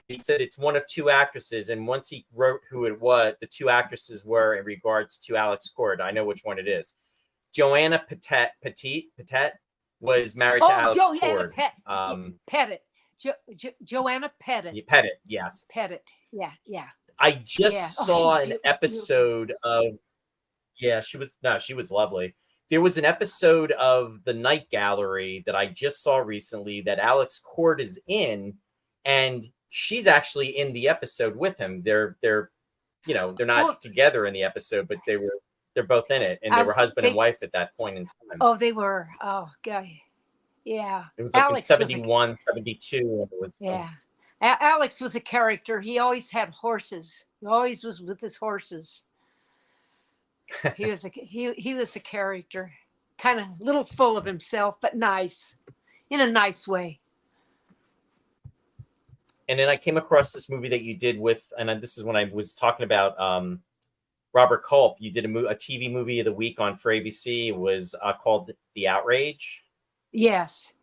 Speaker 1: He said it's one of two actresses, and once he wrote who it was, the two actresses were in regards to Alex Cord. I know which one it is. Joanna Petit was married to Alex Cord.
Speaker 2: Pettit. Joanna Pettit.
Speaker 1: Pettit, yes.
Speaker 2: Pettit. Yeah.
Speaker 1: I just saw an episode of. Yeah, she was lovely. There was an episode of The Night Gallery that I just saw recently that Alex Cord is in, and she's actually in the episode with him. They're not together in the episode, but they're both in it, and they were husband and wife at that point in time.
Speaker 2: Oh, they were. Oh, God. Yeah.
Speaker 1: It was like Alex in 71, 72. And it was
Speaker 2: Alex was a character. He always had horses. He always was with his horses. He was a character, kind of a little full of himself, but nice, in a nice way.
Speaker 1: And then I came across this movie that you did with, and this is when I was talking about Robert Culp. You did a TV movie of the week on for ABC. It was called The Outrage.
Speaker 2: Yes.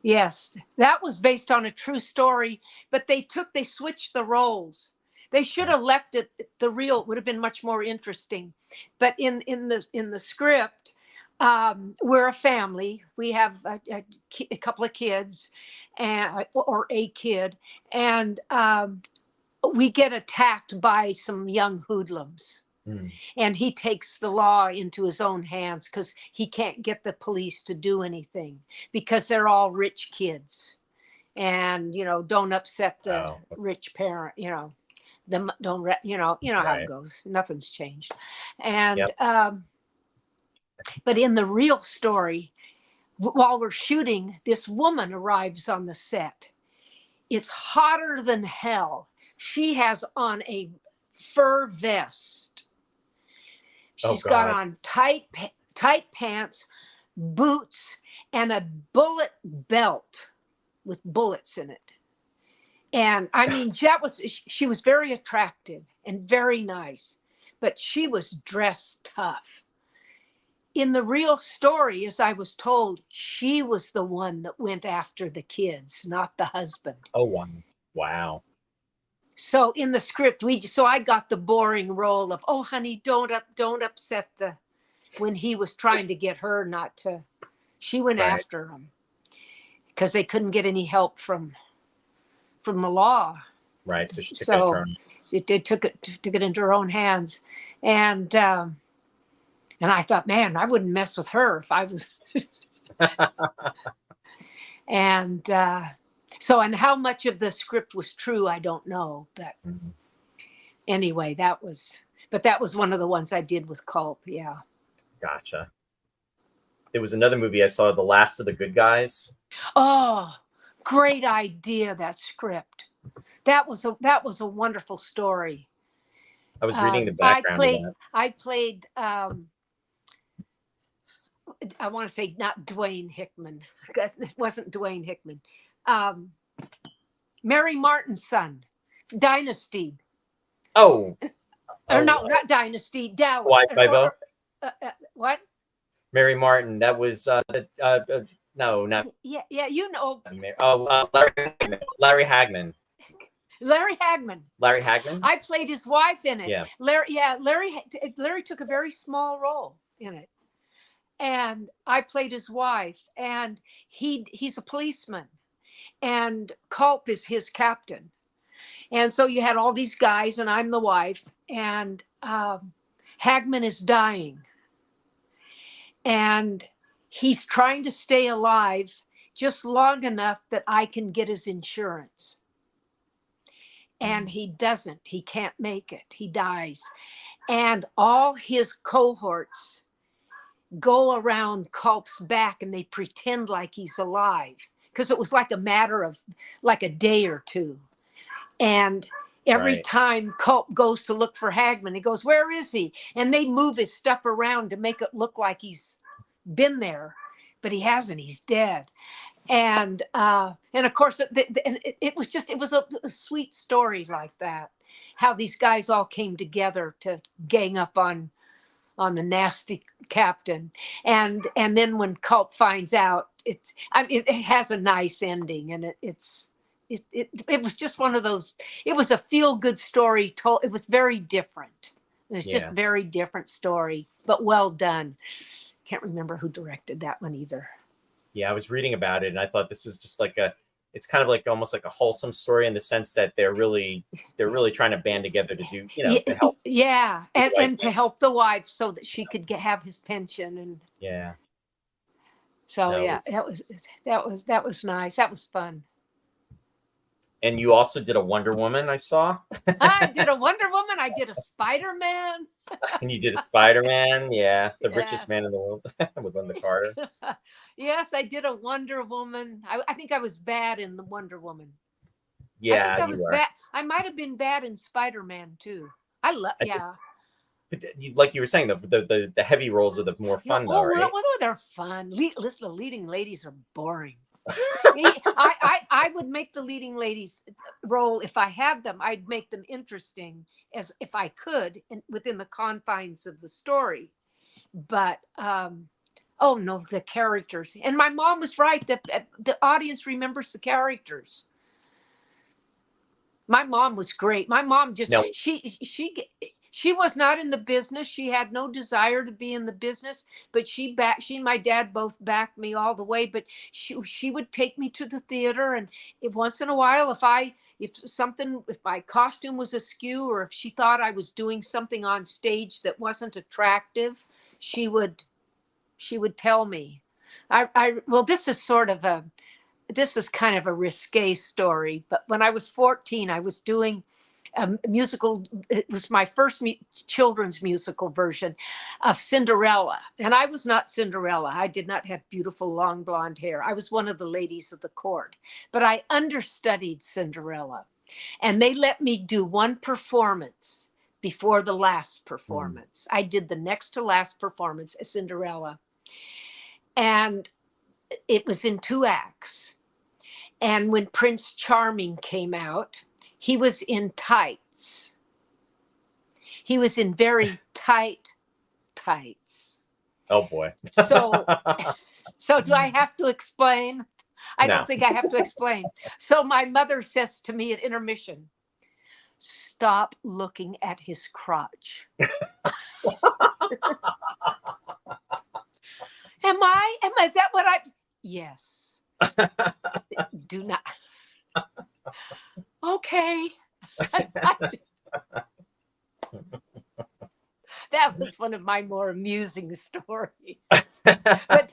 Speaker 2: That was based on a true story, but they switched the roles. They should have left it the real. It would have been much more interesting. But in the script, we're a family. We have a couple of kids, or a kid, and we get attacked by some young hoodlums. And he takes the law into his own hands because he can't get the police to do anything because they're all rich kids, and don't upset the rich parent. Them don't how it goes. Nothing's changed, and but in the real story, while we're shooting, this woman arrives on the set. It's hotter than hell. She has on a fur vest. She's got on tight pants, boots, and a bullet belt with bullets in it. And I mean, she was very attractive and very nice, but she was dressed tough. in the real story, as I was told, she was the one that went after the kids, not the husband.
Speaker 1: Oh, wow. Wow.
Speaker 2: So in the script, so I got the boring role of, oh, honey, don't upset when he was trying to get her not to. She went
Speaker 1: Right.
Speaker 2: after him because they couldn't get any help from the law.
Speaker 1: Right. So she took it
Speaker 2: So
Speaker 1: into her own hands.
Speaker 2: took it into her own hands, and I thought, man, I wouldn't mess with her if I was. And so, and how much of the script was true, I don't know. But
Speaker 1: Mhm.
Speaker 2: anyway, that was one of the ones I did with Culp. Yeah.
Speaker 1: Gotcha. There was another movie I saw, The Last of the Good Guys.
Speaker 2: Oh, great idea, that script. That was a wonderful story.
Speaker 1: I was reading the background of that.
Speaker 2: I played I want to say not Dwayne Hickman, because it wasn't Dwayne Hickman. Mary Martin's son, Dynasty.
Speaker 1: Oh.
Speaker 2: Or no, not Dynasty, Dallas.
Speaker 1: Hawaii Five-O?
Speaker 2: What?
Speaker 1: Mary Martin. That was no, not.
Speaker 2: Yeah, you know.
Speaker 1: Larry Hagman.
Speaker 2: Larry Hagman.
Speaker 1: Larry Hagman.
Speaker 2: I played his wife in it.
Speaker 1: Yeah.
Speaker 2: Larry took a very small role in it, and I played his wife. And he's a policeman, and Culp is his captain. And so you had all these guys, and I'm the wife, and Hagman is dying, and he's trying to stay alive just long enough that I can get his insurance. And he doesn't. He can't make it. He dies. And all his cohorts go around Culp's back and they pretend like he's alive, because it was like a matter of like a day or two. And every time Culp goes to look for Hagman, he goes, where is he? And they move his stuff around to make it look like he's been there, but he hasn't. He's dead. And of course, it was a sweet story like that, how these guys all came together to gang up on the nasty captain. And then when Culp finds out, it has a nice ending, and it was just one of those. It was a feel-good story told. It was very different. It was just very different story, but well done. Can't remember who directed that one either.
Speaker 1: Yeah, I was reading about it, and I thought this is just it's kind of like almost like a wholesome story in the sense that they're really trying to band together to do, to help.
Speaker 2: Yeah, and to help the wife so that she could have his pension. And
Speaker 1: yeah.
Speaker 2: So that was nice. That was fun.
Speaker 1: And you also did a Wonder Woman, I saw.
Speaker 2: I did a Wonder Woman. I did a Spider-Man.
Speaker 1: And you did a Spider-Man, yeah, the richest man in the world with Linda Carter.
Speaker 2: Yes, I did a Wonder Woman. I think I was bad in the Wonder Woman.
Speaker 1: Yeah,
Speaker 2: I think I was bad. I might have been bad in Spider-Man too.
Speaker 1: But like you were saying, the heavy roles are the more fun, though, right?
Speaker 2: Well, they're fun. Listen, the leading ladies are boring. I would make the leading ladies role if I had them. I'd make them interesting as if I could, within the confines of the story. But oh no, the characters. And my mom was right. The audience remembers the characters. My mom was great. My mom just she was not in the business. She had no desire to be in the business, but she and my dad both backed me all the way. But she would take me to the theater, and once in a while, if my costume was askew, or if she thought I was doing something on stage that wasn't attractive, she would tell me. Well, this is kind of a risque story, but when I was 14, I was doing a musical. It was my first children's musical version of Cinderella. And I was not Cinderella. I did not have beautiful long blonde hair. I was one of the ladies of the court, but I understudied Cinderella. And they let me do one performance before the last performance. I did the next to last performance as Cinderella. And it was in 2 acts. And when Prince Charming came out, he was in tights. He was in very tight tights.
Speaker 1: Oh boy.
Speaker 2: So, so do I have to explain? I
Speaker 1: No.
Speaker 2: don't think I have to explain. So my mother says to me at intermission, "Stop looking at his crotch." Is that what I? Yes. Do not. Okay. That was one of my more amusing stories. But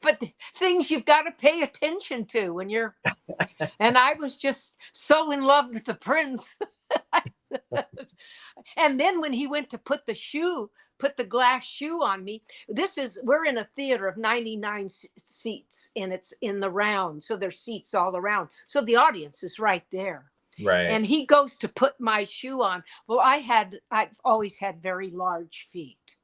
Speaker 2: but things you've got to pay attention to when you're, and I was just so in love with the prince. And then when he went to put the glass shoe on me, we're in a theater of 99 seats, and it's in the round. So there's seats all around. So the audience is right there.
Speaker 1: Right.
Speaker 2: And he goes to put my shoe on. Well, I've always had very large feet.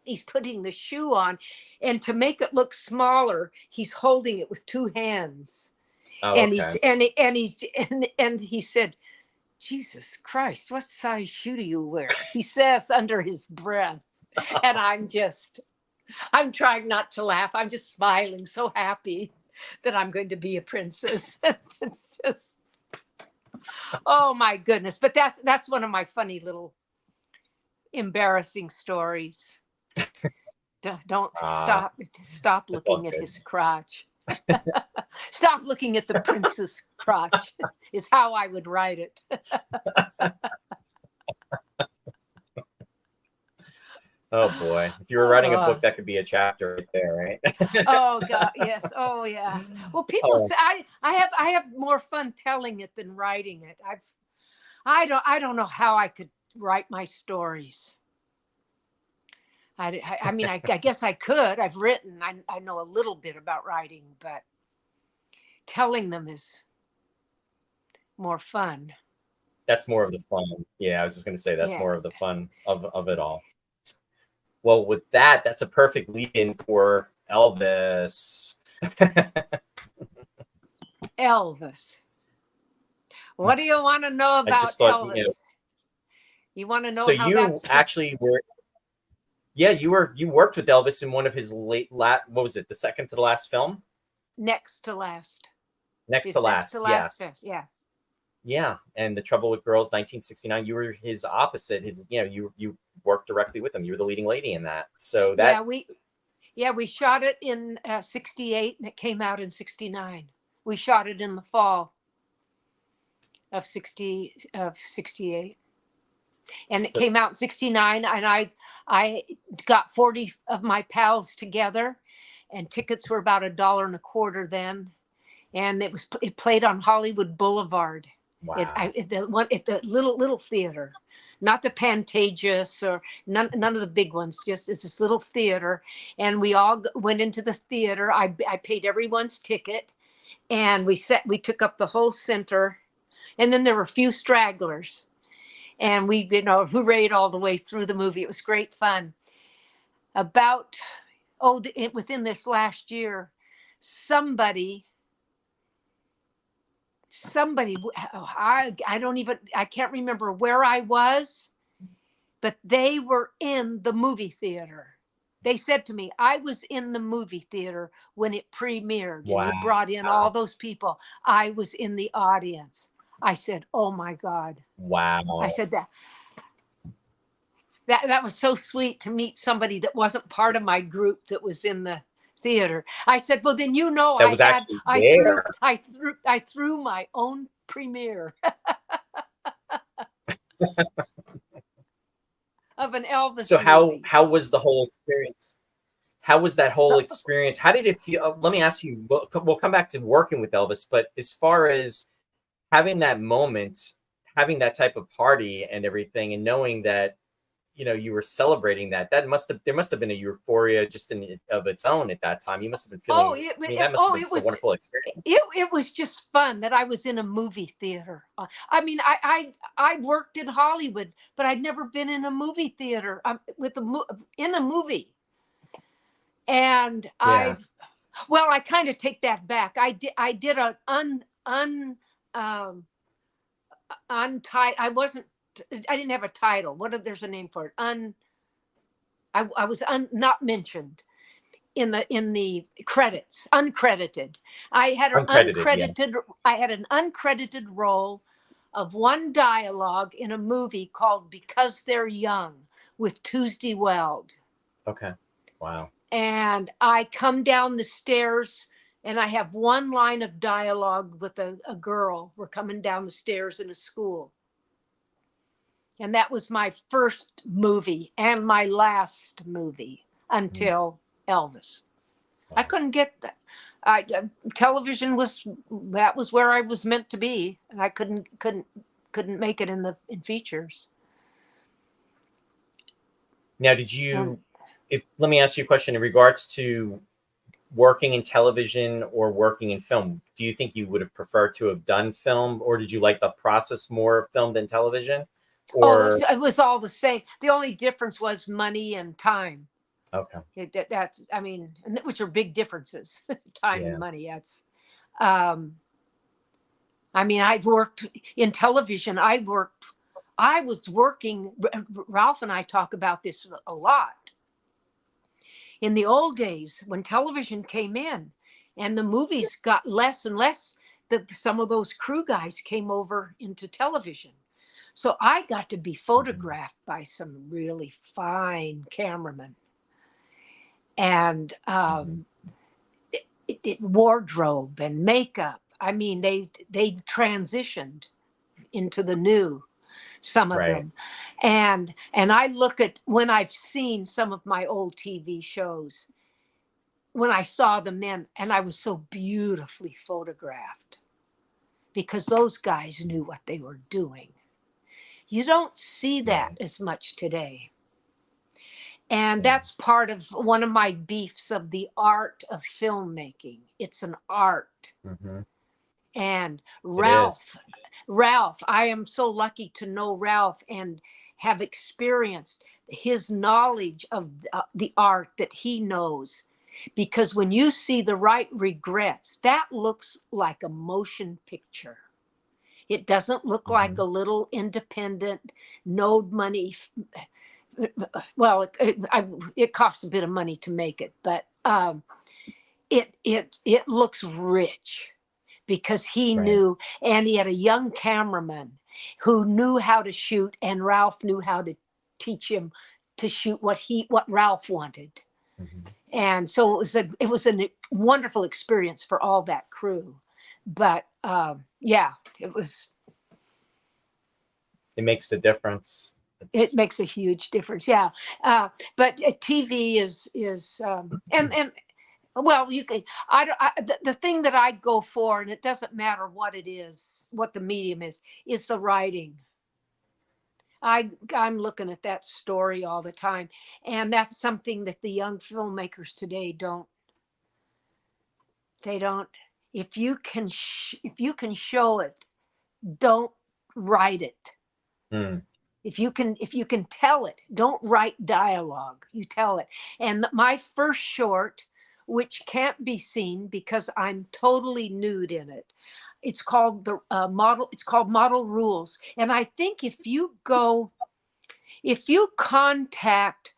Speaker 2: He's putting the shoe on, and to make it look smaller, he's holding it with two hands.
Speaker 1: Oh,
Speaker 2: And
Speaker 1: okay.
Speaker 2: and he said, "Jesus Christ, what size shoe do you wear?" He says under his breath. And I'm trying not to laugh. I'm just smiling, so happy that I'm going to be a princess. It's just, oh my goodness. But that's one of my funny little embarrassing stories. Don't stop looking at his crotch. Stop looking at the prince's crotch is how I would write it.
Speaker 1: Oh boy. If you were writing a book, that could be a chapter right there, right?
Speaker 2: Oh God, yes. Oh yeah. Well, people say I have more fun telling it than writing it. I don't know how I could write my stories. I mean, I guess I could. I've written. I know a little bit about writing, but telling them is more fun.
Speaker 1: That's more of the fun. Yeah, I was just going to say that's
Speaker 2: Yeah.
Speaker 1: more of the fun of it all. Well, with that, that's a perfect lead-in for Elvis.
Speaker 2: Elvis. What do you want to know about Elvis? You want to know
Speaker 1: so
Speaker 2: how
Speaker 1: you actually were. Yeah, you worked with Elvis in one of his what was it? The second to the last film?
Speaker 2: Next to last.
Speaker 1: Next to last. Yes.
Speaker 2: Yeah.
Speaker 1: Yeah, and The Trouble with Girls, 1969. You were his opposite. You worked directly with him. You were the leading lady in that. So that
Speaker 2: we shot it in 68, and it came out in 69. We shot it in the fall of 68, and it came out in 69. And I got 40 of my pals together, and tickets were about $1.25 then, and it played on Hollywood Boulevard.
Speaker 1: Wow.
Speaker 2: At the little theater, not the Pantages or none of the big ones. Just it's this little theater, and we all went into the theater. I paid everyone's ticket, and we took up the whole center, and then there were a few stragglers, and we hoorayed all the way through the movie. It was great fun. Within this last year, somebody I can't remember where I was, but they were in the movie theater. They said to me, "I was in the movie theater when it premiered."
Speaker 1: Wow.
Speaker 2: And you brought in all those people. I was in the audience. I said, "Oh my God."
Speaker 1: Wow.
Speaker 2: I said that was so sweet to meet somebody that wasn't part of my group that was in the theater. I said, "Well, then I threw my own premiere of an Elvis.
Speaker 1: So
Speaker 2: movie.
Speaker 1: how was the whole experience? How was that whole experience? How did it feel? Let me ask you. We'll come back to working with Elvis, but as far as having that moment, having that type of party and everything, and knowing that you were celebrating that there must have been a euphoria just of its own at that time. You must have been feeling. That must have been a wonderful experience.
Speaker 2: It was just fun that I was in a movie theater. I mean, I worked in Hollywood, but I'd never been in a movie theater in a movie. And I kind of take that back. I did an untitled. I didn't have a title. There's a name for it. I was not mentioned in the credits, uncredited. I had an
Speaker 1: Uncredited, yeah.
Speaker 2: uncredited role of one dialogue in a movie called Because They're Young with Tuesday Weld.
Speaker 1: Okay. Wow.
Speaker 2: And I come down the stairs and I have one line of dialogue with a girl. We're coming down the stairs in a school. And that was my first movie and my last movie until Elvis.
Speaker 1: Wow.
Speaker 2: I couldn't get that. Television was where I was meant to be, and I couldn't make it in features.
Speaker 1: Now, did you? Let me ask you a question in regards to working in television or working in film. Do you think you would have preferred to have done film, or did you like the process more of film than television? Or
Speaker 2: it was all the same. The only difference was money and time.
Speaker 1: okay.
Speaker 2: That's, I mean, which are big differences. Time and money. That's, I mean, I've worked in television. I was working. Ralph and I talk about this a lot. In the old days, when television came in, and the movies got less and less, some of those crew guys came over into television. So I got to be photographed by some really fine cameramen. And wardrobe and makeup. I mean, they transitioned into the new, some of them. And I look at when I've seen some of my old TV shows, when I saw them then, and I was so beautifully photographed because those guys knew what they were doing. You don't see that as much today. And that's part of one of my beefs of the art of filmmaking. It's an art. And Ralph, I am so lucky to know Ralph and have experienced his knowledge of the art that he knows. Because when you see The Right Regrets, that looks like a motion picture. It doesn't look like a little independent, no money. Well, it costs a bit of money to make it, but it looks rich because he knew, and he had a young cameraman who knew how to shoot, and Ralph knew how to teach him to shoot what Ralph wanted. And so it was a wonderful experience for all that crew. But yeah, it
Speaker 1: makes a difference.
Speaker 2: It makes a huge difference. Yeah. But TV is and well, you can, the thing that I go for, and it doesn't matter what it is, what the medium is the writing. I'm looking at that story all the time, and that's something that the young filmmakers today don't. They don't. If you can show it, don't write it. If you can tell it, don't write dialogue. You tell it. And my first short, which can't be seen because I'm totally nude in it. It's called Model. It's called Model Rules. And I think if you contact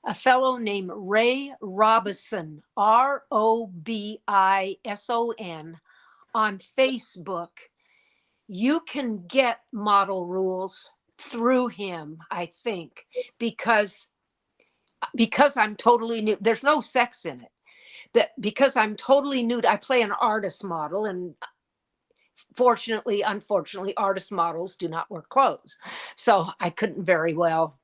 Speaker 2: a fellow named Ray Robison, Robison, on Facebook, you can get Model Rules through him, I think, because I'm totally nude. There's no sex in it. But because I'm totally nude, I play an artist model, and unfortunately, artist models do not wear clothes. So I couldn't very well.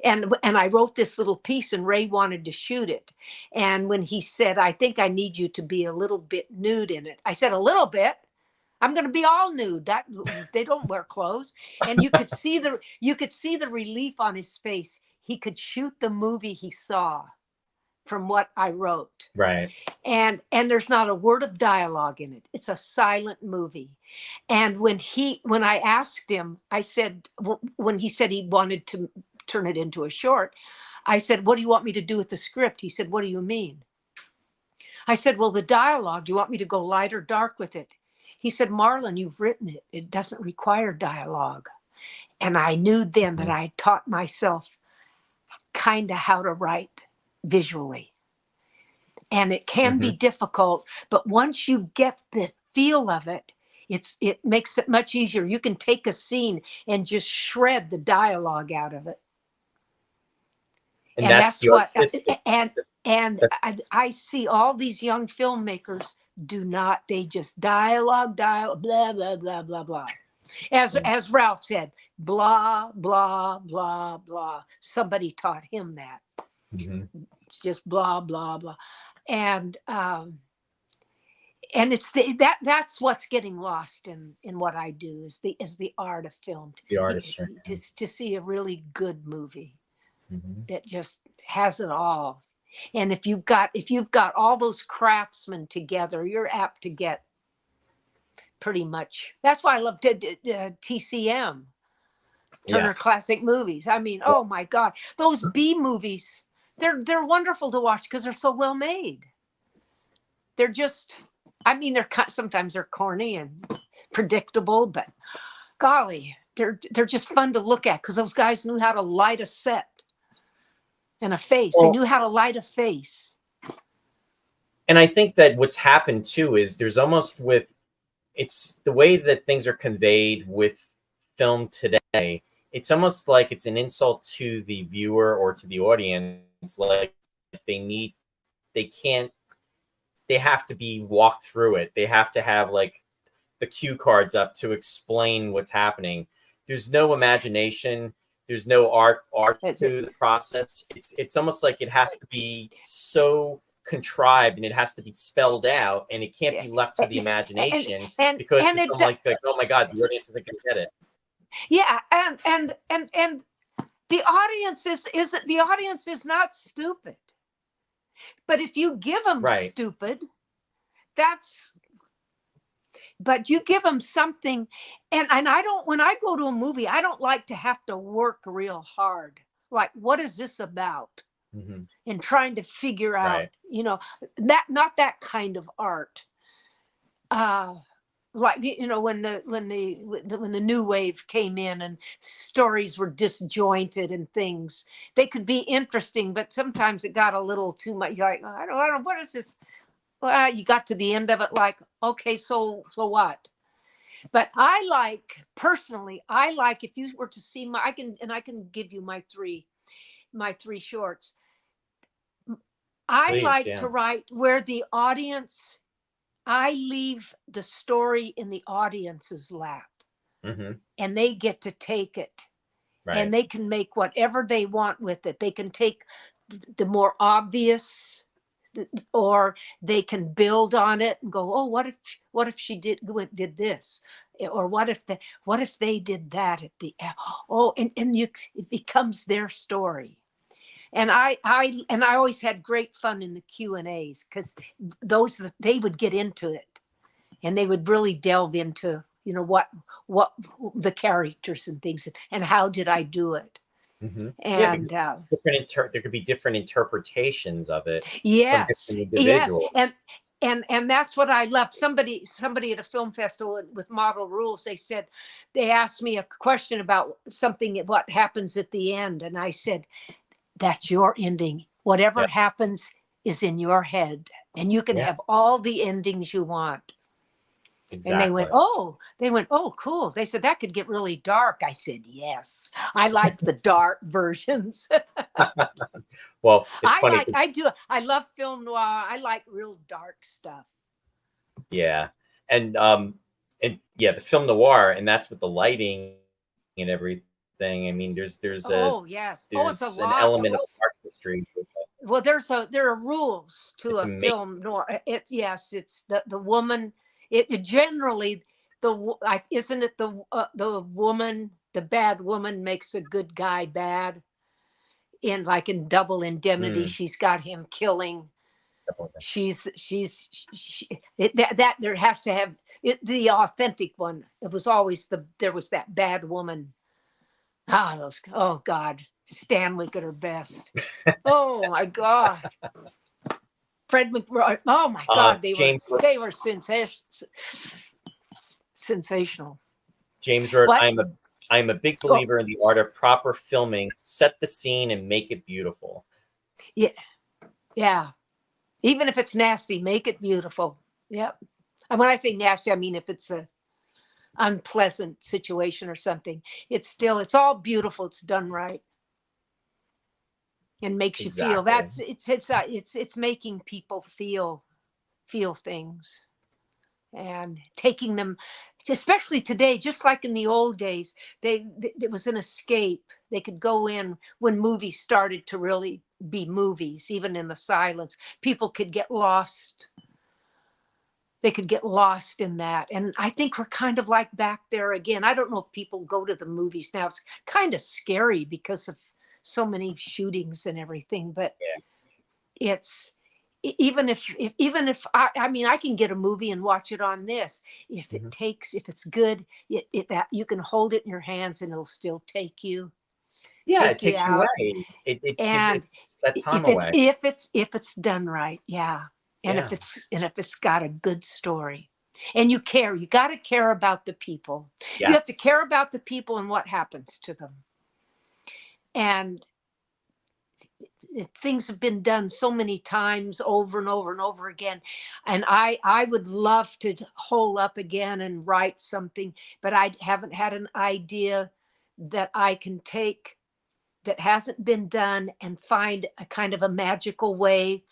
Speaker 2: And I wrote this little piece, and Ray wanted to shoot it. And when he said, I think I need you to be a little bit nude in it, I said, a little bit? I'm going to be all nude. They don't wear clothes. And you could see the relief on his face. He could shoot the movie he saw from what I wrote.
Speaker 1: Right.
Speaker 2: And there's not a word of dialogue in it. It's a silent movie. And when I asked him, I said, when he said he wanted to turn it into a short, I said, what do you want me to do with the script? He said, what do you mean? I said, well, the dialogue, do you want me to go light or dark with it? He said, Marlyn, you've written it. It doesn't require dialogue. And I knew then that I taught myself kind of how to write visually. And it can be difficult, but once you get the feel of it, it makes it much easier. You can take a scene and just shred the dialogue out of it.
Speaker 1: And that's the artistic.
Speaker 2: And I see all these young filmmakers they just dialogue, blah, blah, blah, blah, blah. As Ralph said, blah, blah, blah, blah. Somebody taught him that. It's just blah, blah, blah. And it's that's what's getting lost in what I do is the art of film.
Speaker 1: The artistry.
Speaker 2: To see a really good movie that just has it all. And if you've got all those craftsmen together, you're apt to get pretty much. That's why I love TCM, Turner Classic Movies. I mean, oh my God, those B movies, they're wonderful to watch because they're so well made. They're just, I mean, sometimes they're corny and predictable, but golly, they're just fun to look at because those guys knew how to light a set and a face. They knew how to light a face.
Speaker 1: And I think that what's happened too is there's almost it's the way that things are conveyed with film today. It's almost like it's an insult to the viewer or to the audience. Like they have to be walked through it. They have to have like the cue cards up to explain what's happening. There's no imagination. There's no art to the process. It's almost like it has to be so contrived and it has to be spelled out and it can't be left to the imagination because it's like, oh my God, the audience isn't going to get it.
Speaker 2: Yeah, and the audience is not stupid. But if you give them stupid, but you give them something, and I don't, when I go to a movie, I don't like to have to work real hard. Like, what is this about? And trying to figure out, not that kind of art. Like, when the new wave came in and stories were disjointed and things, they could be interesting, but sometimes it got a little too much. Like, I don't know, what is this? Well, you got to the end of it, like, okay, so what? But personally, if you were to see I can give you my three shorts. I like to write where the audience, I leave the story in the audience's lap, and they get to take it, and they can make whatever they want with it. They can take the more obvious, or they can build on it and go, oh, what if she did this, or what if they did that at the end? It becomes their story. And I always had great fun in the Q&As because they would get into it and they would really delve into, what the characters and things and how did I do it. And
Speaker 1: there could be different interpretations of it.
Speaker 2: Yes. And that's what I love. Somebody at a film festival with Model Rules, they asked me a question about something, what happens at the end. And I said, that's your ending. Whatever happens is in your head, and you can have all the endings you want. Exactly. And they went, oh, cool. They said that could get really dark. I said, yes, I like the dark versions.
Speaker 1: Well, it's funny.
Speaker 2: I love film noir. I like real dark stuff.
Speaker 1: Yeah. And the film noir, and that's with the lighting and everything. I mean, there's
Speaker 2: it's an
Speaker 1: element of artistry.
Speaker 2: Well, there are rules to a film noir. It's the woman. It generally isn't it the woman, the bad woman makes a good guy bad. In Double Indemnity, she's got him killing. That there has to have the authentic one. It was always there was that bad woman. Oh God, Stanwyck at her best. Oh my God, Fred McRoy. Oh my God, they were sensational.
Speaker 1: James wrote, I'm a big
Speaker 2: Oh,
Speaker 1: believer in the art of proper filming. Set the scene and make it beautiful.
Speaker 2: yeah, yeah. Even if it's nasty, make it beautiful. Yep. And when I say nasty, I mean if it's a unpleasant situation or something, it's all beautiful. It's done right and makes you feel.
Speaker 1: Exactly.
Speaker 2: That's it's making people feel things and taking them, especially today, just like in the old days. It was an escape. They could go in when movies started to really be movies, even in the silence. People could get lost. They could get lost in that. And I think we're kind of like back there again. I don't know if people go to the movies now. It's kind of scary because of so many shootings and everything, but it's even if I mean, I can get a movie and watch it on this. If it
Speaker 1: Mhm.
Speaker 2: takes, if it's good, that you can hold it in your hands and it'll still
Speaker 1: Yeah, it
Speaker 2: take you
Speaker 1: takes you
Speaker 2: out.
Speaker 1: away. It gives
Speaker 2: And
Speaker 1: it's that time
Speaker 2: if it
Speaker 1: away.
Speaker 2: if it's done right, yeah. And
Speaker 1: Yeah.
Speaker 2: if it's got a good story, and you got to care about the people. You have to
Speaker 1: Yes.
Speaker 2: care about the people and what happens to them. And things have been done so many times over and over and over again. And I would love to hole up again and write something, but I haven't had an idea that I can take that hasn't been done and find a kind of a magical way,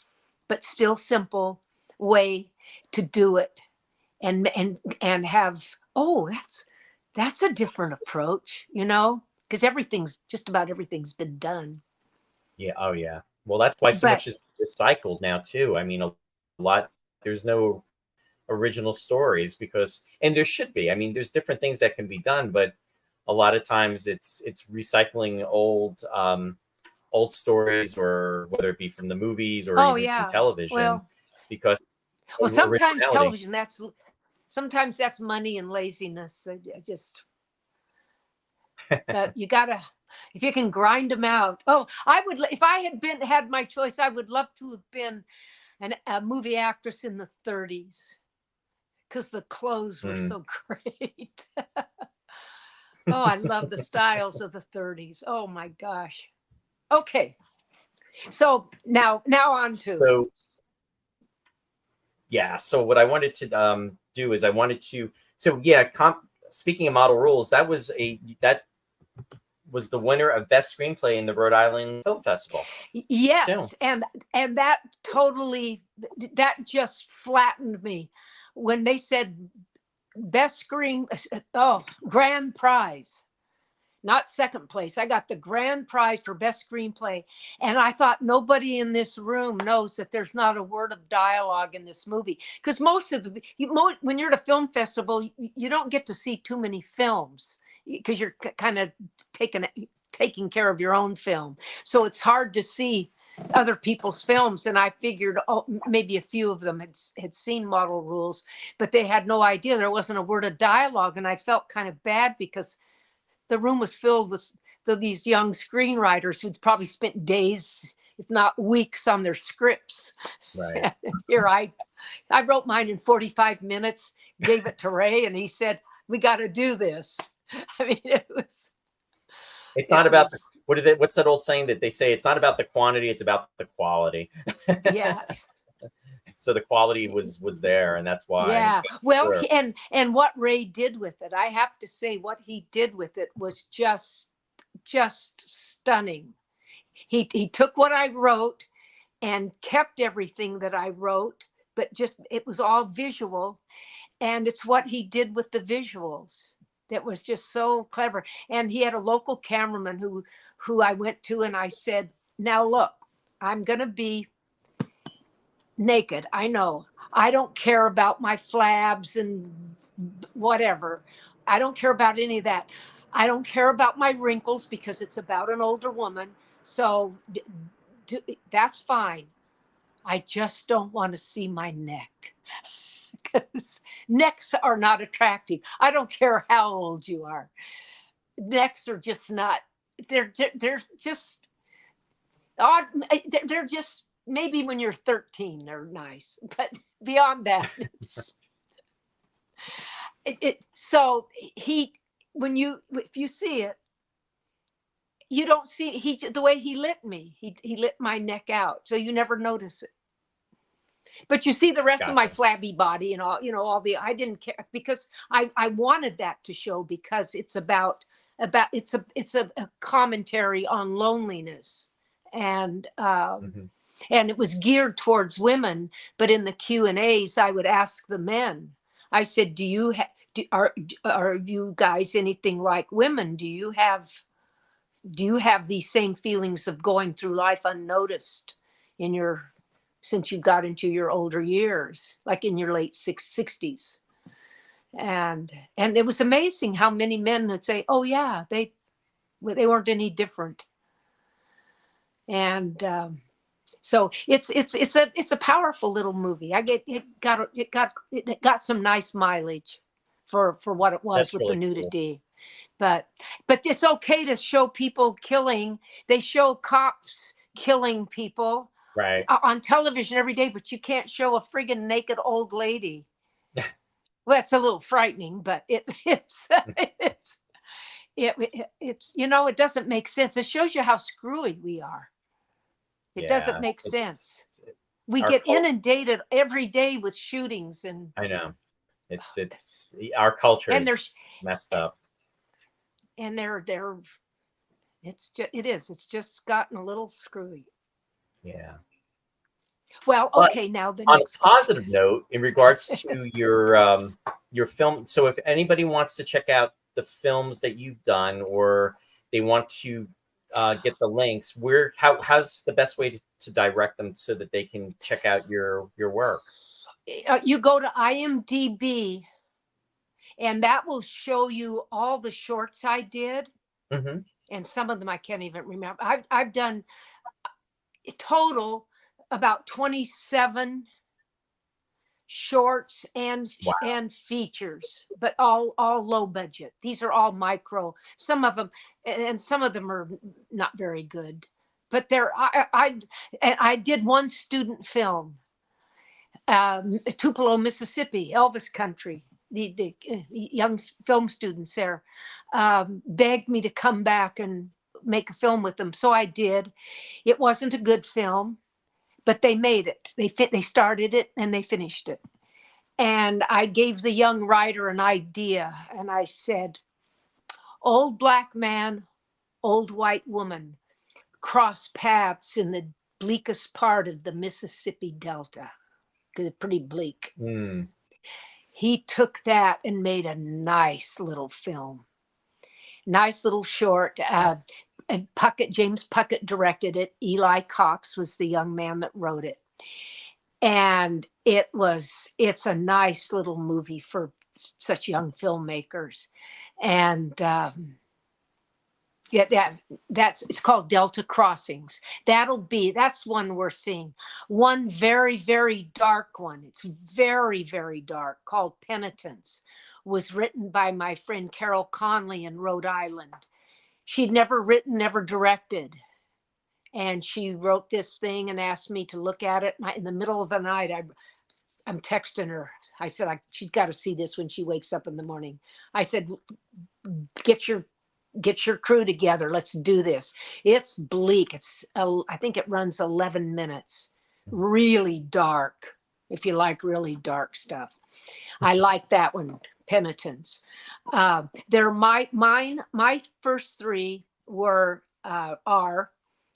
Speaker 2: but still simple way to do it. And have, oh, that's a different approach, because everything's just about everything's been done.
Speaker 1: Yeah. Oh, yeah. Well, that's why so
Speaker 2: But
Speaker 1: much is recycled now too. I mean, a lot. There's no original stories because, and there should be. I mean, there's different things that can be done, but a lot of times it's recycling old stories, or whether it be from the movies or
Speaker 2: oh
Speaker 1: even from
Speaker 2: yeah,
Speaker 1: television,
Speaker 2: well,
Speaker 1: because
Speaker 2: sometimes
Speaker 1: originality.
Speaker 2: television, sometimes that's money and laziness. I just you gotta, if you can grind them out. Oh, I would, if I had my choice, I would love to have been a movie actress in the 30s because the clothes were
Speaker 1: Mm.
Speaker 2: so great. Oh, I love the styles of the 30s. Oh my gosh. Okay, so now on to.
Speaker 1: So yeah, so what I wanted to do is I wanted to, so yeah, speaking of model rules, that was the winner of best screenplay in the Rhode Island Film Festival too.
Speaker 2: Yes, and that totally, that just flattened me when they said best screen. Oh, grand prize, not second place. I got the grand prize for best screenplay. And I thought nobody in this room knows that there's not a word of dialogue in this movie. Because most of when you're at a film festival, you don't get to see too many films because you're kind of taking care of your own film. So it's hard to see other people's films. And I figured, oh, maybe a few of them had seen Model Rules, but they had no idea there wasn't a word of dialogue. And I felt kind of bad because the room was filled with these young screenwriters who'd probably spent days, if not weeks, on their scripts.
Speaker 1: Right.
Speaker 2: Here, I wrote mine in 45 minutes, gave it to Ray, and he said, "We got to do this." I mean,
Speaker 1: It's
Speaker 2: it
Speaker 1: not about the,
Speaker 2: was,
Speaker 1: what's that old saying that they say? It's not about the quantity, it's about the quality.
Speaker 2: yeah,
Speaker 1: So the quality was there, and that's why it
Speaker 2: yeah.
Speaker 1: came
Speaker 2: Well,
Speaker 1: through.
Speaker 2: and what Ray did with it, I have to say, what he did with it was just stunning. He took what I wrote and kept everything that I wrote, but just it was all visual. And it's what he did with the visuals that was just so clever. And he had a local cameraman who I went to and I said, "Now look, I'm going to be naked. I know. I don't care about my flabs and whatever. I don't care about any of that. I don't care about my wrinkles because it's about an older woman. So that's fine. I just don't want to see my neck because necks are not attractive. I don't care how old you are. Necks are just not. They're just odd. They're just, maybe when you're 13 they're nice, but beyond that, so he if you see it, you don't see the way he lit me. He lit my neck out, so you never notice it. But you see the rest of my
Speaker 1: Gotcha.
Speaker 2: flabby body and all, all the, I didn't care because I wanted that to show because it's it's a commentary on loneliness and and it was geared towards women. But in the Q&As, I would ask the men. I said, are you guys anything like women? Do you have these same feelings of going through life unnoticed since you got into your older years, like in your late 60s? And it was amazing how many men would say, oh yeah, they weren't any different. And so it's a powerful little movie. It got some nice mileage for what it was. That's with really the nudity. Cool. But it's okay to show people killing. They show cops killing people
Speaker 1: right
Speaker 2: on television every day, but you can't show a friggin' naked old lady. Well, it's a little frightening, but it's it doesn't make sense. It shows you how screwy we are. It doesn't make sense. We get inundated every day with shootings, and
Speaker 1: I know it's our culture is messed up.
Speaker 2: And it's just gotten a little screwy.
Speaker 1: Yeah.
Speaker 2: Well, okay, now the
Speaker 1: on
Speaker 2: next
Speaker 1: a positive note, in regards to your film, so if anybody wants to check out the films that you've done, or they want to get the links, how's the best way to direct them so that they can check out your work?
Speaker 2: You go to IMDb, and that will show you all the shorts I did.
Speaker 1: Mm-hmm.
Speaker 2: And some of them I can't even remember. I've done total about 27 shorts and features, but all low budget. These are all micro. Some of them are not very good, but I did one student film, Tupelo, Mississippi, Elvis country. The young film students there begged me to come back and make a film with them, so I did. It wasn't a good film, but they made it. They started it and they finished it. And I gave the young writer an idea, and I said, old black man, old white woman cross paths in the bleakest part of the Mississippi Delta, because it's pretty bleak. He took that and made a nice little film, nice little short. Yes. And James Puckett directed it. Eli Cox was the young man that wrote it. And it's a nice little movie for such young filmmakers. And it's called Delta Crossings. That's one we're seeing. One very, very dark one. It's very, very dark, called Penitence, was written by my friend Carol Conley in Rhode Island. She'd never written, never directed. And she wrote this thing and asked me to look at it. And in the middle of the night, I'm texting her. I said, she's got to see this when she wakes up in the morning. I said, get your crew together. Let's do this. It's bleak. I think it runs 11 minutes. Really dark, if you like really dark stuff. I like that one, Penitence. My first three are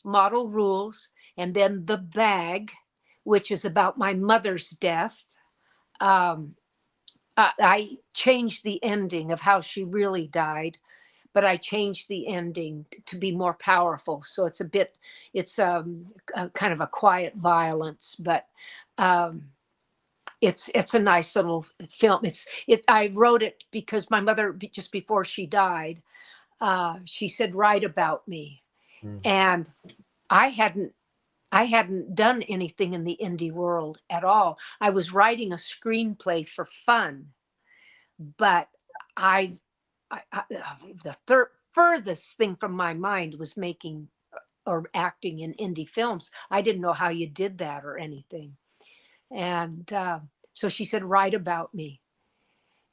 Speaker 2: Model Rules, and then The Bag, which is about my mother's death. I changed the ending of how she really died, but I changed the ending to be more powerful. So it's a kind of a quiet violence, but it's a nice little film. I wrote it because my mother, just before she died, she said, write about me. And I hadn't done anything in the indie world at all. I was writing a screenplay for fun, but the furthest thing from my mind was making or acting in indie films. I didn't know how you did that or anything. And so she said, write about me.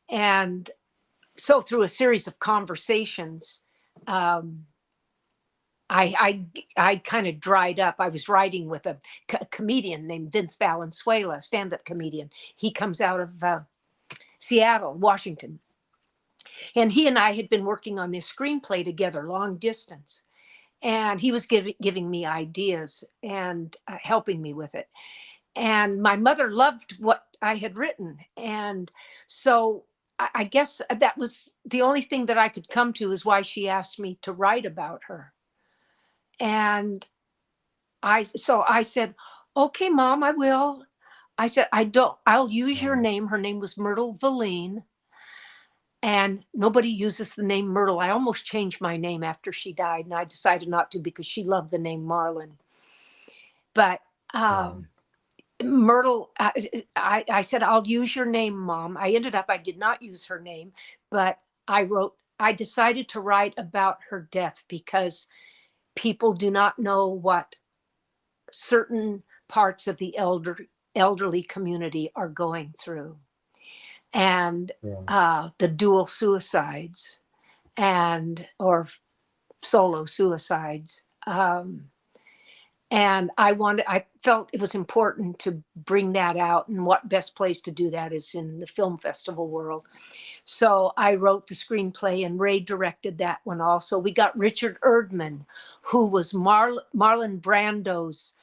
Speaker 2: And so through a series of conversations, um, I kind of dried up. I was writing with a comedian named Vince Valenzuela, stand-up comedian. He comes out of Seattle, Washington. And he and I had been working on this screenplay together, long distance. And he was giving me ideas and helping me with it. And my mother loved what I had written. And so I guess that was the only thing that I could come to, is why she asked me to write about her. And so I said, okay, Mom, I will. I said, I'll use your name. Her name was Myrtle Valine. And nobody uses the name Myrtle. I almost changed my name after she died, and I decided not to because she loved the name Marlyn. But Myrtle, I said, I'll use your name, Mom. I did not use her name, but I decided to write about her death because people do not know what certain parts of the elderly community are going through. And the dual suicides or solo suicides. And I felt it was important to bring that out, and what best place to do that is in the film festival world. So I wrote the screenplay, and Ray directed that one also. We got Richard Erdman, who was Marlon Brando's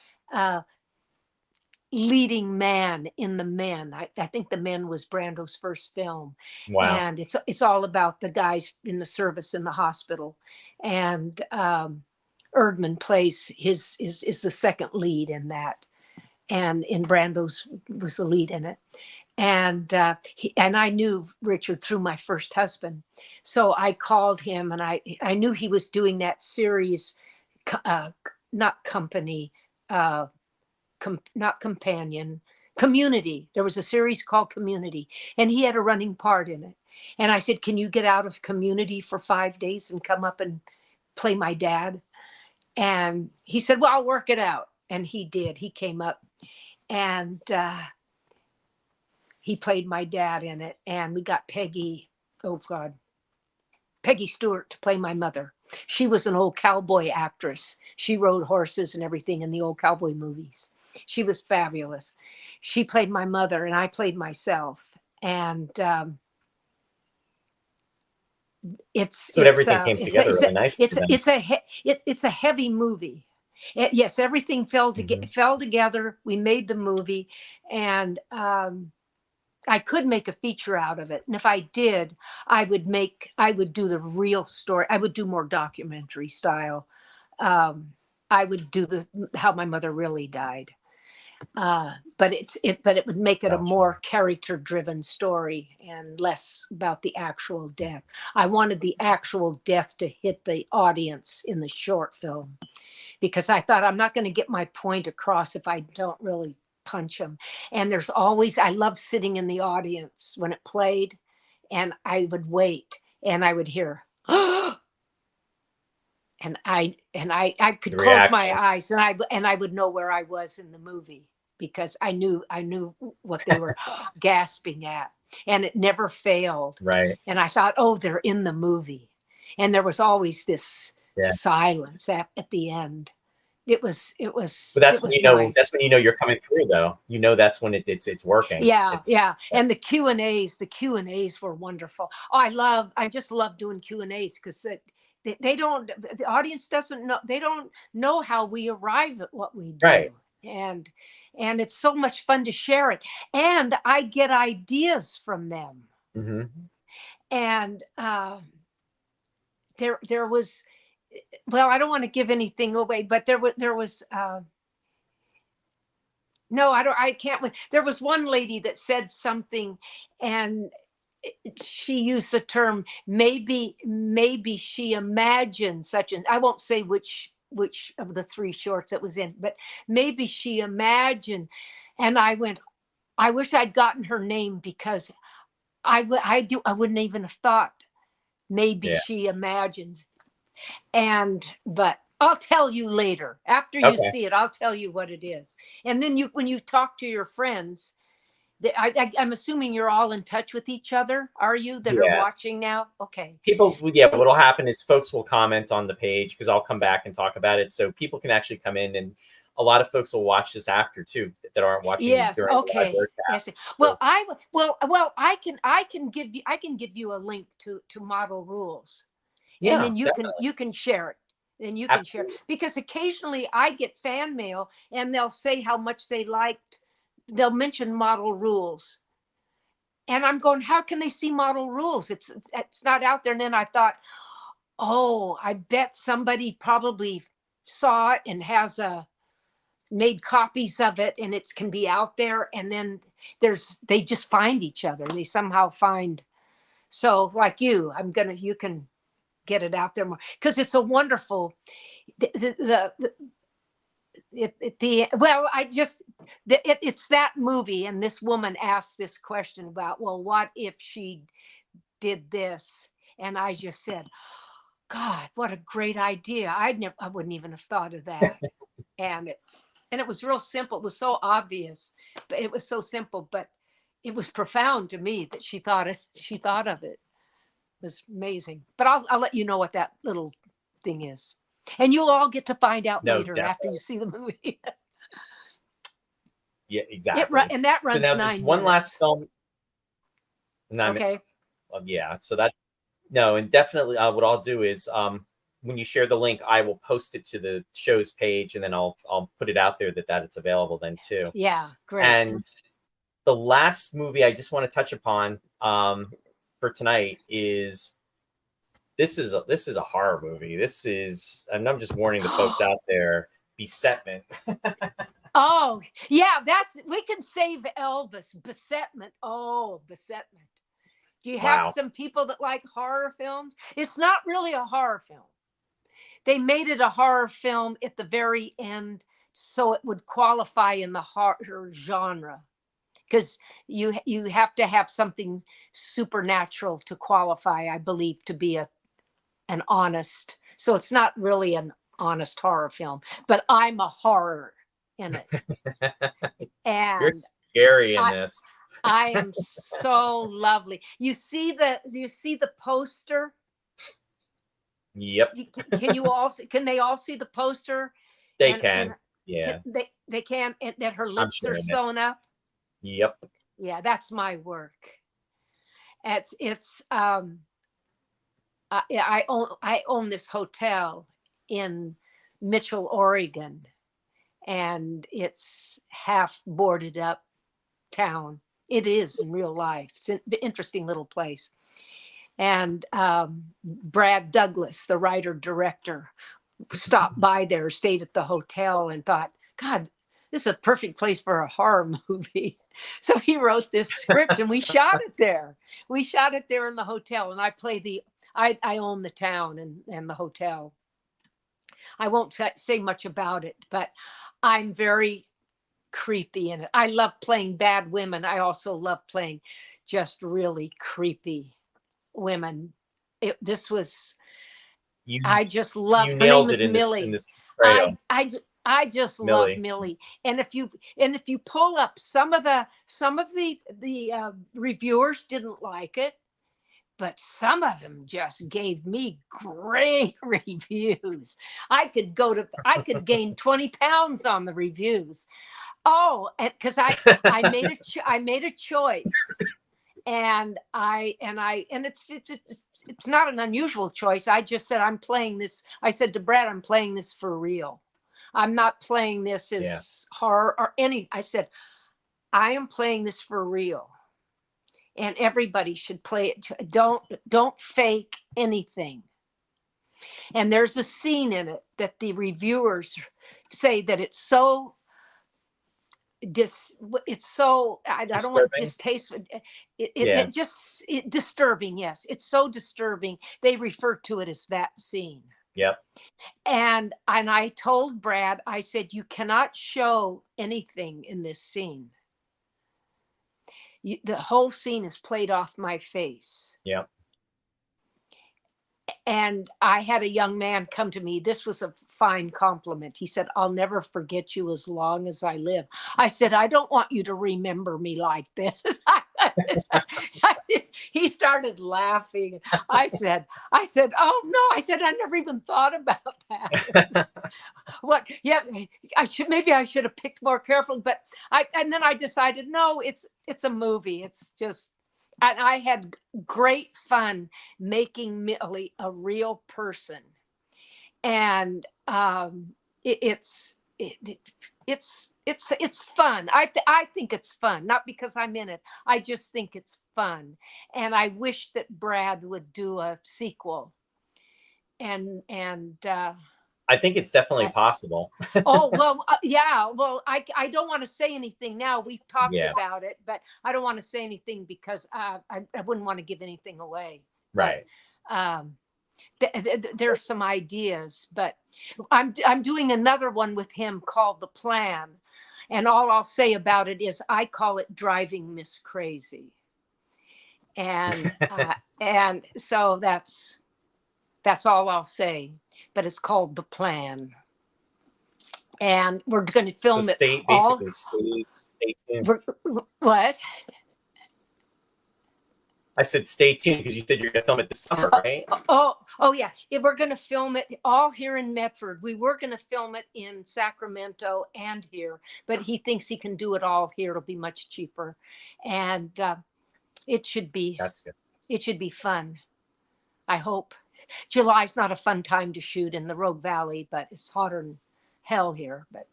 Speaker 2: leading man in The Men. I think The Men was Brando's first film.
Speaker 1: Wow.
Speaker 2: And it's all about the guys in the service in the hospital. And Erdman plays is the second lead in that. And in Brando's was the lead in it. And I knew Richard through my first husband. So I called him, and I knew he was doing that series, not company, not companion, Community. There was a series called Community, and he had a running part in it. And I said, can you get out of Community for 5 days and come up and play my dad? And he said, well, I'll work it out. And he did. He came up, and he played my dad in it. And we got Peggy Stewart to play my mother. She was an old cowboy actress. She rode horses and everything in the old cowboy movies. She was fabulous. She played my mother, and I played myself. And
Speaker 1: everything came together really nice.
Speaker 2: It's a heavy movie. Yes, everything fell together. We made the movie, and I could make a feature out of it. And if I did, I would do the real story. I would do more documentary style. I would do how my mother really died. But it would make it a more character-driven story and less about the actual death. I wanted the actual death to hit the audience in the short film, because I thought, I'm not going to get my point across if I don't really punch them. And I love sitting in the audience when it played, and I would wait, and I would hear, and I could close my eyes, and I would know where I was in the movie, because I knew what they were gasping at, and it never failed.
Speaker 1: Right.
Speaker 2: And I thought, oh, they're in the movie. And there was always this silence at the end. It was.
Speaker 1: But that's when
Speaker 2: nice.
Speaker 1: That's when you're coming through, though. That's when it's working.
Speaker 2: Yeah. And the Q&As were wonderful. Oh, I just love doing Q&As, because the audience doesn't know. They don't know how we arrive at what we do.
Speaker 1: Right.
Speaker 2: And it's so much fun to share it. And I get ideas from them.
Speaker 1: Mm-hmm.
Speaker 2: And there was, well, I don't want to give anything away, but there was no, I can't. There was one lady that said something, and she used the term, maybe she imagined such, and I won't say which of the 3 shorts it was in, but maybe she imagined. And I went, I wish I'd gotten her name, because I wouldn't even have thought maybe she imagines. But I'll tell you later. After you see it, I'll tell you what it is. And then when you talk to your friends, I'm assuming you're all in touch with each other. Are you that are
Speaker 1: Yeah.
Speaker 2: watching now? Okay.
Speaker 1: People, yeah, what'll happen is folks will comment on the page because I'll come back and talk about it. So people can actually come in, and a lot of folks will watch this after too that aren't watching
Speaker 2: Yes.
Speaker 1: during the live
Speaker 2: Okay. Yes.
Speaker 1: broadcast.
Speaker 2: Well,
Speaker 1: So,
Speaker 2: I can give you a link to Model Rules, and
Speaker 1: yeah,
Speaker 2: then
Speaker 1: definitely.
Speaker 2: you can share it. Then you can share it. Because occasionally I get fan mail and they'll say how much they liked. They'll mention Model Rules, and I'm going, how can they see Model Rules? It's not out there. And then I thought, oh, I bet somebody probably saw it and has made copies of it, and it can be out there. And then they just find each other. They somehow find. So like you can get it out there more, because it's a wonderful it's that movie, and this woman asked this question about, well, what if she did this? And I just said, God, what a great idea. I wouldn't even have thought of that. and it was real simple. It was so obvious, but it was so simple, but it was profound to me that she thought of it. It was amazing. But I'll let you know what that little thing is. And you'll all get to find out
Speaker 1: No,
Speaker 2: later
Speaker 1: definitely.
Speaker 2: after you see the movie.
Speaker 1: Yeah, exactly.
Speaker 2: And that runs
Speaker 1: so now
Speaker 2: 9
Speaker 1: just one
Speaker 2: minutes.
Speaker 1: last film.
Speaker 2: Okay.
Speaker 1: Yeah. So that, no, and definitely what I'll do is when you share the link, I will post it to the show's page, and then I'll put it out there that it's available then too.
Speaker 2: Yeah, great.
Speaker 1: And the last movie I just want to touch upon for tonight is this is a horror movie. And I'm just warning the folks out there, Besetment.
Speaker 2: Oh, yeah, we can save Elvis. Besetment. Oh, Besetment. Do you have some people that like horror films? It's not really a horror film. They made it a horror film at the very end so it would qualify in the horror genre, because you have to have something supernatural to qualify, I believe, to be an honest. So it's not really an honest horror film, but I'm a horror in it. And
Speaker 1: you're scary in this.
Speaker 2: I am so lovely. You see the poster?
Speaker 1: Yep.
Speaker 2: Can they all see the poster?
Speaker 1: They can. Yeah.
Speaker 2: They can, and that her lips are sewn up.
Speaker 1: Yep.
Speaker 2: Yeah, that's my work. I own this hotel in Mitchell, Oregon, and it's half boarded up town. It is in real life. It's an interesting little place. And Brad Douglas, the writer director, stopped by there, stayed at the hotel, and thought, God, this is a perfect place for a horror movie. So he wrote this script, and we shot it there. We shot it there in the hotel, and I own the town and the hotel. I won't say much about it, but I'm very creepy in it. I love playing bad women. I also love playing just really creepy women. I just love.
Speaker 1: You
Speaker 2: Her name
Speaker 1: nailed
Speaker 2: is
Speaker 1: it in
Speaker 2: Millie.
Speaker 1: this portrayal.
Speaker 2: I just
Speaker 1: Millie.
Speaker 2: love Millie. And if you pull up some of the reviewers didn't like it, but some of them just gave me great reviews. I could gain 20 pounds on the reviews. Oh, because I made a choice. And it's not an unusual choice. I just said, I'm playing this. I said to Brad, I'm playing this for real. I'm not playing this as horror or any. I said, I am playing this for real, and everybody should play it. Don't fake anything. And there's a scene in it that the reviewers say that it's so I don't want distasteful. It disturbing. Yes, it's so disturbing. They refer to it as that scene.
Speaker 1: Yep.
Speaker 2: And I told Brad, I said, you cannot show anything in this scene. The whole scene is played off my face.
Speaker 1: Yep.
Speaker 2: And I had a young man come to me. This was a fine compliment. He said, "I'll never forget you as long as I live." I said, "I don't want you to remember me like this." He started laughing. I said, "Oh no." I said, "I never even thought about that." What? Yeah, maybe I should have picked more carefully, but and then I decided, no, it's a movie. It's just, and I had great fun making Millie a real person. And it's fun. I think it's fun, not because I'm in it. I just think it's fun, and I wish that Brad would do a sequel. And
Speaker 1: I think it's definitely possible.
Speaker 2: oh well, yeah. Well, I don't want to say anything now. We've talked
Speaker 1: Yeah.
Speaker 2: about it, but I don't want to say anything because I wouldn't want to give anything away.
Speaker 1: Right.
Speaker 2: But, there's some ideas, but I'm doing another one with him called The Plan, and all I'll say about it is I call it Driving Miss Crazy, and so that's all I'll say. But it's called The Plan, and we're going to film
Speaker 1: so
Speaker 2: it.
Speaker 1: Stay tuned.
Speaker 2: What?
Speaker 1: I said stay tuned because you said you're going to film it this summer, right?
Speaker 2: Oh yeah. We're going to film it all here in Medford. We were going to film it in Sacramento and here, but he thinks he can do it all here. It'll be much cheaper, and it should be.
Speaker 1: That's good.
Speaker 2: It should be fun. I hope. July's not a fun time to shoot in the Rogue Valley, but it's hotter than hell here. But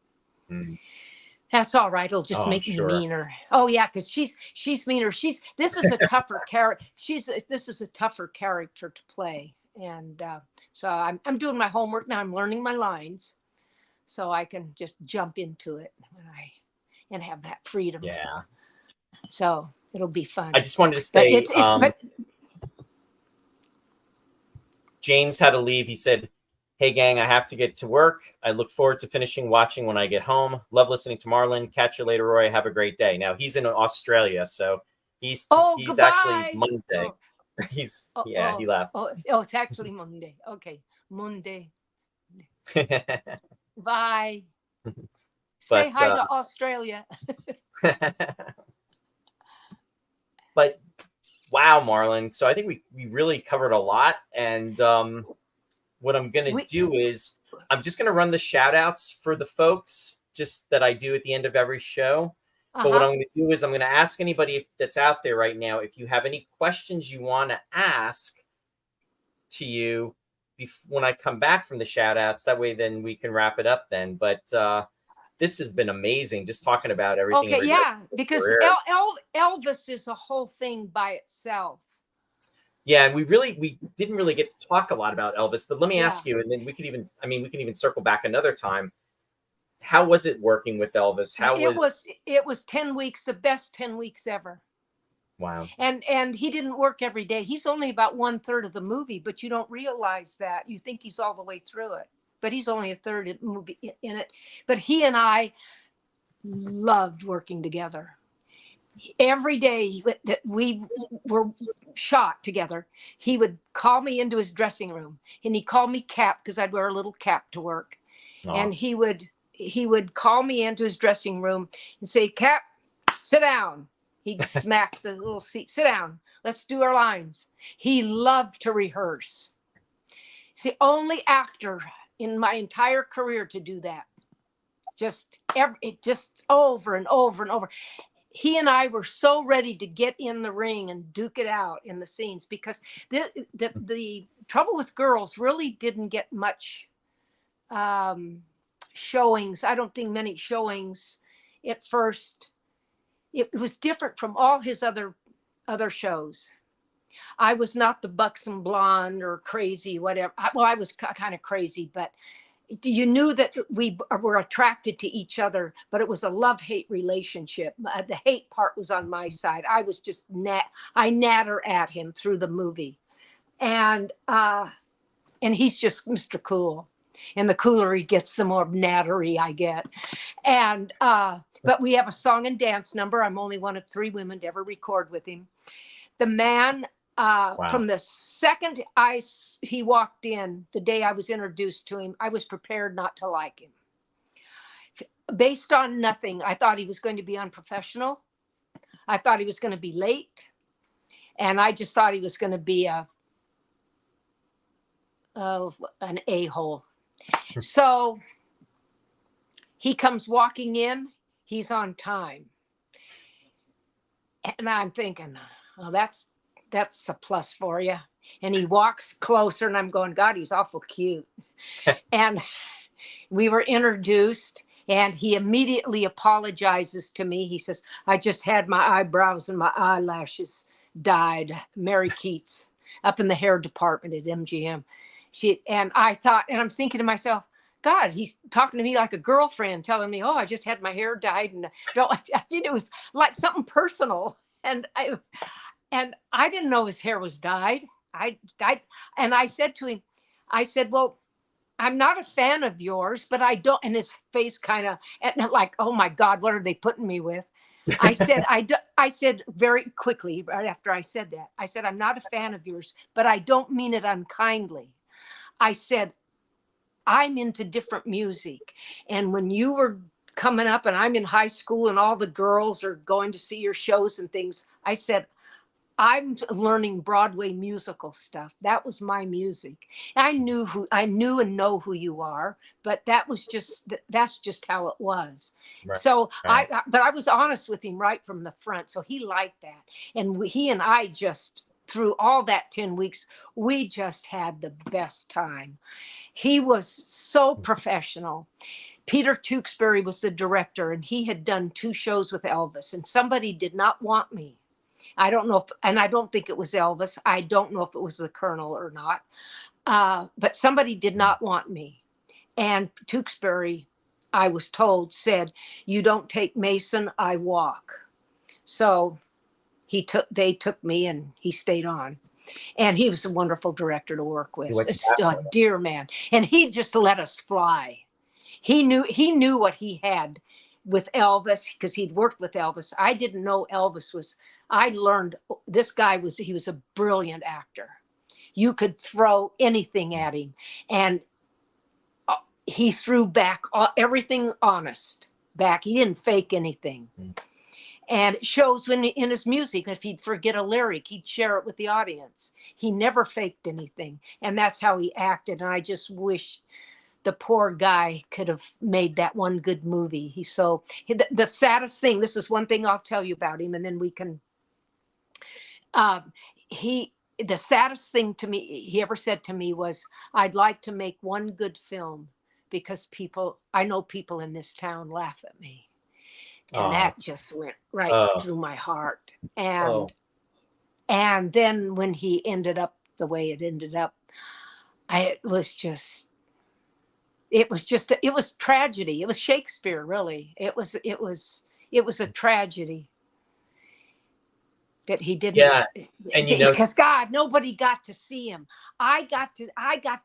Speaker 2: that's all right. It'll just make me meaner. Oh yeah, because she's meaner. This is a tougher character. This is a tougher character to play, and so I'm doing my homework now. I'm learning my lines, so I can just jump into it and have that freedom.
Speaker 1: Yeah.
Speaker 2: So it'll be fun.
Speaker 1: I just wanted to say,
Speaker 2: but
Speaker 1: James had to leave. He said, "Hey gang, I have to get to work. I look forward to finishing watching when I get home. Love listening to Marlyn. Catch you later, Roy. Have a great day." Now he's in Australia, so he's
Speaker 2: goodbye.
Speaker 1: actually Monday. He left.
Speaker 2: Oh, it's actually Monday. Okay, Monday. Bye. Say hi to Australia.
Speaker 1: But wow, Marlyn. So I think we really covered a lot, and what I'm going to do is I'm just going to run the shout outs for the folks just that I do at the end of every show. But what I'm going to do is I'm going to ask anybody that's out there right now, if you have any questions you want to ask to you when I come back from the shout outs, that way then we can wrap it up then. But this has been amazing, just talking about everything.
Speaker 2: Okay, yeah, because Elvis is a whole thing by itself.
Speaker 1: Yeah, and we didn't really get to talk a lot about Elvis, but let me ask you, and then we can even circle back another time. How was it working with Elvis?
Speaker 2: It was 10 weeks, the best 10 weeks ever.
Speaker 1: Wow.
Speaker 2: And he didn't work every day. He's only about 1/3 of the movie, but you don't realize that. You think he's all the way through it, but he's only a third of the movie in it. But he and I loved working together. Every day that we were shot together, he would call me into his dressing room, and he'd call me Cap because I'd wear a little cap to work. And he would call me into his dressing room and say, "Cap, sit down." He'd smack the little seat. "Sit down. Let's do our lines." He loved to rehearse. It's the only actor in my entire career to do that. Just over and over and over. He and I were so ready to get in the ring and duke it out in the scenes, because the Trouble with Girls really didn't get much showings. I don't think many showings at first. It was different from all his other shows. I was not the buxom blonde or crazy, whatever. I was kind of crazy, but you knew that we were attracted to each other, but it was a love-hate relationship. The hate part was on my side. I was just I natter at him through the movie, and he's just Mr. Cool. And the cooler he gets, the more nattery I get. And but we have a song and dance number. I'm only one of 3 women to ever record with him. The man
Speaker 1: Wow.
Speaker 2: From the second he walked in, the day I was introduced to him, I was prepared not to like him. Based on nothing, I thought he was going to be unprofessional. I thought he was going to be late. And I just thought he was going to be an a-hole. So he comes walking in. He's on time. And I'm thinking, oh, that's a plus for you. And he walks closer, and I'm going, God, he's awful cute. And we were introduced, and he immediately apologizes to me. He says, I just had my eyebrows and my eyelashes dyed. Mary Keats, up in the hair department at MGM. And I'm thinking to myself, God, he's talking to me like a girlfriend, telling me, oh, I just had my hair dyed. And I mean, it was like something personal. And I didn't know his hair was dyed. And I said to him, I said, well, I'm not a fan of yours, but I don't. And his face kind of like, oh my God, what are they putting me with? I said very quickly, right after I said that, I said, I'm not a fan of yours, but I don't mean it unkindly. I said, I'm into different music. And when you were coming up and I'm in high school and all the girls are going to see your shows and things, I said, I'm learning Broadway musical stuff. That was my music. I knew and know who you are, but that's just how it was.
Speaker 1: Right.
Speaker 2: So but I was honest with him right from the front. So he liked that. And he and I just, through all that 10 weeks, we just had the best time. He was so professional. Peter Tewksbury was the director, and he had done 2 shows with Elvis, and somebody did not want me. I don't know and I don't think it was Elvis. I don't know if it was the Colonel or not. But somebody did not want me. And Tewksbury, I was told, said, you don't take Mason, I walk. So they took me, and he stayed on. And he was a wonderful director to work with. A dear man. And he just let us fly. He knew what he had with Elvis, because he'd worked with Elvis. I didn't know Elvis was, I learned this guy he was a brilliant actor. You could throw anything at him, and he threw back everything honest back. He didn't fake anything. And it shows in his music. If he'd forget a lyric, he'd share it with the audience. He never faked anything. And that's how he acted. And I just wish the poor guy could have made that one good movie. The saddest thing, this is one thing I'll tell you about him, and then we can, the saddest thing to me, he ever said to me was, I'd like to make one good film because I know people in this town laugh at me. And that just went right through my heart. And then when he ended up the way it ended up, it was tragedy. It was Shakespeare, really. It was a tragedy that he didn't.
Speaker 1: Yeah, and
Speaker 2: because God, nobody got to see him. I got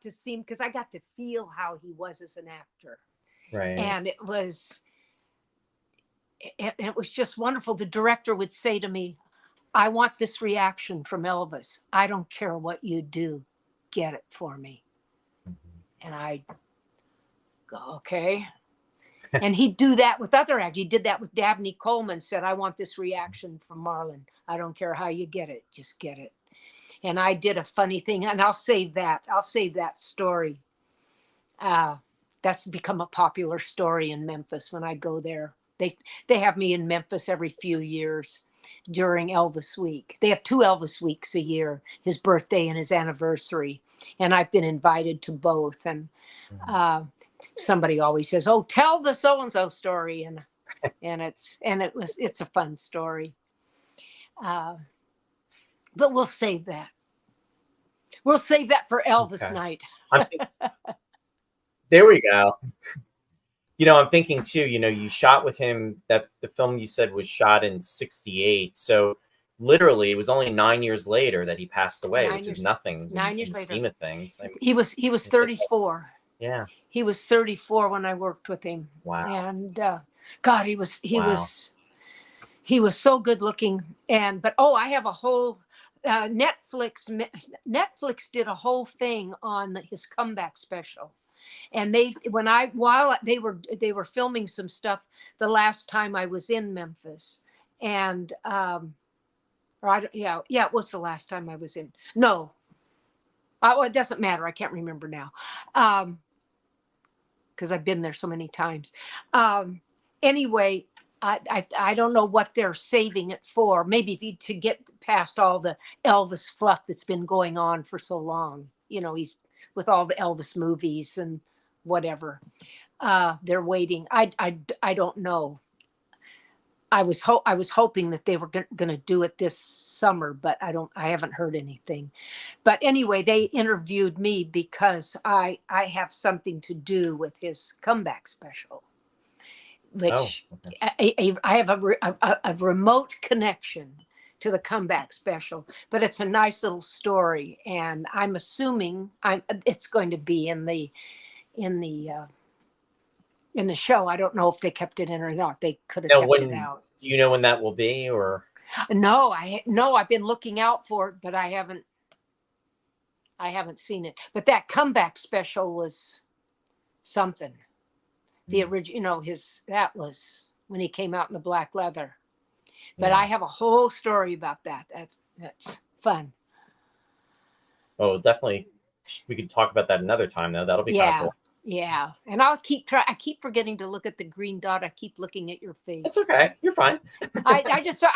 Speaker 2: to see him because I got to feel how he was as an actor.
Speaker 1: Right.
Speaker 2: And it was just wonderful. The director would say to me, I want this reaction from Elvis. I don't care what you do. Get it for me. Mm-hmm. And I go, okay. And he'd do that with other actors. He did that with Dabney Coleman, said, I want this reaction from Marlyn. I don't care how you get it. Just get it. And I did a funny thing, and I'll save that story. That's become a popular story in Memphis when I go there. They have me in Memphis every few years during Elvis Week. They have 2 Elvis Weeks a year, his birthday and his anniversary. And I've been invited to both. And somebody always says, oh, tell the so-and-so story. And it's a fun story. But we'll save that. We'll save that for Elvis night.
Speaker 1: There we go. I'm thinking too, you shot with him, that the film you said was shot in 1968. So literally it was only 9 years later that he passed away, which is nothing 9 years in the scheme of things.
Speaker 2: He was 34.
Speaker 1: Yeah.
Speaker 2: He was 34 when I worked with him.
Speaker 1: Wow.
Speaker 2: And God, he was so good looking. But I have a whole Netflix did a whole thing on his comeback special. And while they were filming some stuff the last time I was in Memphis, and it was the last time I was in. No, well, it doesn't matter. I can't remember now, because I've been there so many times. Anyway, I don't know what they're saving it for. Maybe to get past all the Elvis fluff that's been going on for so long. He's with all the Elvis movies and whatever. They're waiting. I don't know. I was hoping that they were going to do it this summer, but I haven't heard anything. But anyway, they interviewed me because I have something to do with his comeback special, which I have a remote connection to the comeback special, but it's a nice little story, and I'm assuming it's going to be in the show. I don't know if they kept it in or not. They could have kept it out.
Speaker 1: Do you know when that will be, or?
Speaker 2: No, I've been looking out for it, but I haven't seen it. But that comeback special was something. The original, that was when he came out in the black leather. But I have a whole story about that. That's fun.
Speaker 1: Oh, definitely. We could talk about that another time, though. That'll be kind of cool.
Speaker 2: Yeah, and I keep forgetting to look at the green dot. I keep looking at your face.
Speaker 1: It's okay. You're fine.
Speaker 2: I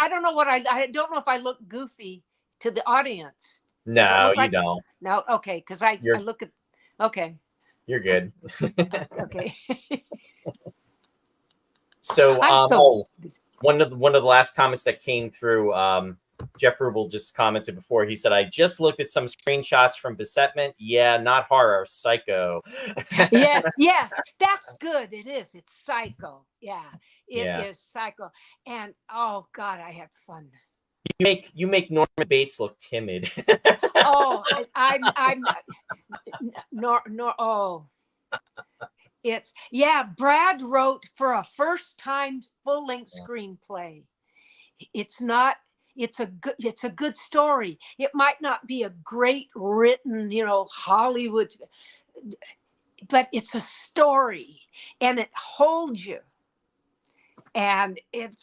Speaker 2: don't know I don't know if I look goofy to the audience.
Speaker 1: No, you don't.
Speaker 2: No, okay, because I look at. Okay.
Speaker 1: You're good.
Speaker 2: Okay.
Speaker 1: So, one of the last comments that came through, Jeff Rubel just commented before. He said, "I just looked at some screenshots from Besetment. Yeah, not horror, psycho."
Speaker 2: yes, that's good. It is. It's psycho. Yeah, it is psycho. And oh God, I had fun.
Speaker 1: You make Norman Bates look timid.
Speaker 2: Oh, I'm It's Brad wrote for a first time full length screenplay. It's a good story. It might not be a great written, Hollywood, but it's a story and it holds you. And it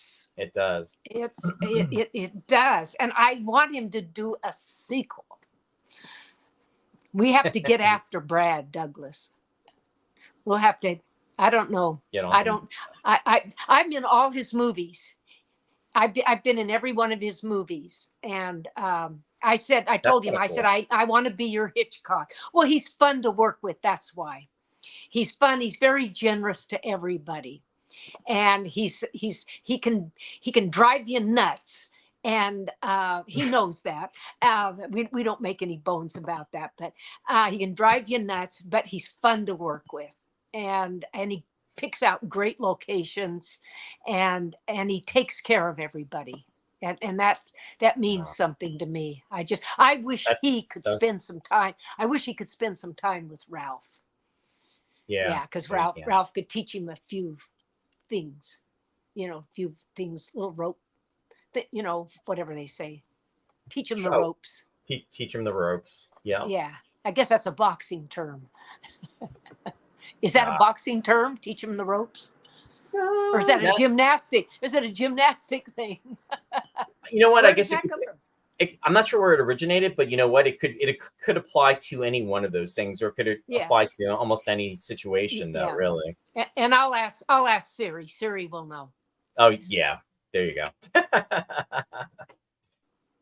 Speaker 2: does. It does. And I want him to do a sequel. We have to get after Brad Douglas. We'll have to. I don't know. I'm in all his movies. I've been in every one of his movies, and I told him, I want to be your Hitchcock. Well, he's fun to work with. That's why. He's fun. He's very generous to everybody, and he can drive you nuts, and he knows that. We don't make any bones about that, but he can drive you nuts. But he's fun to work with, and he picks out great locations, and he takes care of everybody, and that means something to me. I wish he could spend some time. I wish he could spend some time with Ralph. Yeah, because Ralph could teach him a few things, little rope, whatever they say. Teach him the ropes.
Speaker 1: Teach him the ropes. Yeah.
Speaker 2: Yeah, I guess that's a boxing term. Is that a boxing term? Teach him the ropes? Or is that a gymnastic? Is it a gymnastic thing?
Speaker 1: You know what? I guess I'm not sure where it originated, but you know what? It could apply to any one of those things, or it could apply to almost any situation, though. Really.
Speaker 2: And I'll ask Siri. Siri will know.
Speaker 1: Oh yeah, there you go.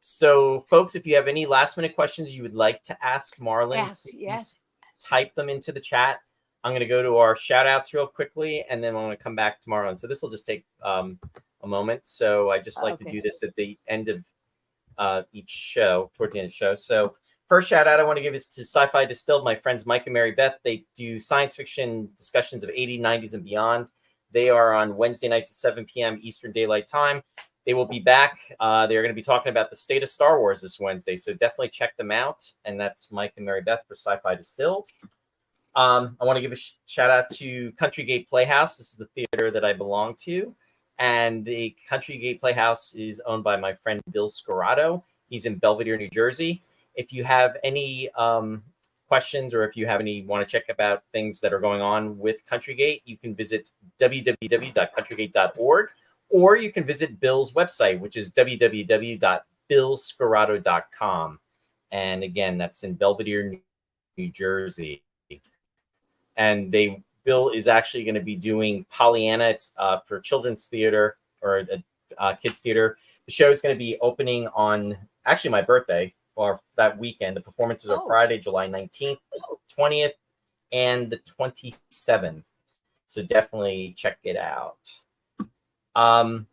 Speaker 1: So, folks, if you have any last-minute questions you would like to ask Marlyn,
Speaker 2: yes,
Speaker 1: type them into the chat. I'm going to go to our shout-outs real quickly, and then I'm going to come back tomorrow. And so this will just take a moment. So I just like to do this at the end of each show, toward the end of the show. So first shout-out I want to give is to Sci-Fi Distilled, my friends Mike and Mary Beth. They do science fiction discussions of 80s, 90s, and beyond. They are on Wednesday nights at 7 p.m. Eastern Daylight Time. They will be back. They're going to be talking about the state of Star Wars this Wednesday. So definitely check them out. And that's Mike and Mary Beth for Sci-Fi Distilled. I want to give a shout out to Country Gate Playhouse. This is the theater that I belong to. And the Country Gate Playhouse is owned by my friend Bill Scorado. He's in Belvedere, New Jersey. If you have any questions, or if you have any want to check about things that are going on with Countrygate, you can visit www.countrygate.org, or you can visit Bill's website, which is www.billscorrado.com. And again, that's in Belvedere, New Jersey. And Bill is actually going to be doing Pollyanna. It's for children's theater, or kids theater. The show is going to be opening on actually my birthday, or that weekend. The performances are Friday, July 19th, 20th, and the 27th. So definitely check it out. In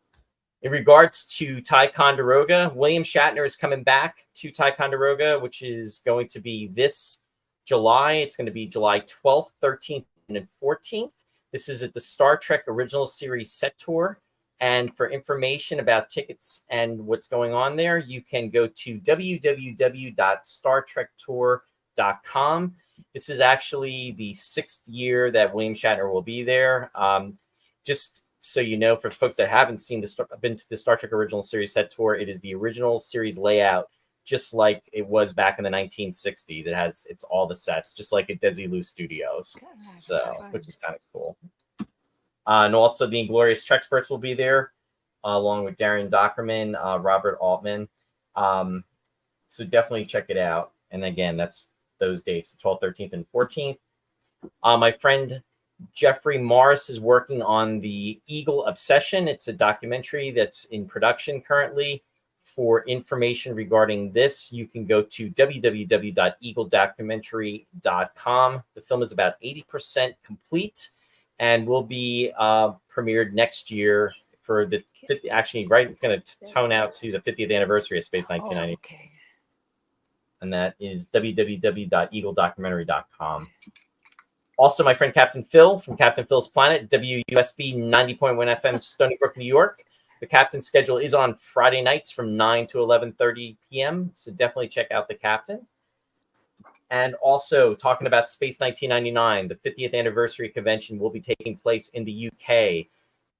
Speaker 1: regards to Ticonderoga, William Shatner is coming back to Ticonderoga, which is going to be this July. It's going to be July 12th, 13th, and 14th. This is at the Star Trek Original Series Set Tour. And for information about tickets and what's going on there, you can go to www.startrektour.com. This is actually the 6th year that William Shatner will be there. Just so you know, for folks that haven't been to the Star Trek Original Series Set Tour, it is the original series layout, just like it was back in the 1960s. It's all the sets, just like at Desilu Studios. So, which is kind of cool. And also the Inglorious Treksperts will be there, along with Darian Dockerman, Robert Altman. So definitely check it out. And again, that's those dates, the 12th, 13th, and 14th. My friend Jeffrey Morris is working on the Eagle Obsession. It's a documentary that's in production currently. For information regarding this, you can go to www.eagledocumentary.com. The film is about 80% complete, and will be premiered next year for the 50, actually, right? It's going to tone out to the 50th anniversary of Space 1990.
Speaker 2: Okay.
Speaker 1: And that is www.eagledocumentary.com. Also, my friend Captain Phil from Captain Phil's Planet, WUSB 90.1 FM, Stony Brook, New York. The Captain's schedule is on Friday nights from 9 to 11:30 p.m. So definitely check out the Captain. And also, talking about Space 1999, the 50th anniversary convention will be taking place in the UK.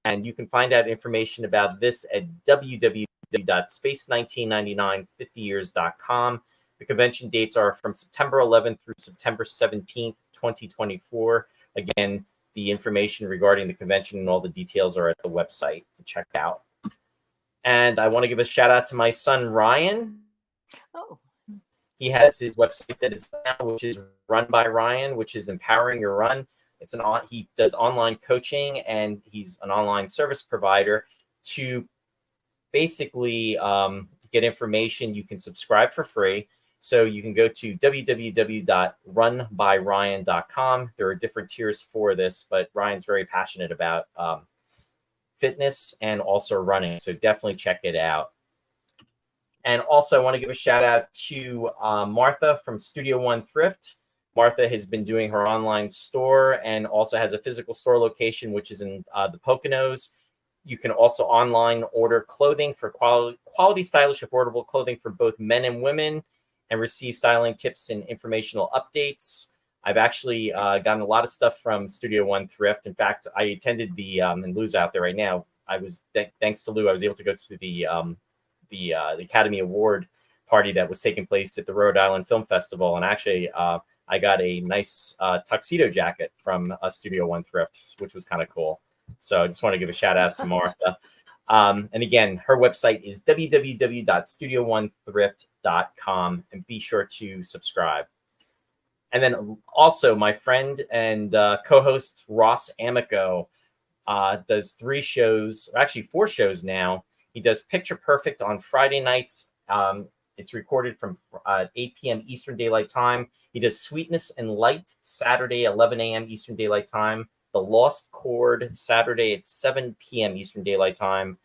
Speaker 1: And you can find out information about this at www.space199950years.com. The convention dates are from September 11th through September 17th, 2024. Again, the information regarding the convention and all the details are at the website to check out. And I want to give a shout out to my son, Ryan.
Speaker 2: Oh.
Speaker 1: He has his website that is now, which is Run by Ryan, which is Empowering Your Run. He does online coaching, and he's an online service provider to basically get information. You can subscribe for free. So you can go to www.runbyryan.com. There are different tiers for this, but Ryan's very passionate about fitness and also running. So definitely check it out. And also, I want to give a shout out to Martha from Studio One Thrift. Martha has been doing her online store and also has a physical store location, which is in the Poconos. You can also online order clothing for quality, stylish, affordable clothing for both men and women, and receive styling tips and informational updates. I've actually gotten a lot of stuff from Studio One Thrift. In fact, I attended and Lou's out there right now. Thanks to Lou, I was able to go to the Academy Award party that was taking place at the Rhode Island Film Festival. And actually, I got a nice tuxedo jacket from Studio One Thrift, which was kind of cool. So I just want to give a shout out to Martha. And again, her website is www.studio1thrift.com, and be sure to subscribe. And then also my friend and co-host Ross Amico does 3 shows, actually 4 shows now. He does Picture Perfect on Friday nights. It's recorded from 8 p.m. Eastern Daylight Time. He does Sweetness and Light Saturday, 11 a.m. Eastern Daylight Time. The Lost Chord Saturday at 7 p.m. Eastern Daylight Time.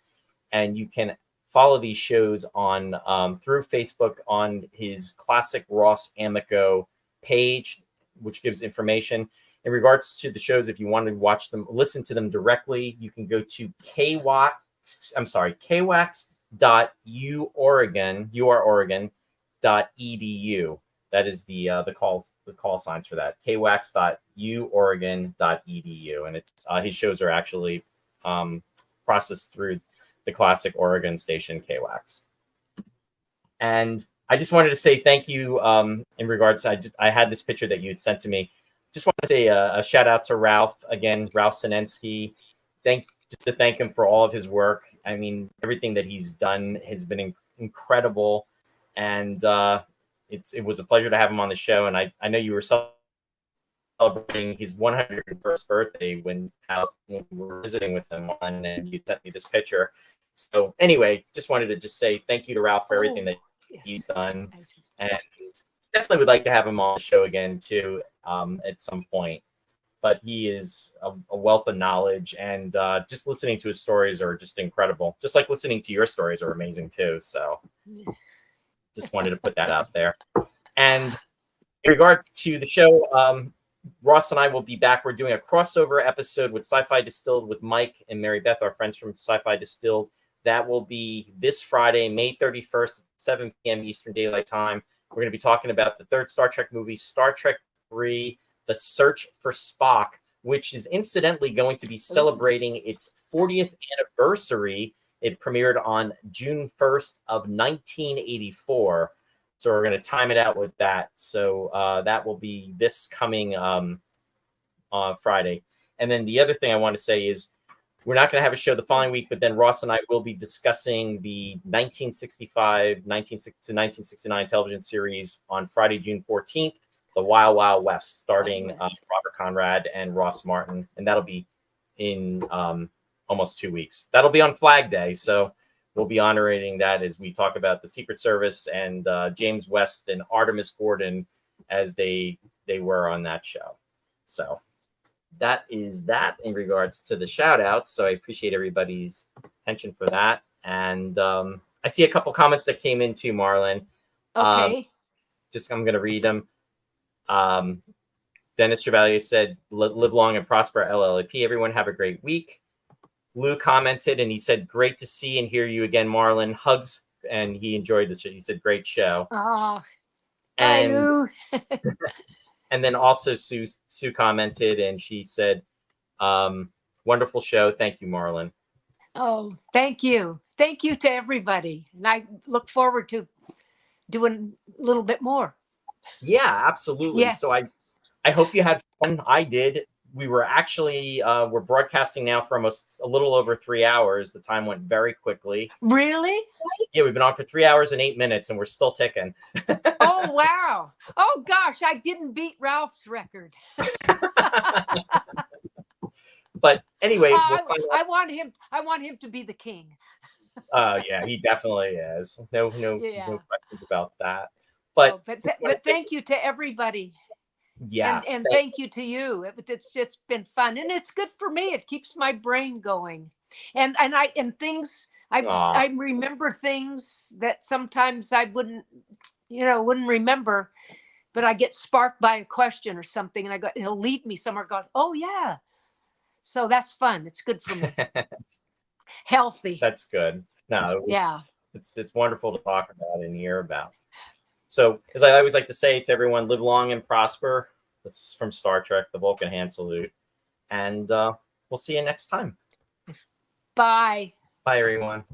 Speaker 1: And you can follow these shows on through Facebook on his Classic Ross Amico page, which gives information. In regards to the shows, if you want to watch them, listen to them directly, you can go to kwax.uoregon.edu. That is the call signs for that. kwax.uoregon.edu, and it's his shows are actually processed through the classic Oregon station KWAX. And I just wanted to say thank you in regards. I had this picture that you had sent to me. Just want to say a shout out to Ralph again, Ralph Sinensky. Just to thank him for all of his work. I mean, everything that he's done has been incredible, and it was a pleasure to have him on the show. And I know you were celebrating his 101st birthday when we were visiting with him, and you sent me this picture. So anyway, just wanted to say thank you to Ralph for everything that he's done, and definitely would like to have him on the show again too at some point. But he is a wealth of knowledge, and just listening to his stories are just incredible. Just like listening to your stories are amazing too. So just wanted to put that out there. And in regards to the show, Ross and I will be back. We're doing a crossover episode with Sci-Fi Distilled with Mike and Mary Beth, our friends from Sci-Fi Distilled. That will be this Friday, May 31st, at 7 p.m. Eastern Daylight Time. We're going to be talking about the third Star Trek movie, Star Trek III, The Search for Spock, which is incidentally going to be celebrating its 40th anniversary. It premiered on June 1st of 1984. So we're going to time it out with that. So that will be this coming Friday. And then the other thing I want to say is we're not going to have a show the following week, but then Ross and I will be discussing the 1965 to 1969 television series on Friday, June 14th, The Wild Wild West, starting Robert Conrad and Ross Martin. And that'll be in almost 2 weeks. That'll be on Flag Day. So we'll be honoring that as we talk about the Secret Service and James West and Artemis Gordon as they were on that show. So that is that in regards to the shout outs. So I appreciate everybody's attention for that. And I see a couple comments that came in too, Marlyn.
Speaker 2: Okay.
Speaker 1: I'm going to read them. Dennis Chevalier said, live long and prosper, LLAP. Everyone have a great week. Lou commented and he said, great to see and hear you again, Marlyn. Hugs. And he enjoyed this. He said, great show.
Speaker 2: Oh,
Speaker 1: and,
Speaker 2: hi, Lou.
Speaker 1: And then also Sue commented and she said, wonderful show. Thank you, Marlyn.
Speaker 2: Oh, thank you. Thank you to everybody. And I look forward to doing a little bit more.
Speaker 1: Yeah, absolutely.
Speaker 2: Yeah.
Speaker 1: So I hope you had fun. I did. We were actually, we're broadcasting now for almost a little over 3 hours. The time went very quickly.
Speaker 2: Really?
Speaker 1: Yeah, we've been on for 3 hours and 8 minutes and we're still ticking.
Speaker 2: Oh, wow. Oh, gosh, I didn't beat Ralph's record.
Speaker 1: But anyway, we'll
Speaker 2: I want him to be the king.
Speaker 1: Yeah, he definitely is. No questions about that. But
Speaker 2: thank you to everybody.
Speaker 1: Yes,
Speaker 2: and thank you to you. It's been fun and it's good for me. It keeps my brain going, and things. I remember things that sometimes I wouldn't remember, but I get sparked by a question or something, and it'll lead me somewhere. Goes, oh yeah, so that's fun. It's good for me. Healthy.
Speaker 1: That's good. No, it's wonderful to talk about and hear about. So, as I always like to say to everyone, live long and prosper. This is from Star Trek, the Vulcan hand salute. And we'll see you next time.
Speaker 2: Bye.
Speaker 1: Bye, everyone.